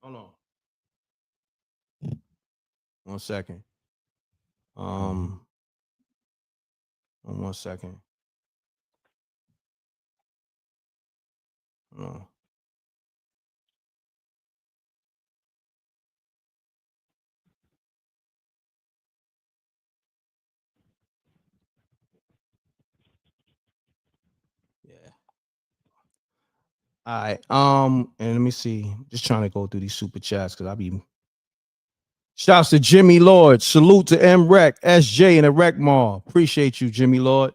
Hold on. 1 second. 1 second. No. Yeah. All right. And let me see. Just trying to go through these super chats because I be. Shouts to Jimmy Lord. Salute to M.Reck, SJ, and the Rec Mall. Appreciate you, Jimmy Lord.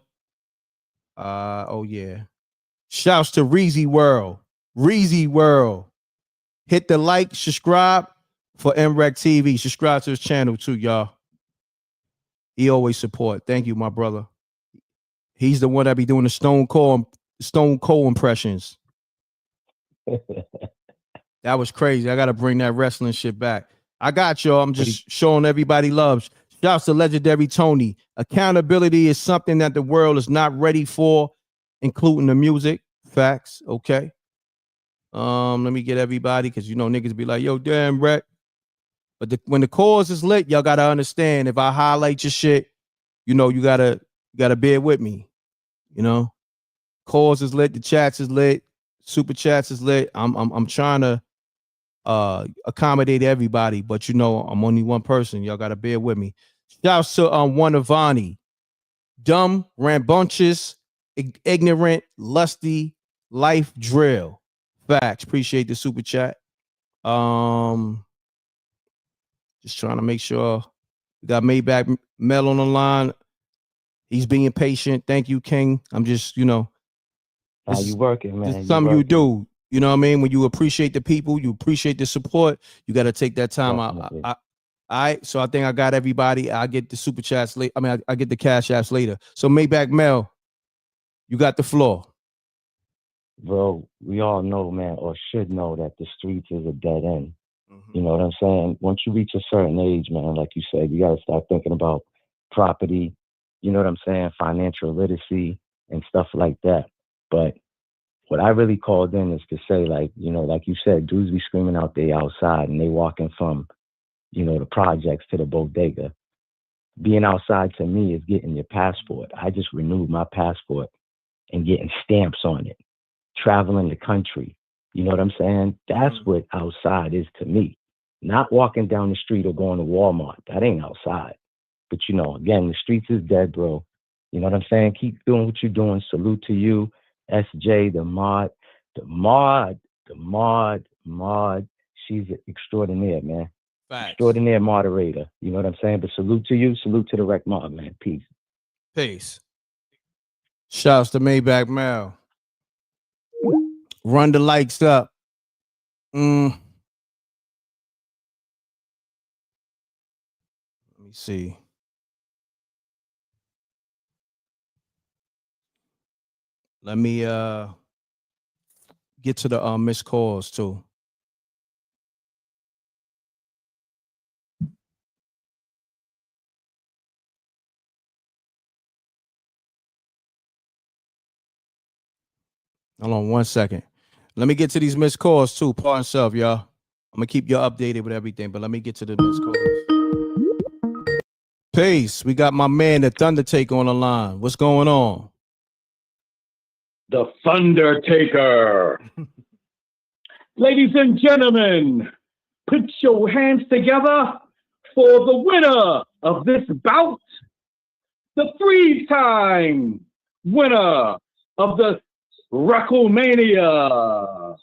Oh yeah. Shouts to Reezy World. Reezy World. Hit the like, subscribe for Mrecktv. Subscribe to his channel too, y'all. He always support. Thank you, my brother. He's the one that be doing the Stone Cold impressions. That was crazy. I gotta bring that wrestling shit back. I got y'all. I'm just showing everybody love. Shouts to legendary Tony. Accountability is something that the world is not ready for, including the music. Facts. Okay. Let me get everybody because you know niggas be like, yo, damn, Rec. But when the cause is lit, y'all gotta understand. If I highlight your shit, you know, you gotta bear with me. You know, cause is lit, the chats is lit, super chats is lit. I'm trying to accommodate everybody, but you know, I'm only one person. Y'all gotta bear with me. Shouts to one Avani. Dumb, rambunctious, ignorant, lusty, life drill. Facts. Appreciate the super chat. Just trying to make sure we got Maybach Mel on the line. He's being patient. Thank you, King. I'm just, you know, How you working, man? this is something you do. You know what I mean? When you appreciate the people, you appreciate the support, you got to take that time out. All right. So I think I got everybody. I get the super chats later. I mean, I get the cash apps later. So Maybach Mel, you got the floor. Bro, we all know, man, or should know that the streets is a dead end. You know what I'm saying? Once you reach a certain age, man, like you said, you got to start thinking about property, you know what I'm saying? Financial literacy and stuff like that. But what I really called in is to say, like, you know, like you said, dudes be screaming out there outside and they walking from, you know, the projects to the bodega. Being outside to me is getting your passport. I just renewed my passport and getting stamps on it, traveling the country. You know what I'm saying? That's what outside is to me. Not walking down the street or going to Walmart. That ain't outside. But, you know, again, the streets is dead, bro. You know what I'm saying? Keep doing what you're doing. Salute to you, SJ, the mod. She's extraordinaire, man. Facts. Extraordinaire moderator. You know what I'm saying? But salute to you. Salute to the Rec Mod, man. Peace. Peace. Shouts to Maybach Mel. Run the likes up. Let me see. Let me get to the missed calls too. Hold on 1 second. Let me get to these missed calls too. Pardon yourself, y'all. I'm gonna keep you updated with everything, but let me get to the missed calls. Peace. We got my man, the Thundertaker, on the line. What's going on? The Thundertaker. Ladies and gentlemen, put your hands together for the winner of this bout, the 3-time winner of the WrestleMania,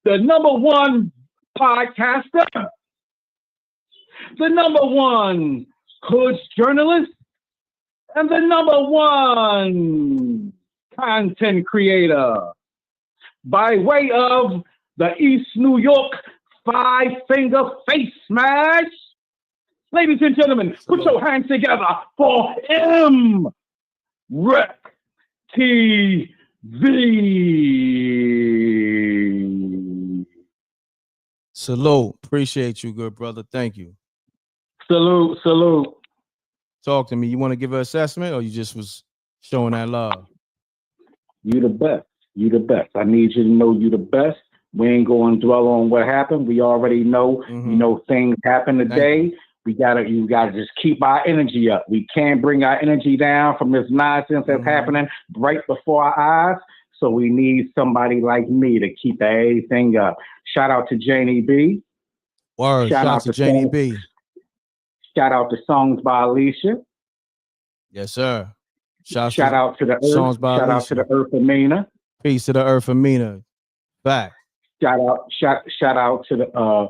the #1 podcaster, the #1 Hoods journalist, and the #1 content creator by way of the East New York 5-finger face smash. Ladies and gentlemen, put your hands together for M.Reck.TV. Salute. Appreciate you, good brother. Thank you. Salute. Talk to me. You want to give an assessment or you just was showing that love? You the best. You the best. I need you to know you the best. We ain't going to dwell on what happened. We already know, you know, things happen today. You gotta just keep our energy up. We can't bring our energy down from this nonsense that's happening right before our eyes. So we need somebody like me to keep everything up. Shout out to Janie B. Word. Shout out to Janie B. Shout out to Songs by Alicia. Yes, sir. Shout out to the Earth. Songs by Shout out Alicia. to the Earth Amina. Peace to the Earth Amina. Back. Shout out to the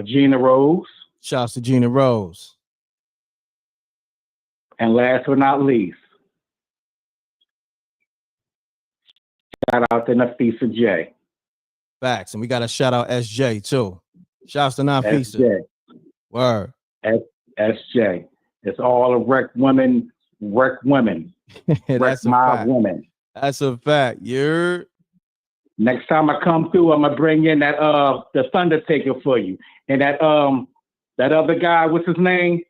Gina Rose. Shouts to Gina Rose. And last but not least, shout out to Nafisa J. Facts. And we got to shout out SJ too. Shouts to Nafisa. SJ. Word. SJ. It's all of Wreck women. Wreck women. Wreck my women. That's a fact. You're. Next time I come through, I'm gonna bring in that the Thundertaker for you, and that other guy, what's his name?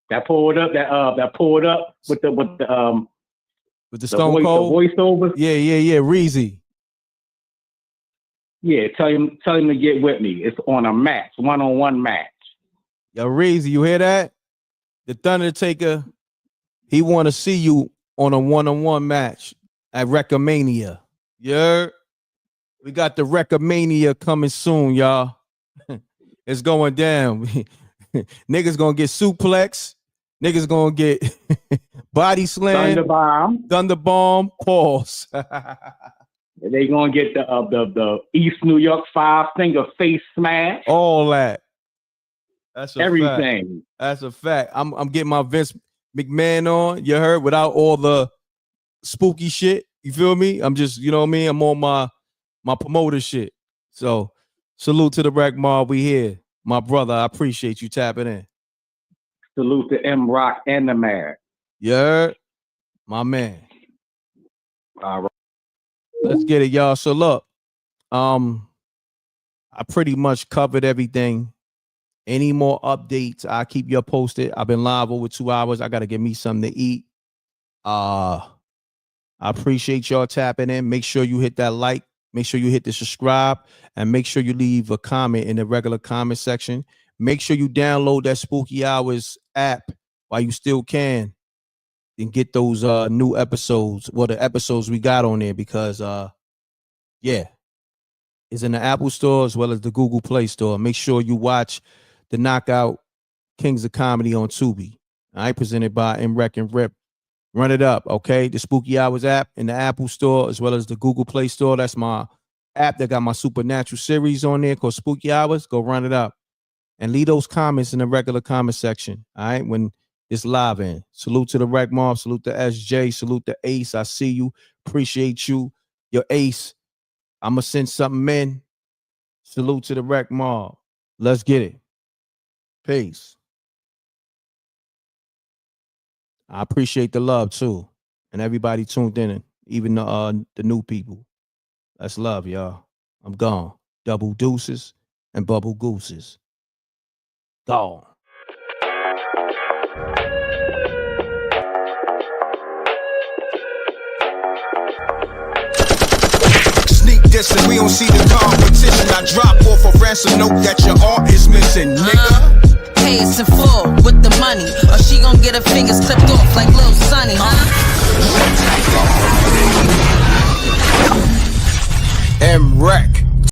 That pulled up with the Stone Cold voiceover. Yeah, Reezy. Yeah, tell him to get with me. It's on a match, 1-on-1 match. Yo, Reezy, you hear that? The Thundertaker, he want to see you on a 1-on-1 match at Wreckamania. Yeah, we got the Wreckamania coming soon, y'all. It's going down. Niggas gonna get suplex. Niggas gonna get body slam. Thunder bomb. Pause. They gonna get the East New York 5-finger face smash. All that. That's a everything. Fact. That's a fact. I'm getting my Vince McMahon on. You heard, without all the spooky shit. You feel me? I'm just, you know what I mean? I'm on my promoter shit. So salute to the Wreck Mob. We here. My brother, I appreciate you tapping in. Salute to M.Reck and the man. Yeah, my man. All right. Let's get it, y'all. So look, I pretty much covered everything. Any more updates, I'll keep you posted. I've been live over 2 hours. I gotta get me something to eat. I appreciate y'all tapping in. Make sure you hit that like. Make sure you hit the subscribe. And make sure you leave a comment in the regular comment section. Make sure you download that Spooky Hours app while you still can. And get those new episodes. Well, the episodes we got on there. Because, yeah. It's in the Apple Store as well as the Google Play Store. Make sure you watch the Knockout Kings of Comedy on Tubi. All right, presented by M.Reck and Rip. Run it up, okay? The Spooky Hours app in the Apple Store as well as the Google Play Store. That's my app that got my Supernatural series on there called Spooky Hours. Go run it up. And leave those comments in the regular comment section, all right, when it's live in. Salute to the Wreck Mob. Salute to SJ. Salute to Ace. I see you. Appreciate you. Your Ace. I'm going to send something in. Salute to the Wreck Mob. Let's get it. Peace. I appreciate the love too, and everybody tuned in, even the new people. That's love, y'all. I'm gone. Double deuces and bubble gooses. Gone. Sneak dissing, we don't see the competition. I drop off a ransom note that your art is missing, nigga. Pay us in full with the money, or she gon' get her fingers clipped off like Lil Sonny, M.Reck.